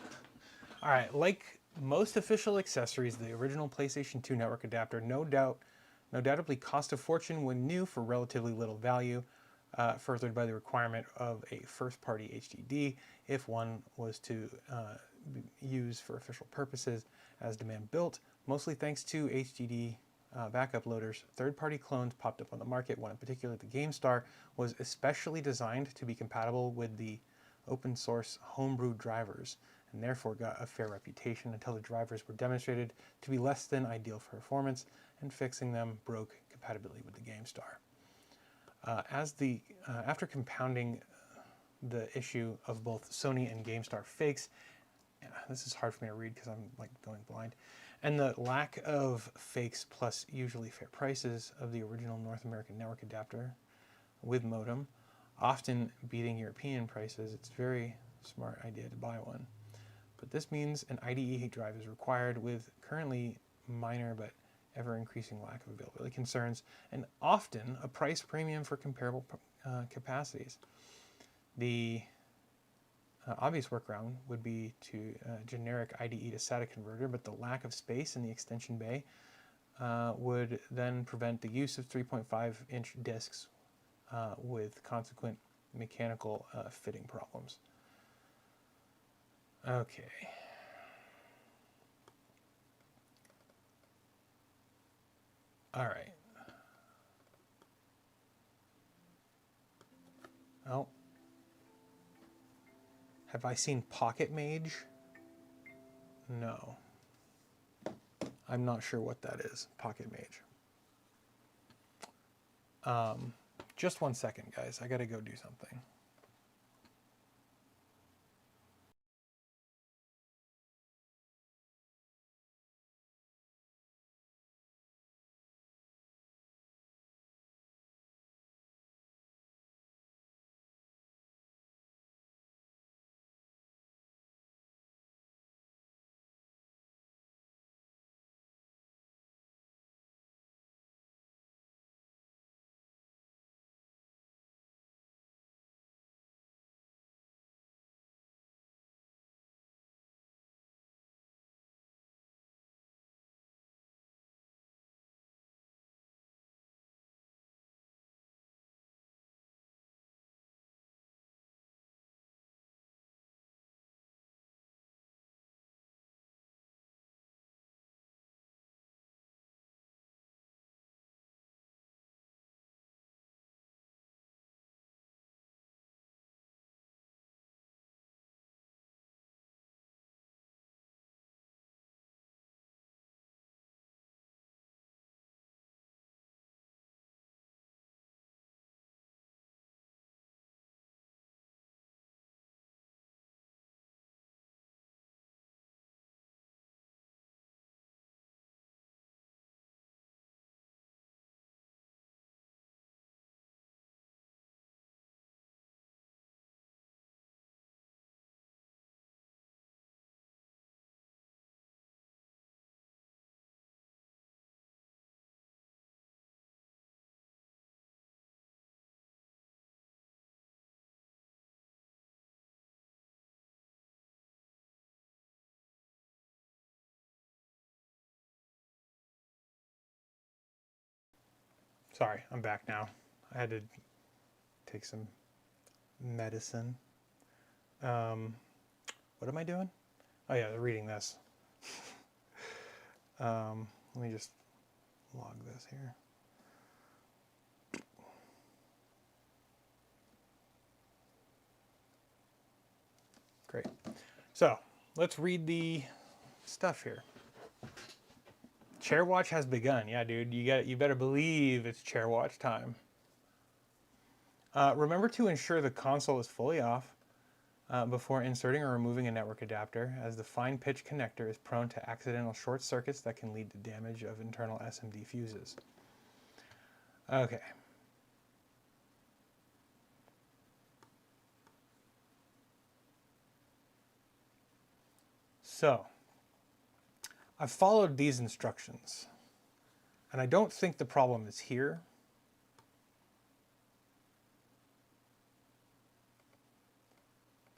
All right, like most official accessories, the original PlayStation 2 network adapter no doubtably cost a fortune when new for relatively little value, furthered by the requirement of a first-party HDD if one was to use for official purposes as demand built, mostly thanks to HDD backup loaders. Third-party clones popped up on the market. One in particular, the GameStar, was especially designed to be compatible with the open source homebrew drivers and therefore got a fair reputation until the drivers were demonstrated to be less than ideal for performance, and fixing them broke compatibility with the GameStar. After compounding the issue of both Sony and GameStar fakes, this is hard for me to read because I'm like going blind, and the lack of fakes plus usually fair prices of the original North American network adapter with modem, often beating European prices, it's a very smart idea to buy one. But this means an IDE drive is required, with currently minor but ever-increasing lack of availability concerns, and often a price premium for comparable capacities. The obvious workaround would be to generic IDE to SATA converter, but the lack of space in the extension bay would then prevent the use of 3.5-inch discs with consequent mechanical fitting problems. Okay. All right. Oh. Have I seen Pocket Mage? No. I'm not sure what that is, Pocket Mage. Just 1 second, guys. I gotta go do something. Sorry, I'm back now. I had to take some medicine. What am I doing? Oh yeah, reading this. Let me just log this here. Great. So let's read the stuff here. Chair watch has begun. Yeah, dude, you better believe it's chair watch time. Remember to ensure the console is fully off before inserting or removing a network adapter, as the fine pitch connector is prone to accidental short circuits that can lead to damage of internal SMD fuses. Okay. So, I've followed these instructions, and I don't think the problem is here.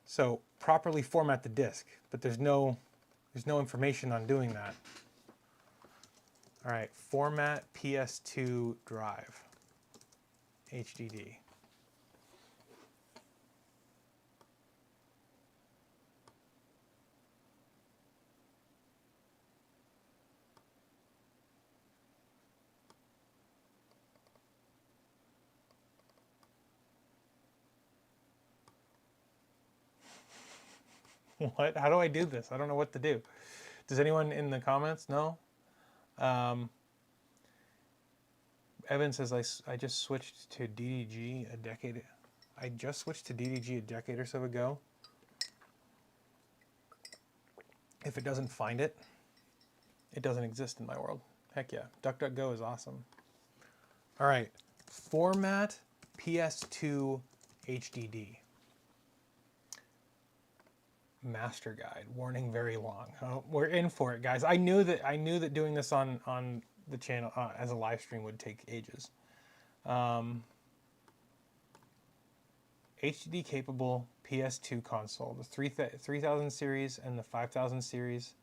So, properly format the disk, but there's no information on doing that. All right, format PS2 drive, HDD. What? How do I do this? I don't know what to do. Does anyone in the comments know? Evan says, I just switched to DDG a decade. I just switched to DDG a decade or so ago. If it doesn't find it, it doesn't exist in my world. Heck yeah. DuckDuckGo is awesome. All right. Format PS2 HDD. Master guide. Warning very long. Oh, we're in for it, guys. I knew that doing this on the channel as a live stream would take ages. HDD capable PS2 console, the 3000 series and the 5000 series.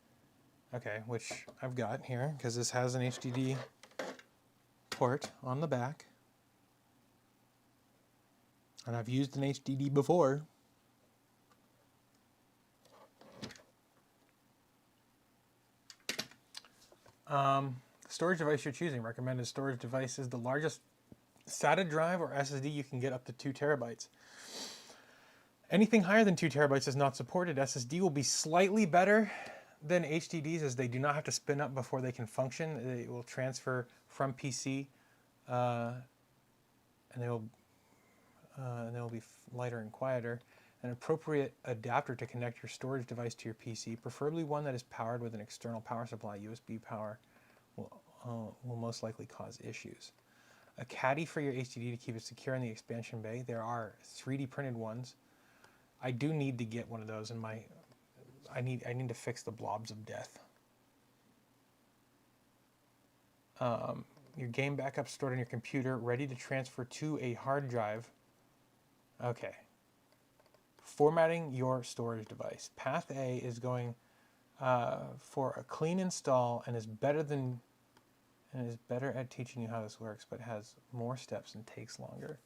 Okay, which I've got here because this has an HDD port on the back. And I've used an HDD before. Storage device you're choosing. Recommended storage device is the largest SATA drive or SSD you can get up to 2 terabytes. Anything higher than 2 terabytes is not supported. SSD will be slightly better than HDDs as they do not have to spin up before they can function. They will transfer from PC and they will be lighter and quieter. An appropriate adapter to connect your storage device to your PC, preferably one that is powered with an external power supply. USB power will most likely cause issues. A caddy for your HDD to keep it secure in the expansion bay. There are 3D printed ones. I do need to get one of those in my. I need to fix the blobs of death. Your game backup stored on your computer, ready to transfer to a hard drive. Okay. Formatting your storage device. Path A is going for a clean install and is better at teaching you how this works, but has more steps and takes longer.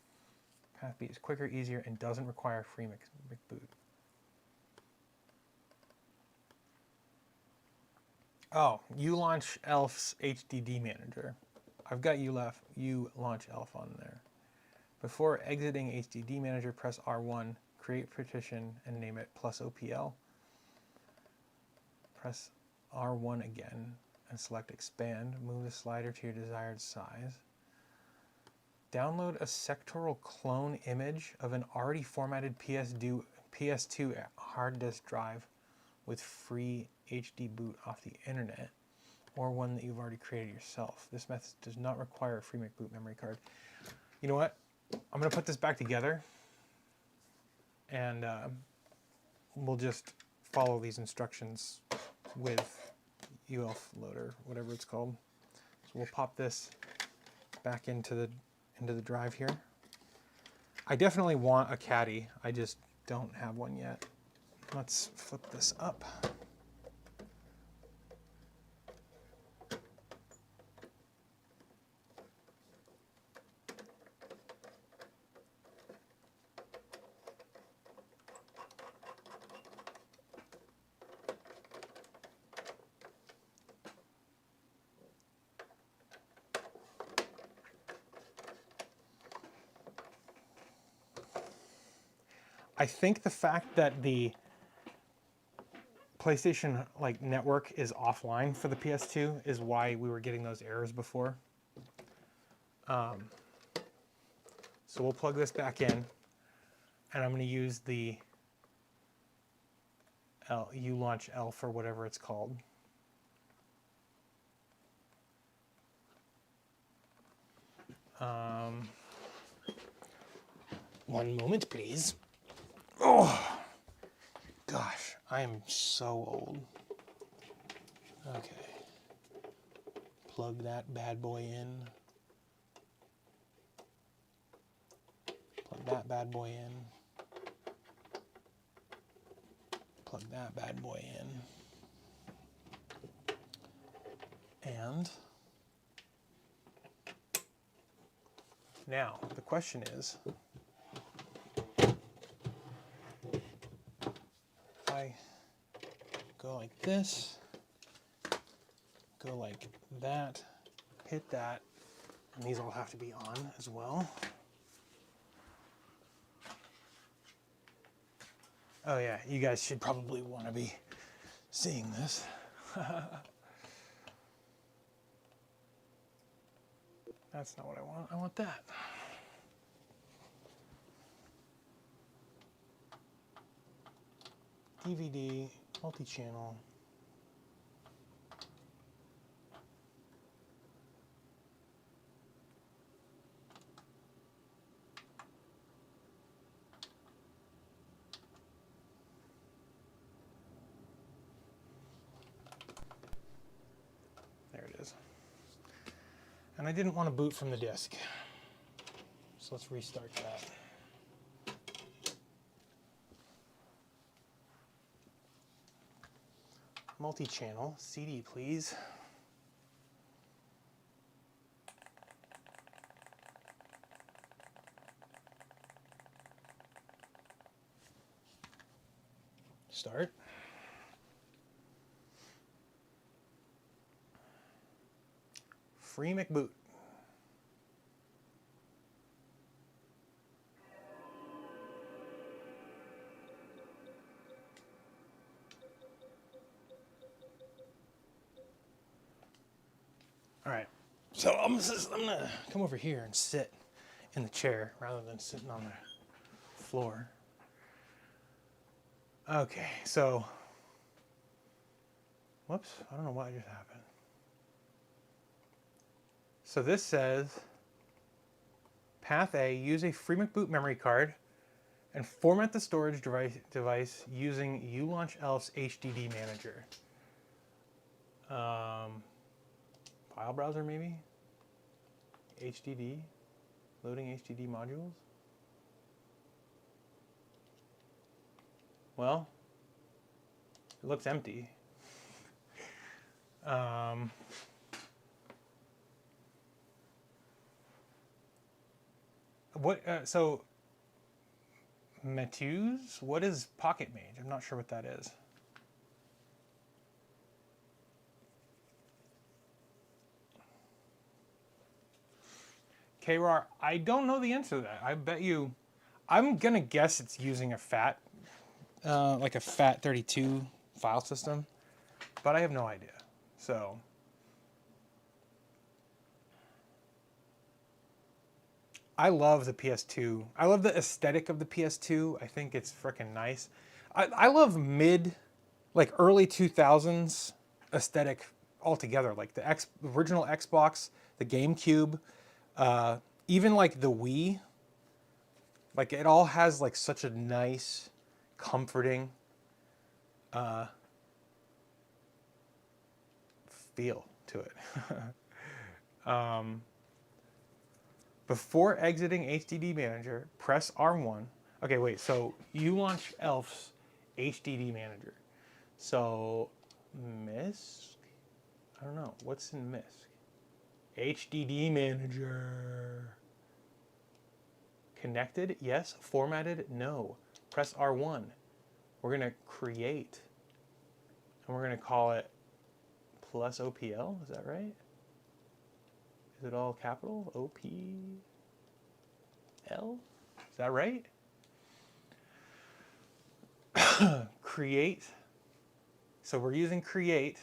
Path B is quicker, easier, and doesn't require free McBoot. Oh, uLaunch Elf's HDD manager. I've got uLaunch Elf on there. Before exiting HDD manager, press R1, create partition, and name it +OPL. Press R1 again and select expand. Move the slider to your desired size. Download a sectoral clone image of an already formatted PS2 hard disk drive with free HD boot off the internet, or one that you've already created yourself. This method does not require a free McBoot memory card. You know what? I'm going to put this back together, and we'll just follow these instructions with UELF loader, whatever it's called. So we'll pop this back into the drive here. I definitely want a caddy. I just don't have one yet. Let's flip this up. I think the fact that the PlayStation like network is offline for the PS2 is why we were getting those errors before. So we'll plug this back in, and I'm going to use the U-Launch Elf or whatever it's called. One moment, please. Oh, gosh, I am so old. Okay. Plug that bad boy in. Plug that bad boy in. Plug that bad boy in. And now the question is, if I go like this, go like that, hit that, and these all have to be on as well. Oh yeah, you guys should probably want to be seeing this. That's not what I want. I want that. DVD, multi-channel. There it is. And I didn't want to boot from the disk. So let's restart that. Multi-channel, CD please. Start. Free McBoot. All right, so I'm gonna come over here and sit in the chair rather than sitting on the floor. Okay, so, whoops, I don't know what just happened. So this says, Path A, use a free McBoot memory card and format the storage device using U-Launch Elf's HDD manager. File browser maybe? HDD? Loading HDD modules? Well, it looks empty. So Matthews, what is Pocket Mage? I'm not sure what that is. KRAR, I don't know the answer to that. I bet you, I'm gonna guess it's using a FAT, like a FAT32 file system, but I have no idea. So, I love the PS2. I love the aesthetic of the PS2. I think it's freaking nice. I love like early 2000s aesthetic altogether. Like the original Xbox, the GameCube, even like the Wii. Like it all has like such a nice, comforting feel to it. Before exiting HDD Manager, press R1. Okay, wait, so you launch Elf's HDD Manager. So, MISC? I don't know, what's in MISC? HDD Manager. Connected? Yes. Formatted? No. Press R1. We're gonna create, and we're gonna call it plus OPL, is that right? Is it all capital? OPL? Is that right? create. So we're using create,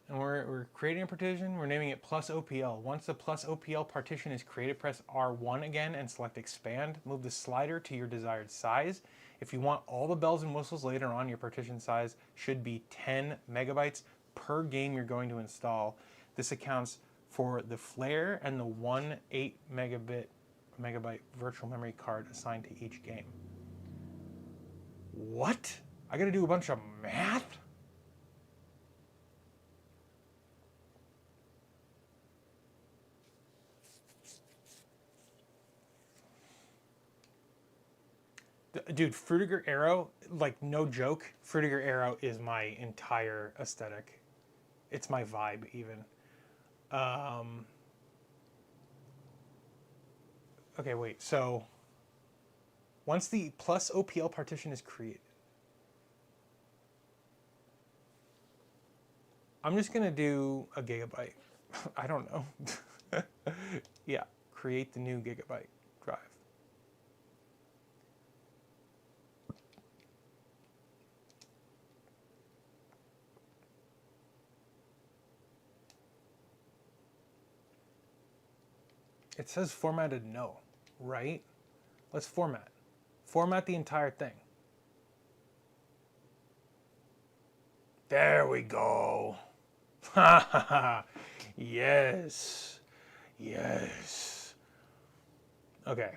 and we're creating a partition. We're naming it plus OPL. Once the plus OPL partition is created, press R1 again and select expand. Move the slider to your desired size. If you want all the bells and whistles later on, your partition size should be 10 megabytes per game you're going to install. This accounts for the flare and the 8 megabyte virtual memory card assigned to each game. What? I gotta do a bunch of math? Dude, Frutiger Arrow, like no joke, Frutiger Arrow is my entire aesthetic. It's my vibe even. Okay, wait, so once the plus OPL partition is created, I'm just gonna do a gigabyte. I don't know. Yeah, create the new gigabyte drive. It says formatted no, right? Let's format. Format the entire thing. There we go. Ha ha ha. Yes. Yes. Okay.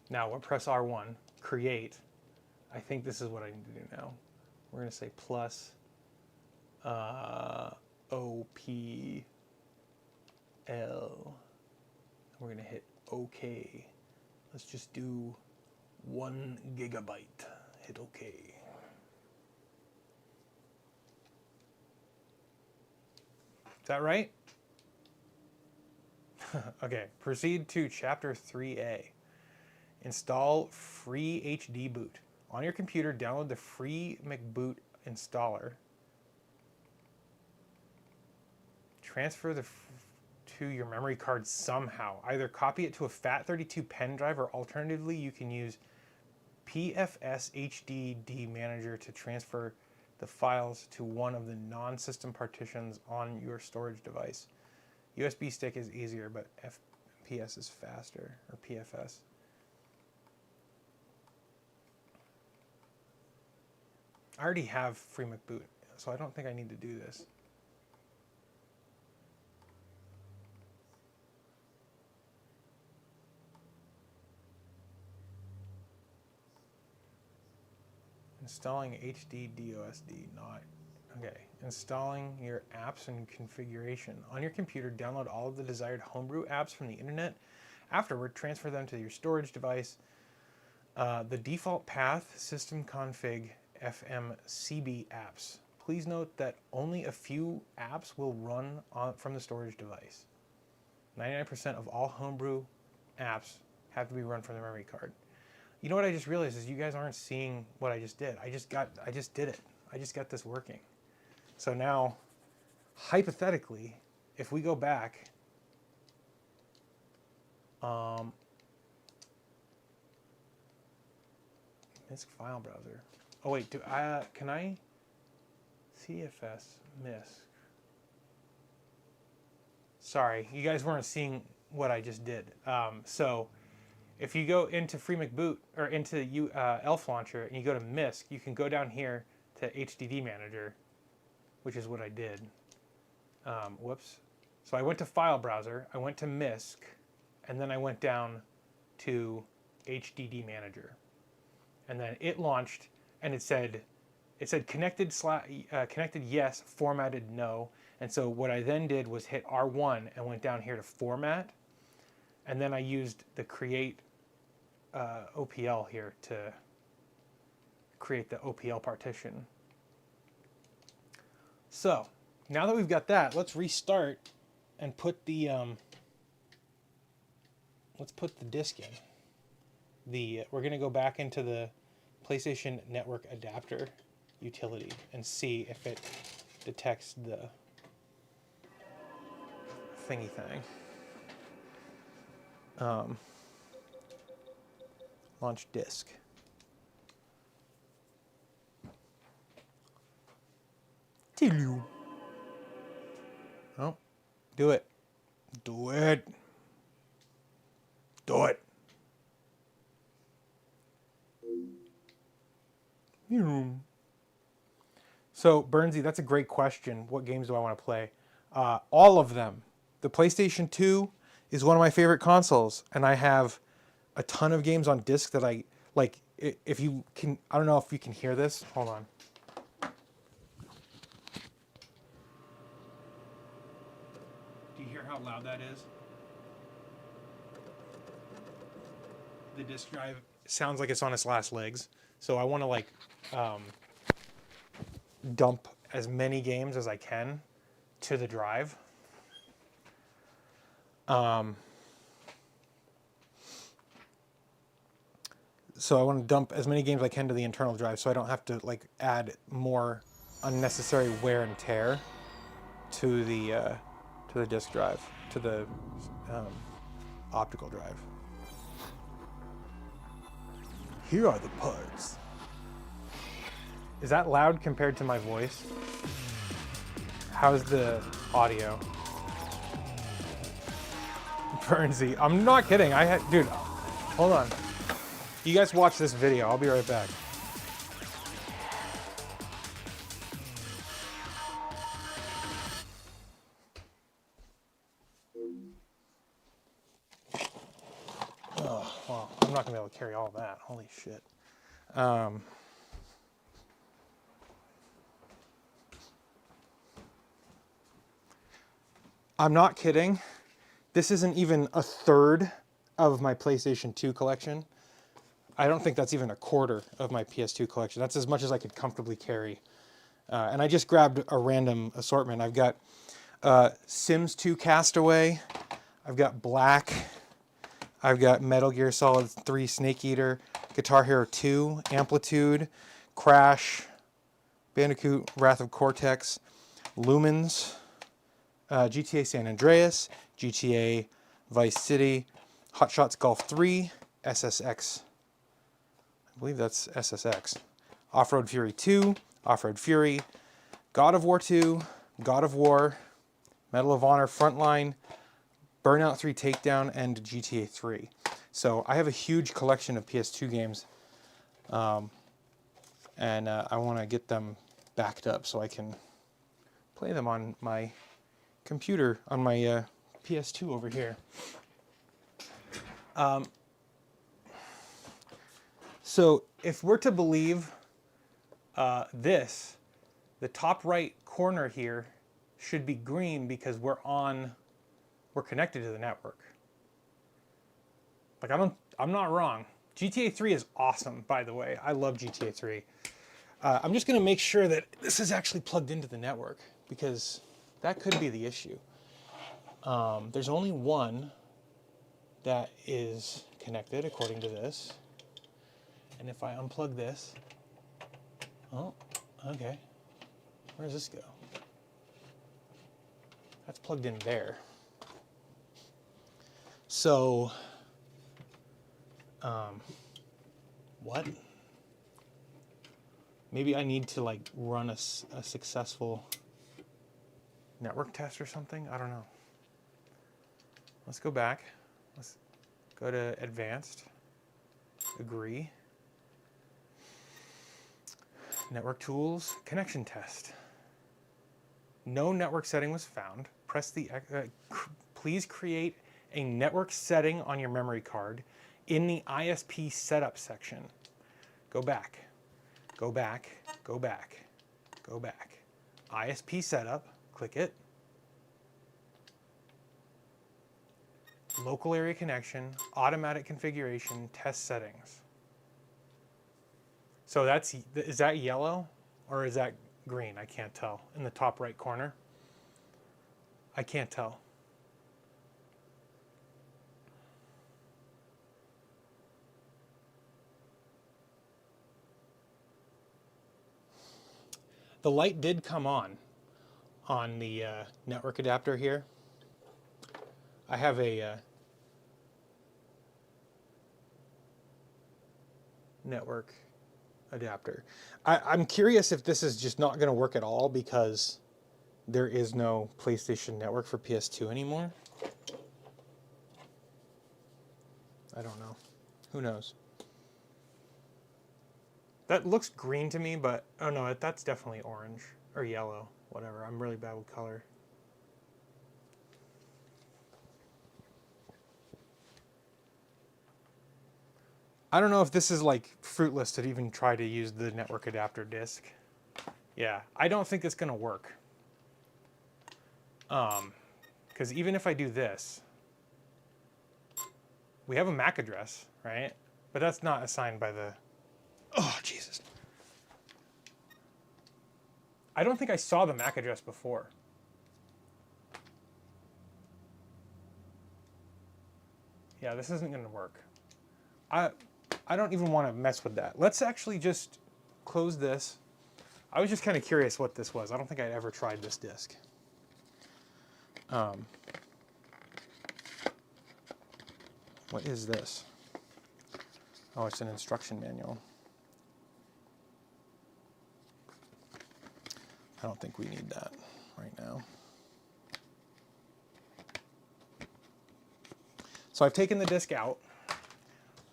Now we'll press R1, create. I think this is what I need to do now. We're going to say plus OPL. We're going to hit OK. Let's just do 1 gigabyte. Hit OK. Is that right? Okay, proceed to Chapter 3A. Install free HD boot. On your computer, download the free McBoot installer. Transfer to your memory card somehow. Either copy it to a FAT32 pen drive, or alternatively, you can use PFS HDD Manager to transfer the files to one of the non-system partitions on your storage device. USB stick is easier, but FPS is faster, or PFS. I already have free McBoot, so I don't think I need to do this. Installing HD DOSD, not. Okay, installing your apps and configuration. On your computer, download all of the desired homebrew apps from the internet. Afterward, transfer them to your storage device. The default path, system config, FMCB apps. Please note that only a few apps will run from the storage device. 99% of all homebrew apps have to be run from the memory card. You know what I just realized is you guys aren't seeing what I just did. I just did it. I just got this working. So now, hypothetically, if we go back, MISC file browser. Oh wait, can I CFS MISC? Sorry, you guys weren't seeing what I just did. So if you go into Free McBoot or into ELF Launcher and you go to MISC, you can go down here to HDD Manager, which is what I did. Whoops. So I went to File Browser, I went to MISC, and then I went down to HDD Manager. And then it launched, and it said connected yes, formatted no. And so what I then did was hit R1 and went down here to format. And then I used the create OPL here to create the OPL partition. So now that we've got that, let's restart and put the disk in. We're going to go back into the PlayStation Network adapter utility and see if it detects the thingy thing. Launch disk. Hello. Oh, do it. Do it. Do it. So, Bernsey, that's a great question. What games do I want to play? All of them. The PlayStation 2 is one of my favorite consoles, and I have a ton of games on disc that I like. If you can, I don't know if you can hear this. Hold on. Do you hear how loud that is? The disc drive sounds like it's on its last legs. So I want to like dump as many games as I can to the drive. So I want to dump as many games as I can to the internal drive, so I don't have to like add more unnecessary wear and tear to the disk drive, to the optical drive. Here are the parts. Is that loud compared to my voice? How's the audio? Bernsey, I'm not kidding. Dude, hold on. You guys watch this video. I'll be right back. Oh, well, I'm not gonna be able to carry all that. Holy shit. I'm not kidding. This isn't even a third of my PlayStation 2 collection. I don't think that's even a quarter of my PS2 collection. That's as much as I could comfortably carry. And I just grabbed a random assortment. I've got Sims 2 Castaway. I've got Black. I've got Metal Gear Solid 3 Snake Eater. Guitar Hero 2, Amplitude, Crash, Bandicoot, Wrath of Cortex, Lumens, GTA San Andreas, GTA Vice City, Hot Shots Golf 3, SSX. I believe that's SSX. Off-Road Fury 2, Off-Road Fury, God of War 2, God of War, Medal of Honor Frontline, Burnout 3 Takedown, and GTA 3. So I have a huge collection of PS2 games, and I want to get them backed up so I can play them on my computer, on my PS2 over here. So if we're to believe this, the top right corner here should be green because we're connected to the network. Like I'm not wrong. GTA 3 is awesome, by the way. I love GTA 3. I'm just gonna make sure that this is actually plugged into the network because that could be the issue. There's only one that is connected according to this. And if I unplug this, oh, okay. Where does this go? That's plugged in there. So, what? Maybe I need to like run a successful network test or something? I don't know. Let's go back. Let's go to advanced, agree. Network tools, connection test. No network setting was found. Press the, please create a network setting on your memory card in the ISP setup section. Go back, go back, go back, go back. ISP setup, click it. Local area connection, automatic configuration, test settings. So is that yellow or is that green? I can't tell. In the top right corner. I can't tell. The light did come on the network adapter here. I have a network adapter. I'm curious if this is just not going to work at all because there is no PlayStation Network for PS2 anymore. I don't know. Who knows? That looks green to me, but oh no, that's definitely orange or yellow, whatever. I'm really bad with color. I don't know if this is like fruitless to even try to use the network adapter disc. Yeah, I don't think it's gonna work. Because even if I do this, we have a MAC address, right? But that's not assigned by the, oh, Jesus. I don't think I saw the MAC address before. Yeah, this isn't gonna work. I don't even want to mess with that. Let's actually just close this. I was just kind of curious what this was. I don't think I'd ever tried this disc. What is this? Oh, it's an instruction manual. I don't think we need that right now. So I've taken the disc out.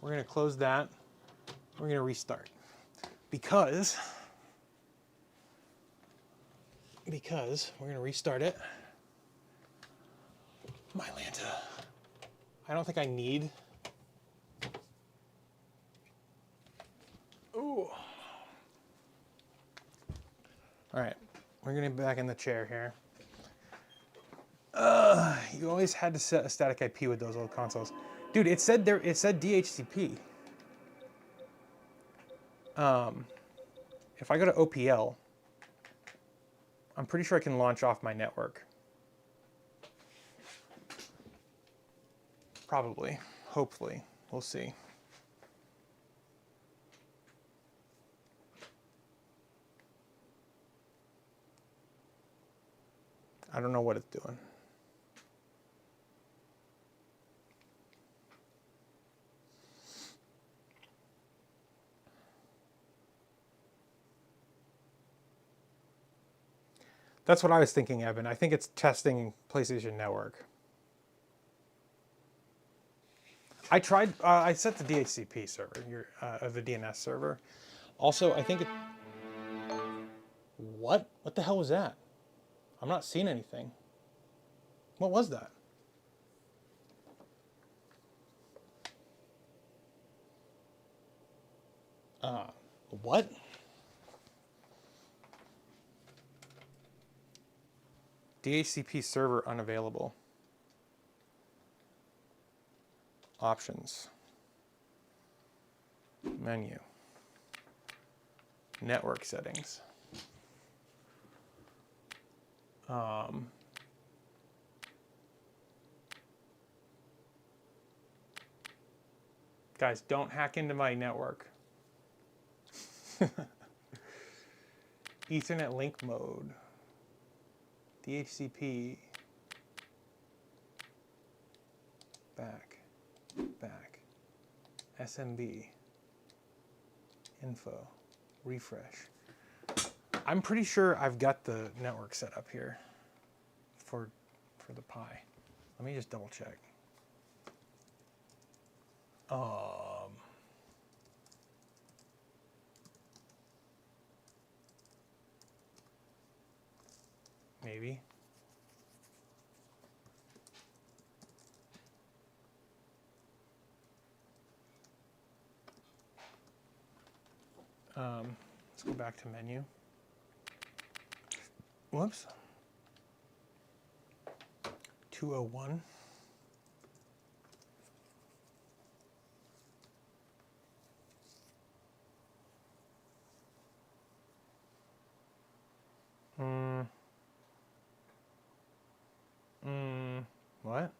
We're going to close that. We're going to restart. Because we're going to restart it. My Lanta. I don't think I need. Ooh. All right, we're gonna be back in the chair here. You always had to set a static IP with those old consoles, dude. It said there. It said DHCP. If I go to OPL, I'm pretty sure I can launch off my network. Probably, hopefully, we'll see. I don't know what it's doing. That's what I was thinking, Evan. I think it's testing PlayStation Network. I tried, I set the DHCP server, the DNS server. Also, I think it, what? What the hell was that? I'm not seeing anything. What was that? What? DHCP server unavailable. Options. Menu. Network settings. Guys, don't hack into my network. Ethernet link mode. DHCP. Back. SMB. Info. Refresh. I'm pretty sure I've got the network set up here for the Pi. Let me just double check. Maybe. Let's go back to menu. Whoops. 201. What?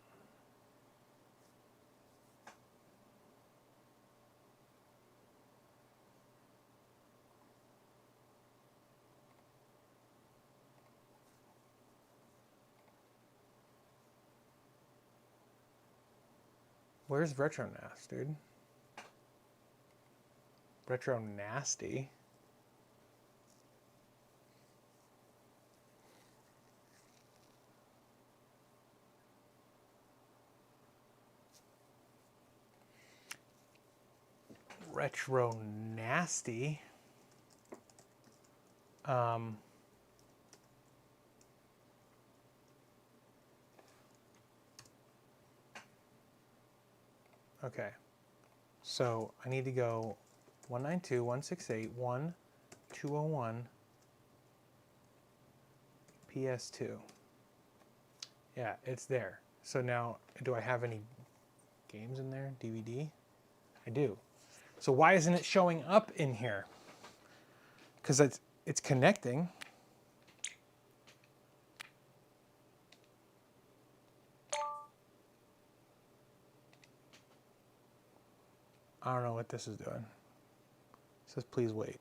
Where's RetroNAS, dude? Retro nasty. Retro nasty. Okay, so I need to go 192.168.1.201 PS2. Yeah, it's there. So now, do I have any games in there? DVD? I do. So why isn't it showing up in here? Because it's connecting. I don't know what this is doing. It says please wait.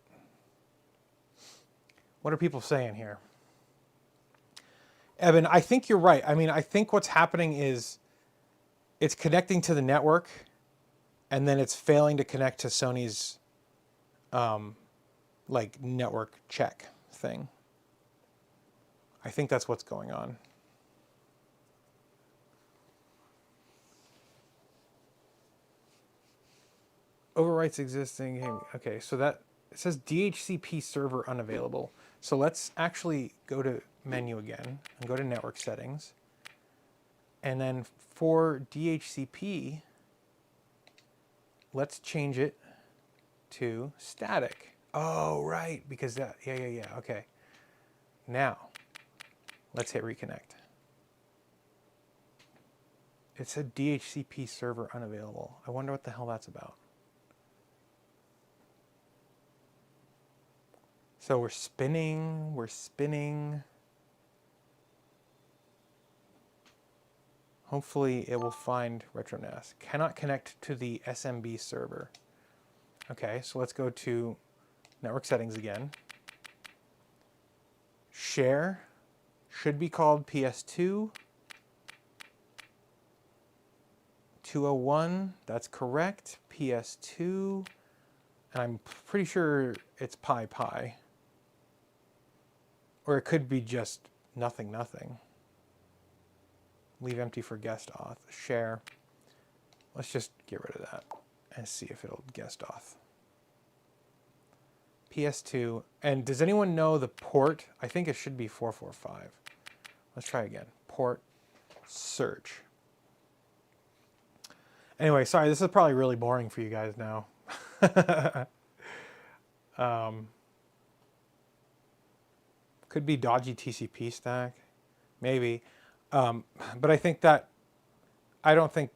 What are people saying here? Evan, I think you're right. I mean, I think what's happening is it's connecting to the network and then it's failing to connect to Sony's like network check thing. I think that's what's going on. Overwrites existing. Okay, so that it says DHCP server unavailable. So let's actually go to menu again and go to network settings. And then for DHCP, let's change it to static. Oh, right, because that, yeah, okay. Now, let's hit reconnect. It said DHCP server unavailable. I wonder what the hell that's about. So we're spinning. Hopefully it will find RetroNAS. Cannot connect to the SMB server. Okay, so let's go to network settings again. Share should be called PS2. 201, that's correct. PS2, and I'm pretty sure it's Pi. Or it could be just nothing. Leave empty for guest auth. Share. Let's just get rid of that and see if it'll guest auth. PS2. And does anyone know the port? I think it should be 445. Let's try again. Port search. Anyway, sorry, this is probably really boring for you guys now. Could be dodgy TCP stack, maybe. But I don't think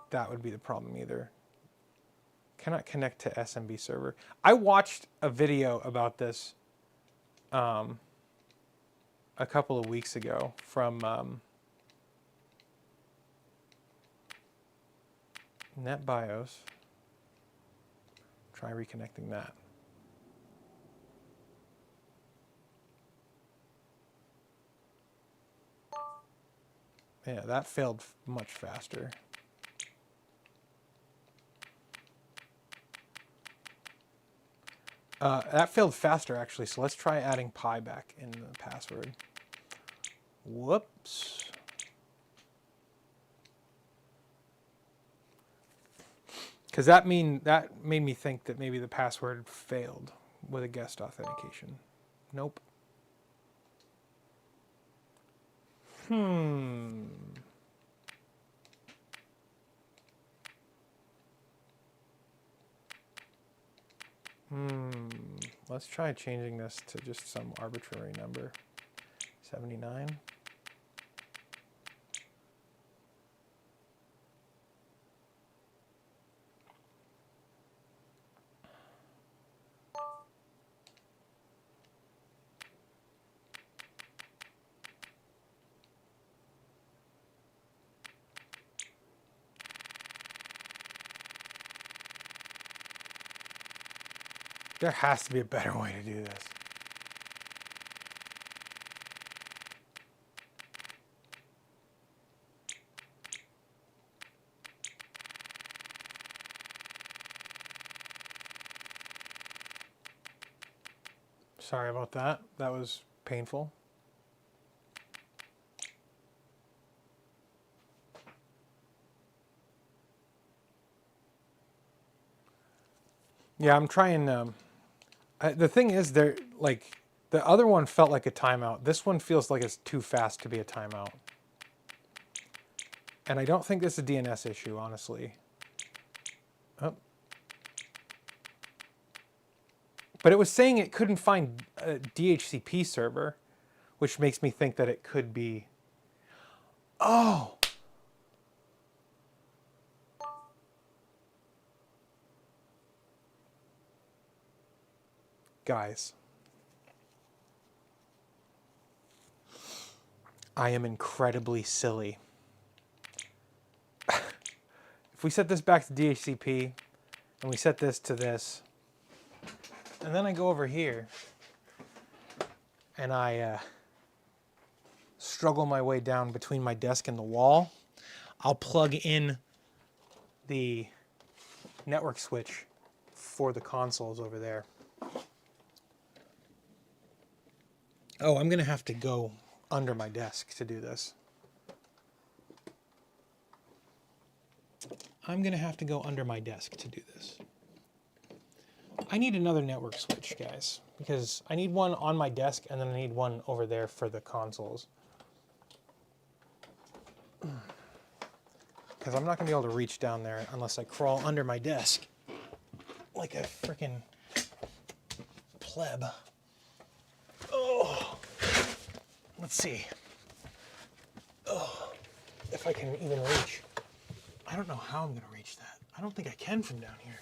that would be the problem either. Cannot connect to SMB server. I watched a video about this a couple of weeks ago from NetBIOS. Try reconnecting that. Yeah, that failed much faster. That failed faster, actually, so let's try adding pi back in the password. Whoops. Because that made me think that maybe the password failed with a guest authentication. Nope. Let's try changing this to just some arbitrary number. 79. There has to be a better way to do this. Sorry about that. That was painful. Yeah, I'm trying. The thing is, there like the other one felt like a timeout. This one feels like it's too fast to be a timeout. And I don't think this is a DNS issue, honestly. Oh. But it was saying it couldn't find a DHCP server, which makes me think that it could be. Oh! Guys. I am incredibly silly. If we set this back to DHCP, and we set this to this, and then I go over here, and I struggle my way down between my desk and the wall, I'll plug in the network switch for the consoles over there. Oh, I'm going to have to go under my desk to do this. I'm going to have to go under my desk to do this. I need another network switch, guys, because I need one on my desk and then I need one over there for the consoles. Because I'm not going to be able to reach down there unless I crawl under my desk like a freaking pleb. Oh, let's see. Oh, if I can even reach. I don't know how I'm going to reach that. I don't think I can from down here.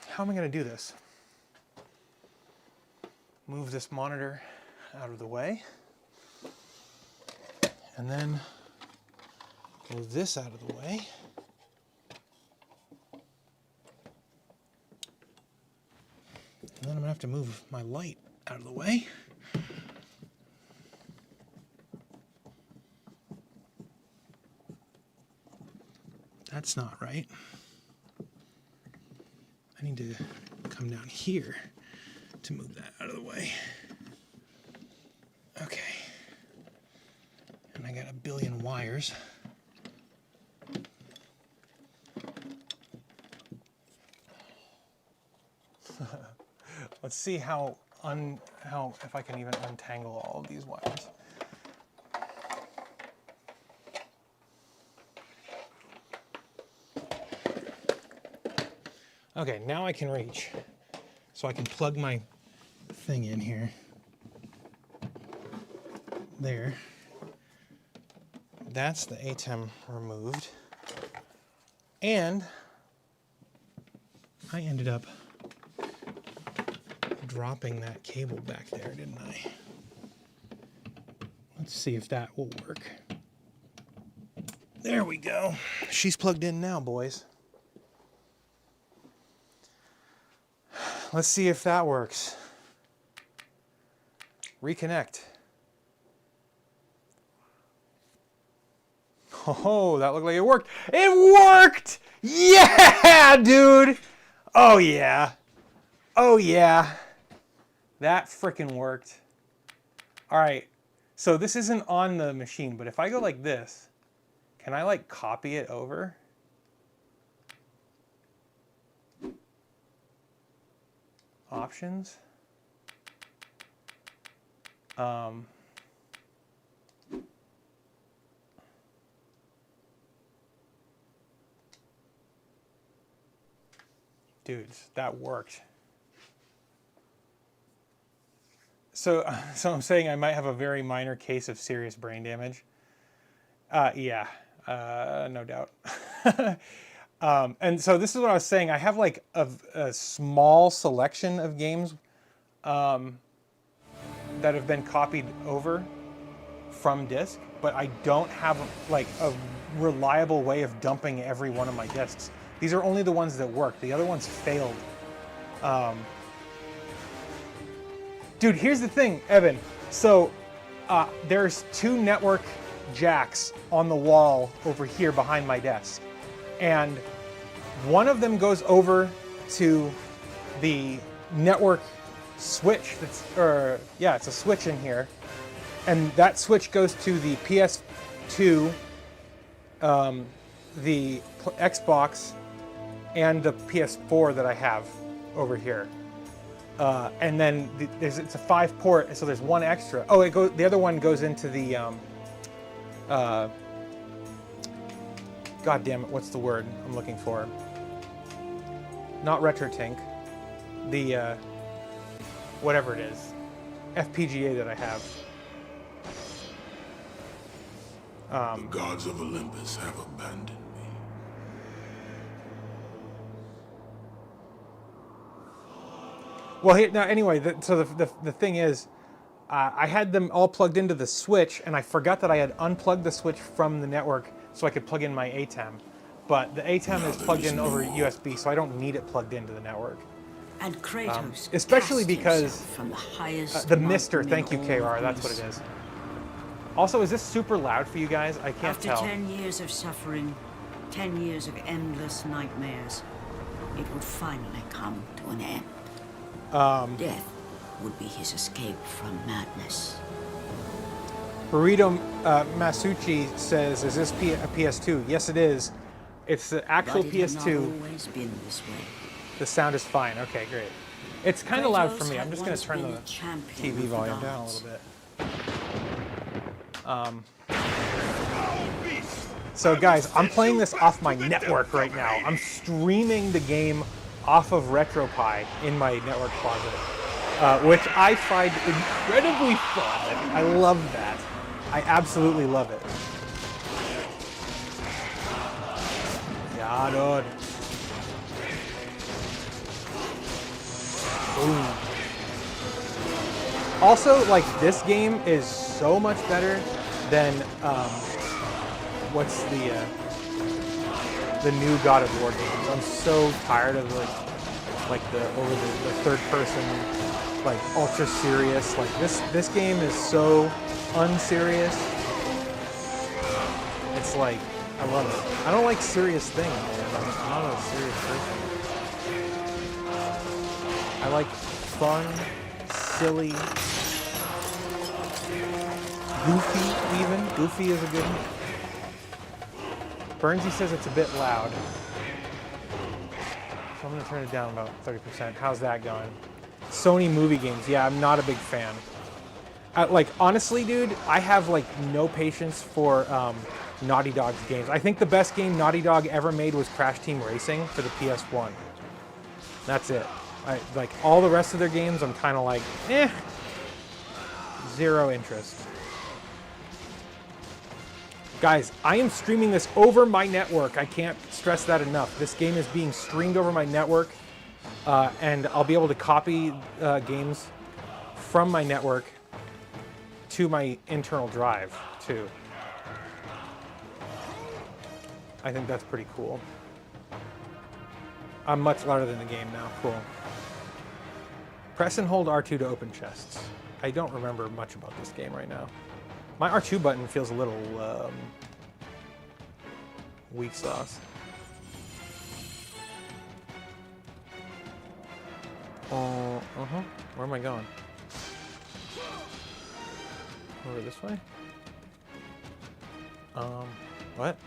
How am I going to do this? Move this monitor out of the way. And then move this out of the way. And then I'm going to have to move my light out of the way. That's not right. I need to come down here to move that out of the way. Okay. And I got a billion wires. Let's see if I can even untangle all of these wires. Okay, now I can reach. So I can plug my thing in here. There. That's the ATEM removed. And I ended up dropping that cable back there, didn't I? Let's see if that will work. There we go. She's plugged in now, boys. Let's see if that works. Reconnect. Oh, that looked like it worked. It worked! Yeah, dude! Oh, yeah. Oh, yeah. That frickin' worked. All right. So this isn't on the machine, but if I go like this, can I like copy it over? Options. Dudes, that worked. So I'm saying I might have a very minor case of serious brain damage. Yeah, no doubt. And so this is what I was saying. I have like a small selection of games that have been copied over from disk, but I don't have like a reliable way of dumping every one of my disks. These are only the ones that work. The other ones failed. Dude, here's the thing, Evan. So there's two network jacks on the wall over here behind my desk. And one of them goes over to the network switch it's a switch in here. And that switch goes to the PS2, the Xbox, and the PS4 that I have over here. And then it's a 5-port, so there's one extra. Oh, the other one goes into the, God damn it, what's the word I'm looking for? Not RetroTink, the, whatever it is, FPGA that I have.
The gods of Olympus have abandoned me.
Well, anyway, so the thing is, I had them all plugged into the switch, and I forgot that I had unplugged the switch from the network so I could plug in my ATEM. But the ATEM is plugged in over USB, so I don't need it plugged into the network.
And Kratos
especially
cast
because
himself from the highest
the Mister,
mountain in
thank you,
all
KR,
of
that's what
Greece.
it is. Also, is this super loud for you guys? I can't
After
tell.
10 years of suffering, 10 years of endless nightmares, it would finally come to an end. Death would be his escape from madness.
Burrito Masucci says, is this a PS2? Yes, it is. It's the actual
But it had not
PS2.
always been this way.
The sound is fine. Okay, great. It's kind of loud for
Kratos
me. I'm
had
just going
once
to turn
been
the
a champion
TV
of the
volume down a
gods.
little bit. So guys, I'm playing this off my network right now. I'm streaming the game off of RetroPie in my network closet, which I find incredibly fun. I love that. I absolutely love it. Yeah, dude. Boom. Also, like, this game is so much better than what's the new God of War games. I'm so tired of like the third person, like ultra serious. Like this game is so unserious. It's like, I love it. I don't like serious things, man. I'm not a serious person. I like fun, silly, goofy even. Goofy is a good one. Burnsy says it's a bit loud. So I'm gonna turn it down about 30%. How's that going? Sony movie games. Yeah, I'm not a big fan. Like, honestly, dude, I have like no patience for Naughty Dog's games. I think the best game Naughty Dog ever made was Crash Team Racing for the PS1. That's it. Like all the rest of their games, I'm kind of like, zero interest. Guys, I am streaming this over my network. I can't stress that enough. This game is being streamed over my network, and I'll be able to copy games from my network to my internal drive, too. I think that's pretty cool. I'm much louder than the game now. Cool. Press and hold R2 to open chests. I don't remember much about this game right now. My R2 button feels a little weak sauce. Where am I going? Over this way? What?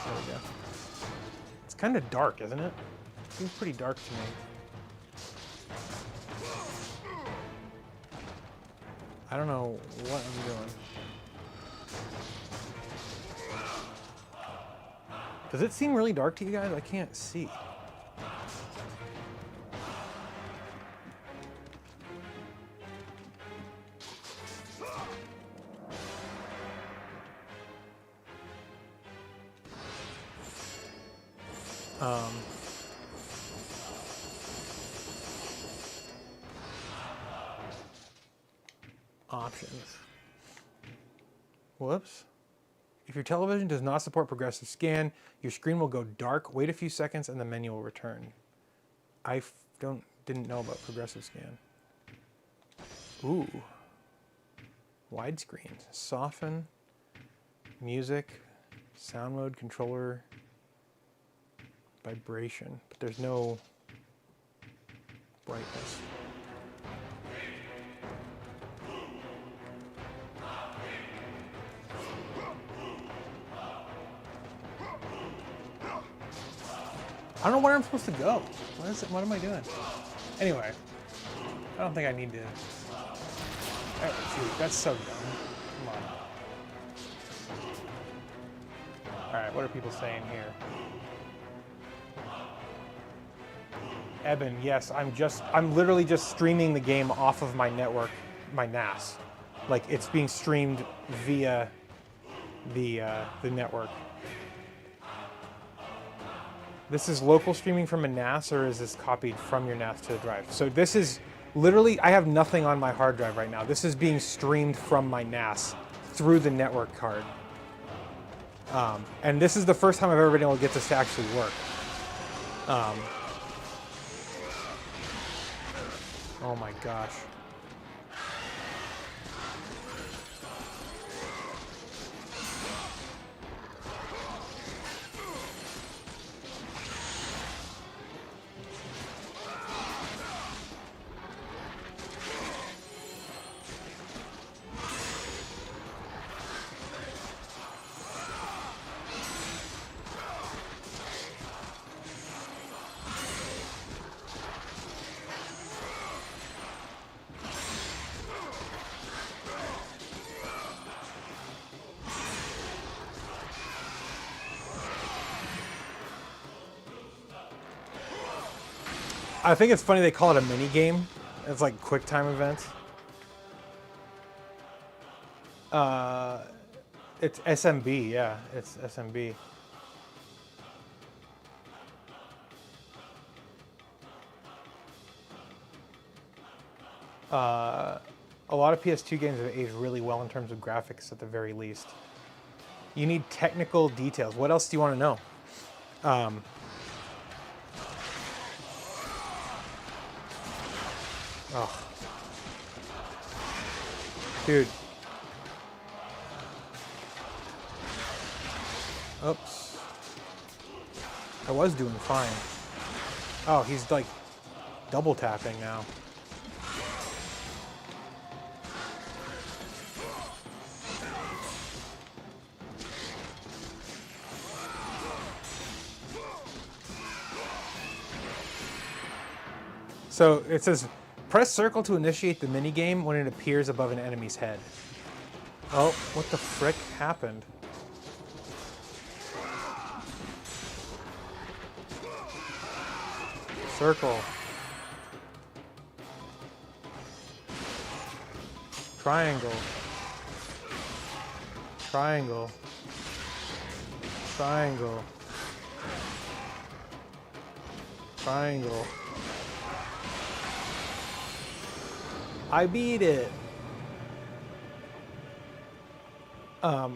There we go. It's kind of dark, isn't it? Seems pretty dark to me. I don't know what I'm doing. Does it seem really dark to you guys? I can't see. Options. Whoops. If your television does not support progressive scan, your screen will go dark. Wait a few seconds and the menu will return. I didn't know about progressive scan. Ooh. Widescreen. Soften. Music, sound mode, controller, vibration, but there's no brightness. I don't know where I'm supposed to go. What is it? What am I doing? Anyway, I don't think I need to. Oh, shoot, that's so dumb. Come on. All right, what are people saying here? Eben, yes, I'm literally just streaming the game off of my network, my NAS. Like it's being streamed via the network. This is local streaming from a NAS, or is this copied from your NAS to the drive? So this is literally, I have nothing on my hard drive right now. This is being streamed from my NAS through the network card. And this is the first time I've ever been able to get this to actually work. Oh my gosh. I think it's funny they call it a mini game. It's like quick time events. It's SMB, yeah, it's SMB. A lot of PS2 games have aged really well in terms of graphics at the very least. You need technical details. What else do you want to know? Oh. Dude. Oops. I was doing fine. Oh, he's like double tapping now. So it says, press circle to initiate the minigame when it appears above an enemy's head. Oh, what the frick happened? Circle. Triangle. Triangle. Triangle. Triangle. I beat it. Yeah,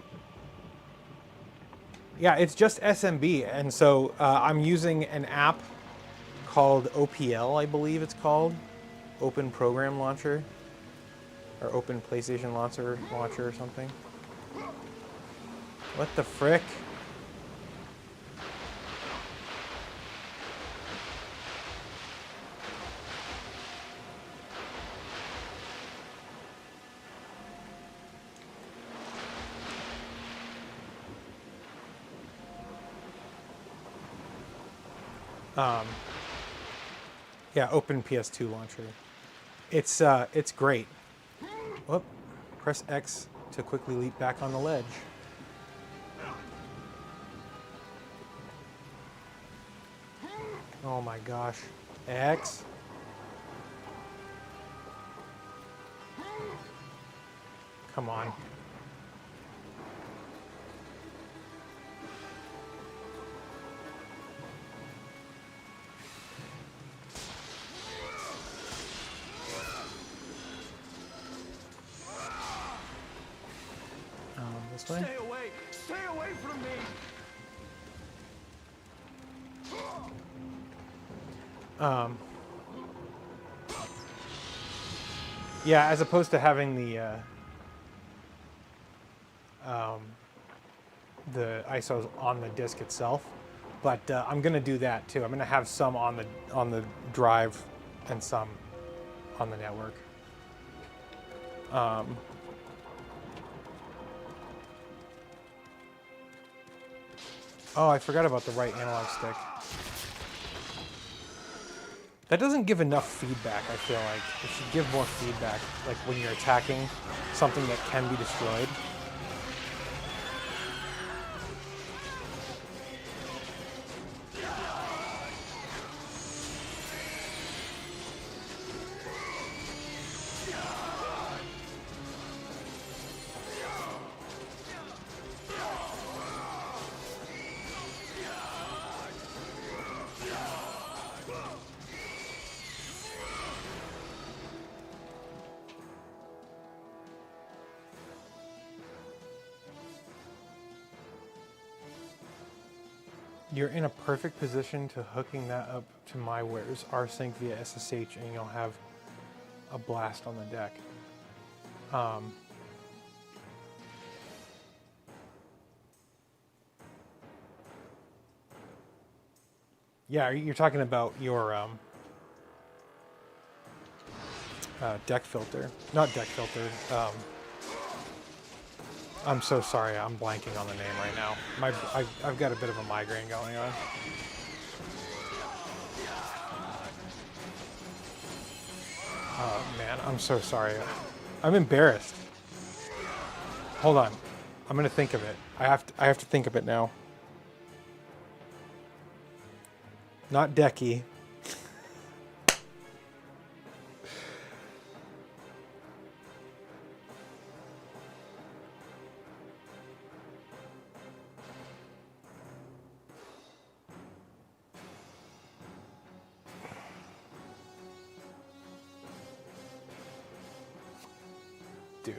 it's just SMB, and so I'm using an app called OPL, I believe it's called, Open Program Launcher, or Open PlayStation Launcher or something. What the frick? Yeah, Open PS2 launcher. It's great. Whoop. Press X to quickly leap back on the ledge. Oh my gosh. X. Come on. This way?
Stay away! Stay away from me!
Yeah, as opposed to having the the ISOs on the disk itself, but I'm gonna do that too. I'm gonna have some on the drive and some on the network. Oh, I forgot about the right analog stick. That doesn't give enough feedback, I feel like. It should give more feedback, like when you're attacking something that can be destroyed. You're in a perfect position to hooking that up to MyWare's rsync via SSH, and you'll have a blast on the deck. Yeah, you're talking about your deck filter. Not deck filter. I'm so sorry, I'm blanking on the name right now. I've got a bit of a migraine going on. Oh man, I'm so sorry. I'm embarrassed. Hold on, I'm gonna think of it. I have to think of it now. Not Decky. Dude.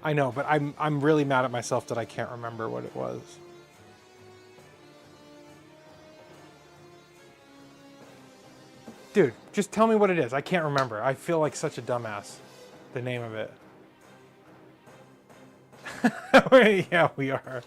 I know, but I'm really mad at myself that I can't remember what it was. Dude, just tell me what it is. I can't remember. I feel like such a dumbass. The name of it. Yeah, we are.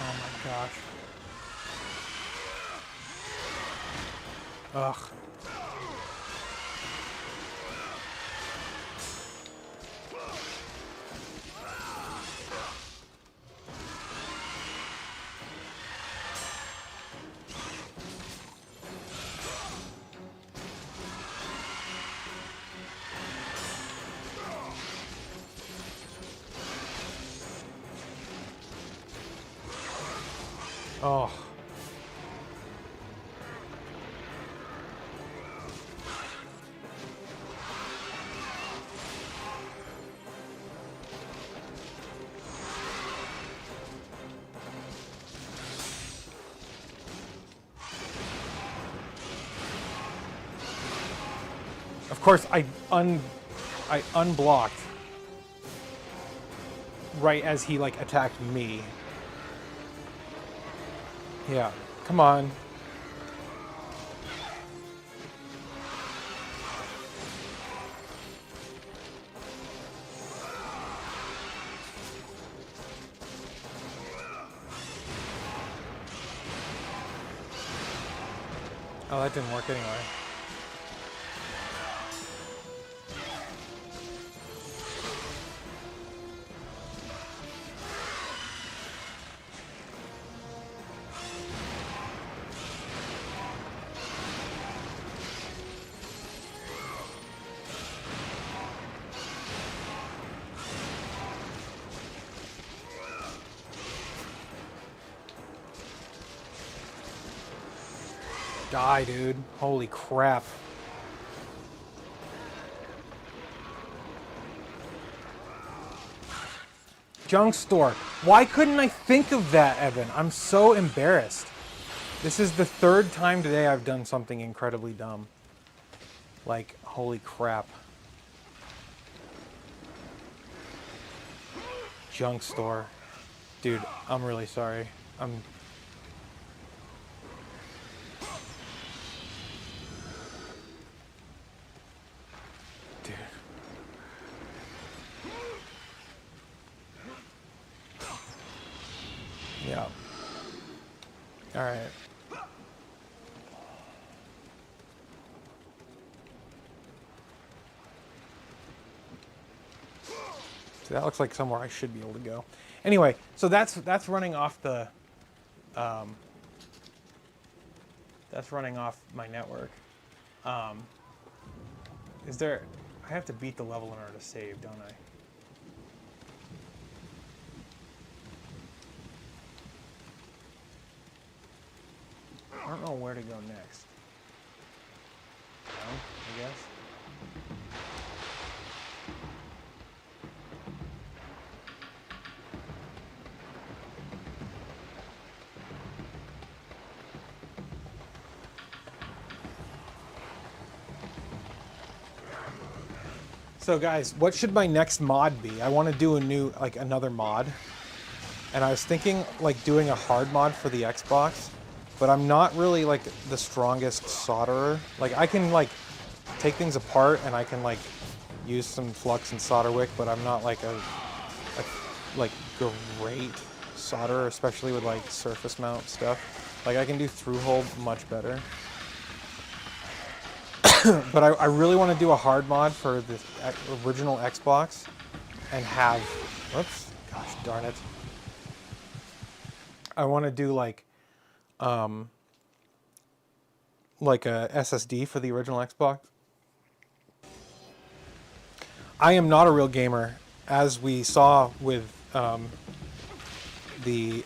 Oh my gosh. Ugh. Oh. Of course, I unblocked right as he like attacked me. Yeah, come on. Oh, that didn't work anyway. Die, dude. Holy crap. Junk store. Why couldn't I think of that, Evan? I'm so embarrassed. This is the third time today I've done something incredibly dumb. Like, holy crap. Junk store. Dude, I'm really sorry. Dude. Yeah. Alright. So that looks like somewhere I should be able to go. Anyway, so that's running off the that's running off my network. Is there? I have to beat the level in order to save, don't I? I don't know where to go next. No, I guess. So guys, what should my next mod be? I want to do a new, like another mod. And I was thinking like doing a hard mod for the Xbox, but I'm not really like the strongest solderer. Like I can like take things apart and I can like use some flux and solder wick, but I'm not like a like great solderer, especially with like surface mount stuff. Like I can do through hole much better. But I really want to do a hard mod for the original Xbox and have, whoops, gosh darn it. I want to do like a SSD for the original Xbox. I am not a real gamer, as we saw with the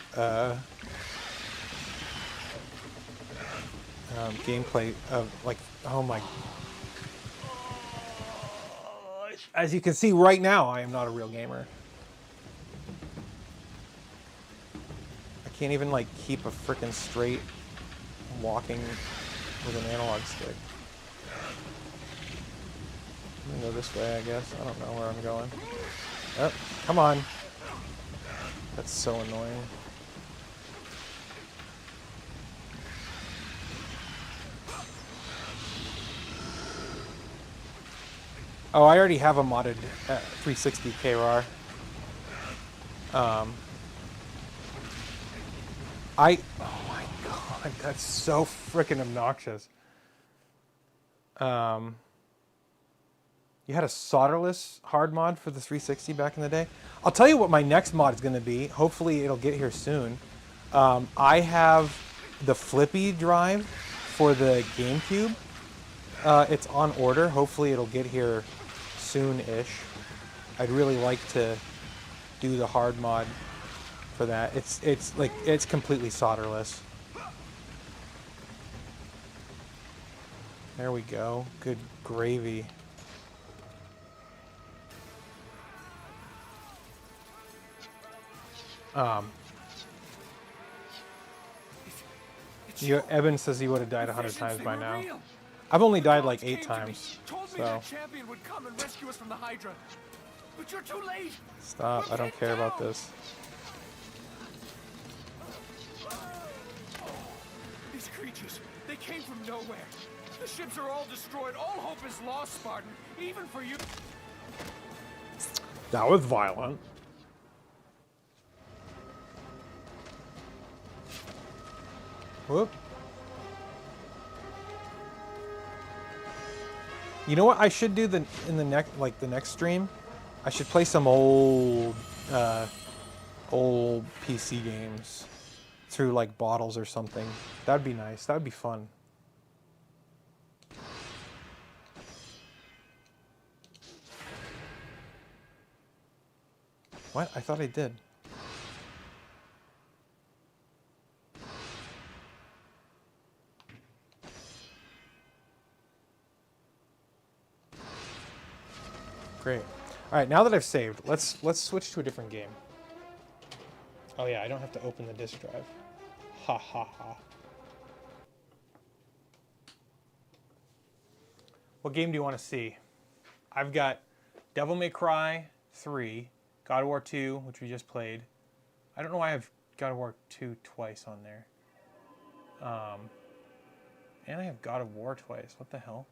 gameplay of like, oh my. As you can see right now, I am not a real gamer. I can't even like keep a frickin' straight walking with an analog stick. I'm gonna go this way, I guess. I don't know where I'm going. Oh, come on. That's so annoying. Oh, I already have a modded 360 KRAR. Oh my god, that's so freaking obnoxious. You had a solderless hard mod for the 360 back in the day? I'll tell you what my next mod is going to be. Hopefully it'll get here soon. I have the flippy drive for the GameCube. It's on order. Hopefully it'll get here soon-ish. I'd really like to do the hard mod for that. It's completely solderless. There we go. Good gravy. Evan says he would have died 100 times by now. I've only died like 8 times. So
champion would come and rescue us from the Hydra. But you're too late.
Stop. I don't care about this.
These creatures, they came from nowhere. The ships are all destroyed. All hope is lost, Spartan. Even for you.
That was violent. Whoop. You know what I should do in the next stream? I should play some old PC games through like bottles or something. That'd be nice. That'd be fun. What? I thought I did. Great. All right, now that I've saved, let's switch to a different game. Oh yeah, I don't have to open the disk drive. Ha ha ha. What game do you want to see? I've got Devil May Cry 3, God of War 2, which we just played. I don't know why I have God of War 2 twice on there. And I have God of War twice. What the hell?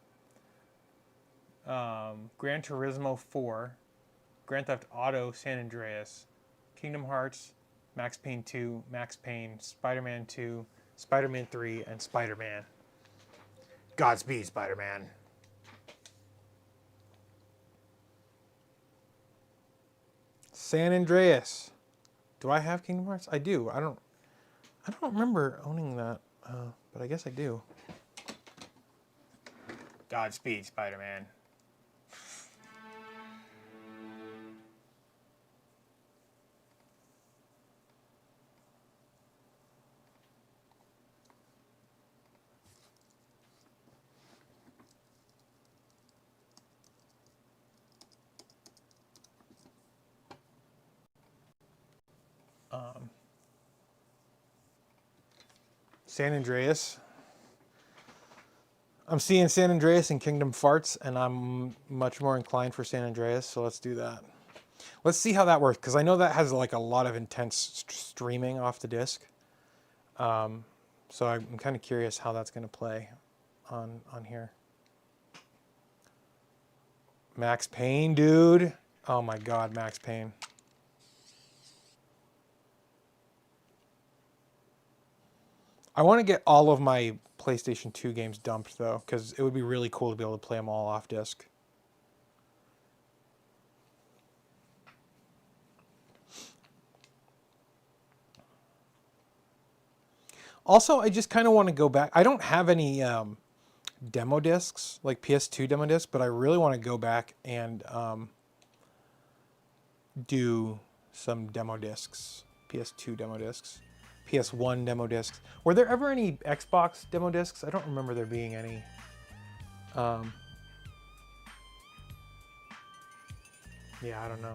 Gran Turismo 4, Grand Theft Auto San Andreas, Kingdom Hearts, Max Payne 2, Max Payne, Spider-Man 2, Spider-Man 3, and Spider-Man. Godspeed, Spider-Man. San Andreas. Do I have Kingdom Hearts? I do. I don't remember owning that, but I guess I do. Godspeed, Spider-Man. San Andreas. I'm seeing San Andreas and Kingdom Farts, and I'm much more inclined for San Andreas, so let's do that. Let's see how that works, because I know that has like a lot of intense streaming off the disc. So I'm kind of curious how that's going to play on here. Max Payne, dude. Oh my God, Max Payne. I want to get all of my PlayStation 2 games dumped, though, because it would be really cool to be able to play them all off disc. Also, I just kind of want to go back. I don't have any demo discs, like PS2 demo discs, but I really want to go back and do some demo discs, PS2 demo discs. PS1 demo discs. Were there ever any Xbox demo discs? I don't remember there being any. Yeah, I don't know.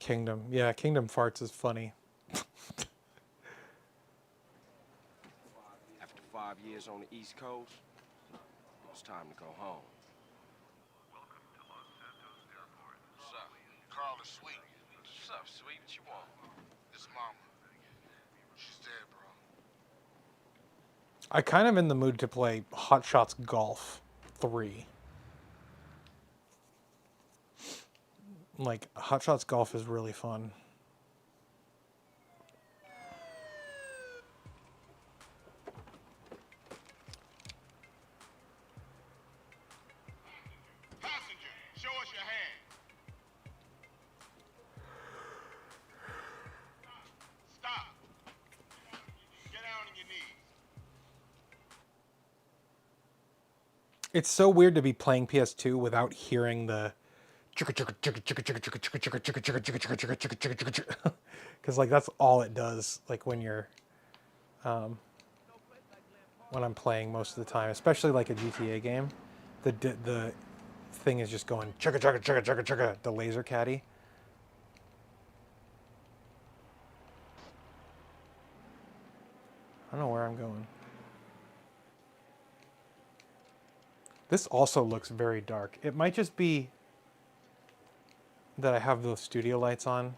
Kingdom. Yeah, Kingdom Farts is funny.
After 5 years on the East Coast, it was time to go home.
Welcome to Los Santos Airport.
What's up? Carl is sweet.
What's up, sweet? What you want?
This mama. She's dead, bro.
I kind of in the mood to play Hot Shots Golf 3. Like, Hot Shots Golf is really fun.
Passenger, show us your hand. Stop. Get down on your knees.
It's so weird to be playing PS2 without hearing the because like that's all it does, like when you're when I'm playing most of the time, especially like a GTA game, the thing is just going chugga chugga chugga chugga chugga, the laser caddy. I don't know where I'm going. This also looks very dark. It might just be that I have those studio lights on.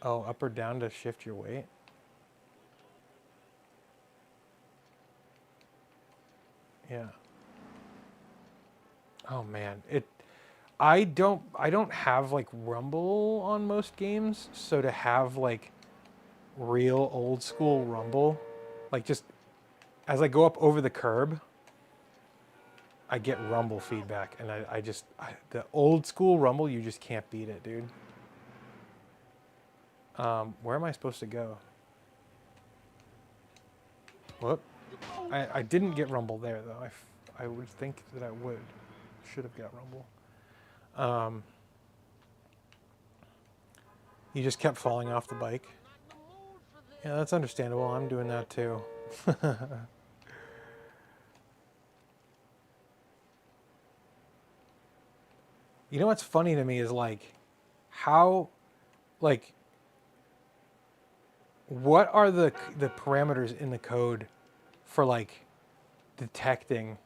Oh, up or down to shift your weight? Yeah. Oh man, I don't have like rumble on most games, so to have like real old school rumble, like just as I go up over the curb, I get rumble feedback, and the old school rumble, you just can't beat it, dude. Where am I supposed to go? Whoop. I didn't get rumble there, though. I would think that I should have got rumble. He just kept falling off the bike. Yeah, that's understandable. I'm doing that too. You know what's funny to me is like how like what are the parameters in the code for like detecting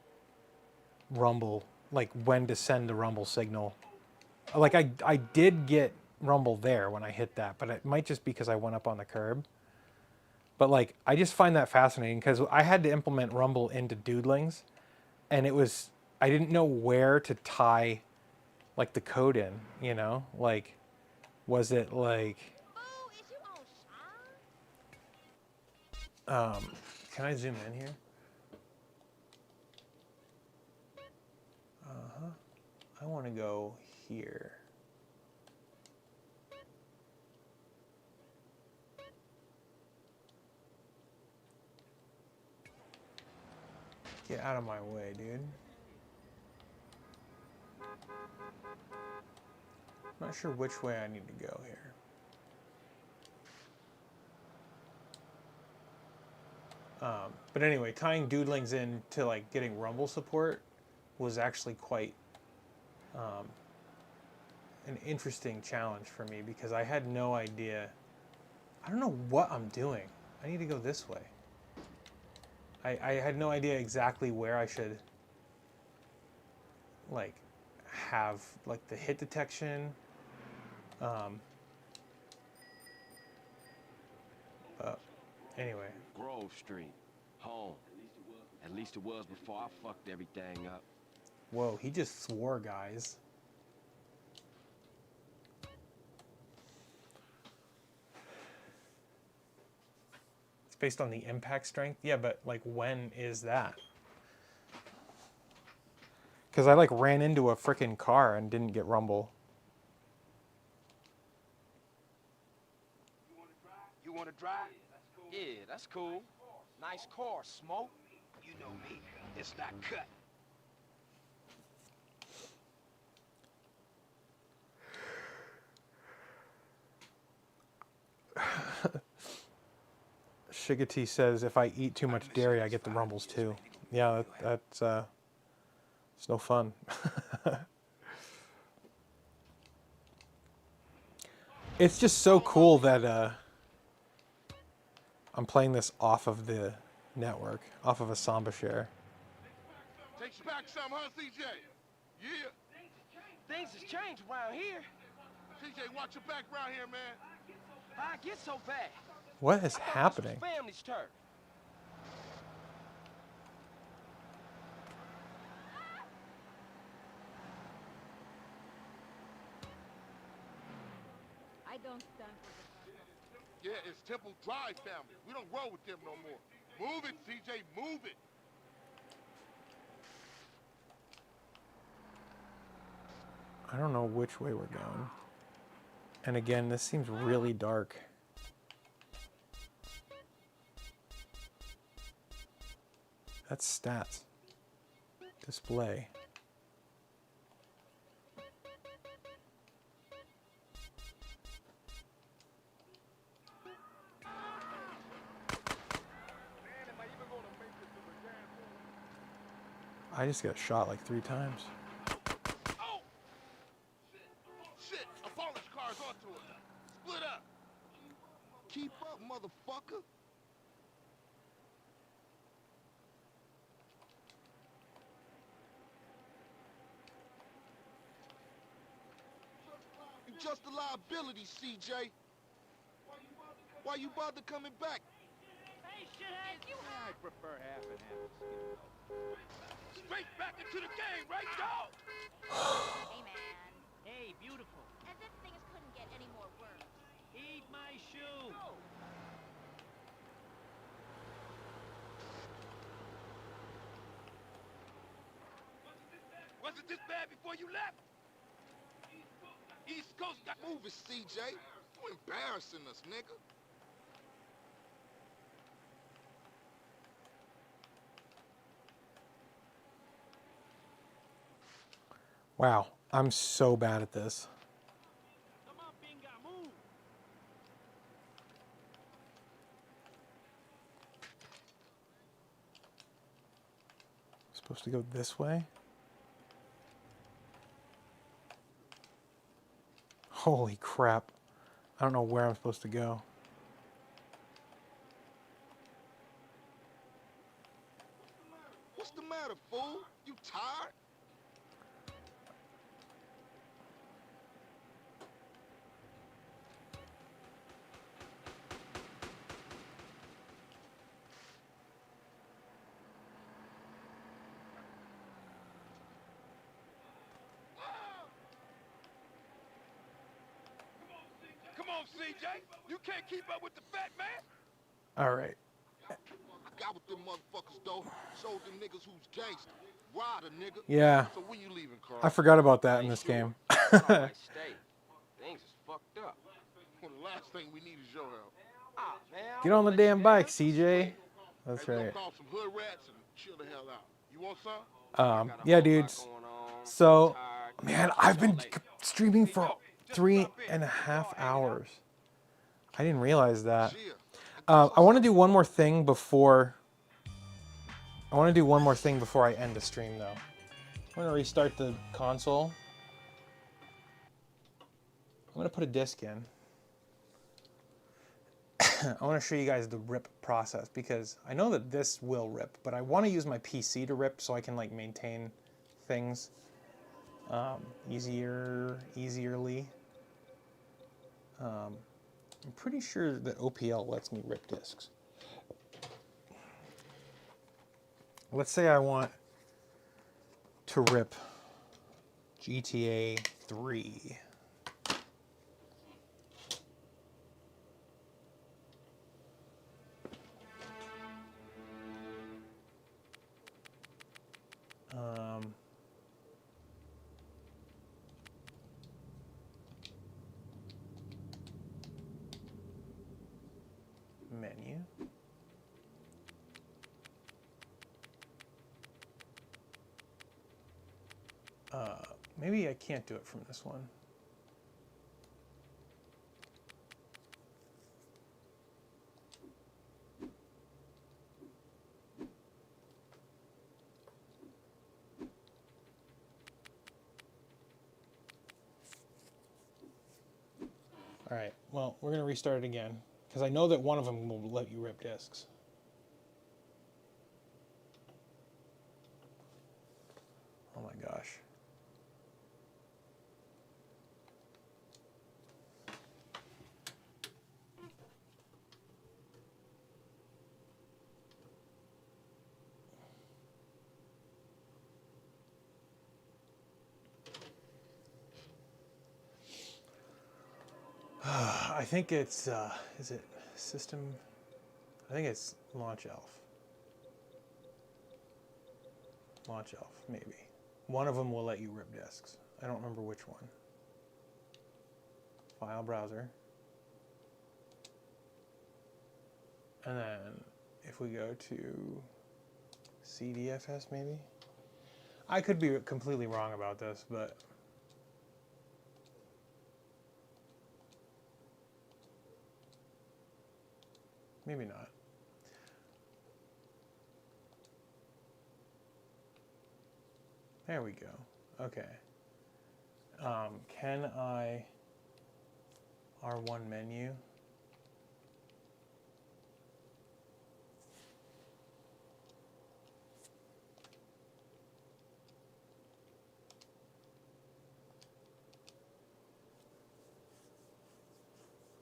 rumble, like when to send the rumble signal? Like I did get rumble there when I hit that, but it might just be because I went up on the curb. But like I just find that fascinating because I had to implement rumble into doodlings, and it was I didn't know where to tie like the code in, you know? Like was it like can I zoom in here? I want to go here. Get out of my way, dude. I'm not sure which way I need to go here. But anyway, tying doodlings in to like getting rumble support was actually quite an interesting challenge for me because I had no idea. I don't know what I'm doing. I need to go this way. I had no idea exactly where I should like have like the hit detection. Anyway.
Grove Street, home. At least it was before I fucked everything up.
Whoa, he just swore, guys. It's based on the impact strength? Yeah, but like when is that? Because I like ran into a freaking car and didn't get rumble.
You want to drive? Yeah, that's cool. Nice car, Smoke. You know me. It's not cut.
Shigati says if I eat too much dairy, I get the rumbles too. Yeah, that's it's no fun. It's just so cool that I'm playing this off of the network, off of a Samba share.
Takes you back some, huh, CJ? Yeah.
Things has changed around here.
CJ, watch your back around here, man.
How'd I get so bad?
What is
I thought
happening?
This was family's turf.
I don't stand for the
Yeah, it's Temple Drive family. We don't roll with them no more. Move it, CJ, move it.
I don't know which way we're going. And again, this seems really dark. That's stats. Display. I just got shot like 3 times.
Oh! Shit, a polish car's onto us. Split up. Keep up, motherfucker. You just a liability, CJ. Why you bother coming back?
Hey, shithead! I prefer half and half.
Straight back into the game, right, dog?
Hey, man.
Hey, beautiful.
As if things couldn't get any more worse.
Eat my shoe.
Wasn't this bad before you left? East Coast got moving, CJ. You embarrassing us, nigga.
Wow. I'm so bad at this. Supposed to go this way? Holy crap. I don't know where I'm supposed to go.
What's the matter, fool? You tired?
Come on, CJ. You can't keep up with the fat man.
All right.
I got with them motherfuckers, though. Showed them niggas who's gangster. Rider, nigga.
Yeah.
So when you leaving, Carl?
I forgot about that in
Ain't
this
sure.
game.
I might stay. Things is fucked up.
Well, the last thing we need is your help.
Ah, man. I
Get on the
won't let you
damn
down.
bike, CJ. That's
Hey, we gonna
right.
call some hood rats and chill the hell out. You want some?
I got a
Yeah,
whole lot
dudes.
going on.
So,
Tired.
man, I've been
Y'all later.
streaming for
Just
3.5 hours. I didn't realize that.
Chill.
I want to do one more thing before. I want to do one more thing before I end the stream, though. I'm gonna restart the console. I'm gonna put a disc in. I want to show you guys the rip process because I know that this will rip, but I want to use my PC to rip so I can like maintain things easierly. I'm pretty sure that OPL lets me rip discs. Let's say I want to rip GTA 3. Menu. Maybe I can't do it from this one. All right, well, we're gonna restart it again because I know that one of them will let you rip discs. Oh my gosh. I think it's, is it system? I think it's Launch Elf. Launch Elf, maybe. One of them will let you rip discs. I don't remember which one. File browser. And then if we go to CDFS maybe? I could be completely wrong about this, but maybe not. There we go. Okay. Can I R1 menu?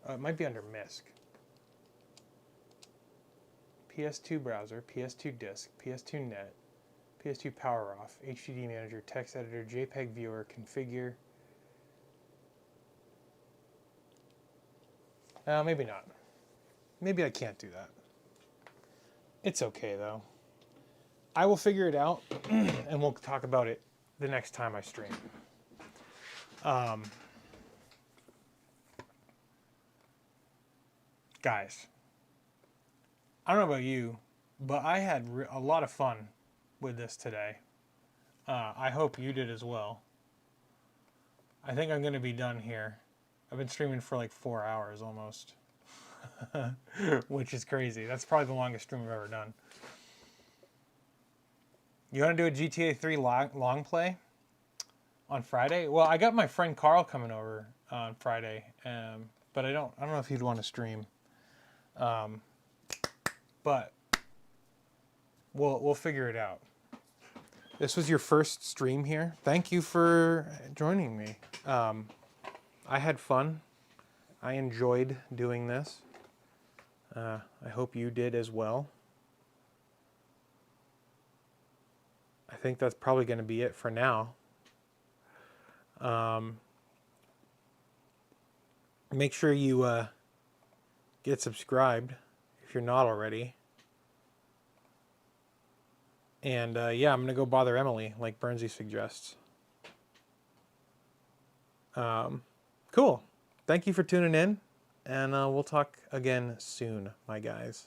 It might be under MISC. PS2 browser, PS2 disk, PS2 net, PS2 power off, HDD manager, text editor, JPEG viewer, configure. Maybe not. Maybe I can't do that. It's okay though. I will figure it out and we'll talk about it the next time I stream. Guys, I don't know about you, but I had a lot of fun with this today. I hope you did as well. I think I'm going to be done here. I've been streaming for like 4 hours almost, which is crazy. That's probably the longest stream I've ever done. You want to do a GTA 3 long play on Friday? Well, I got my friend Carl coming over on Friday, but I don't know if he'd want to stream. But we'll figure it out. This was your first stream here. Thank you for joining me. I had fun. I enjoyed doing this. I hope you did as well. I think that's probably going to be it for now. Make sure you get subscribed if you're not already. And yeah, I'm going to go bother Emily, like Bernsey suggests. Cool. Thank you for tuning in, and we'll talk again soon, my guys.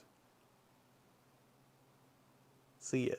See ya.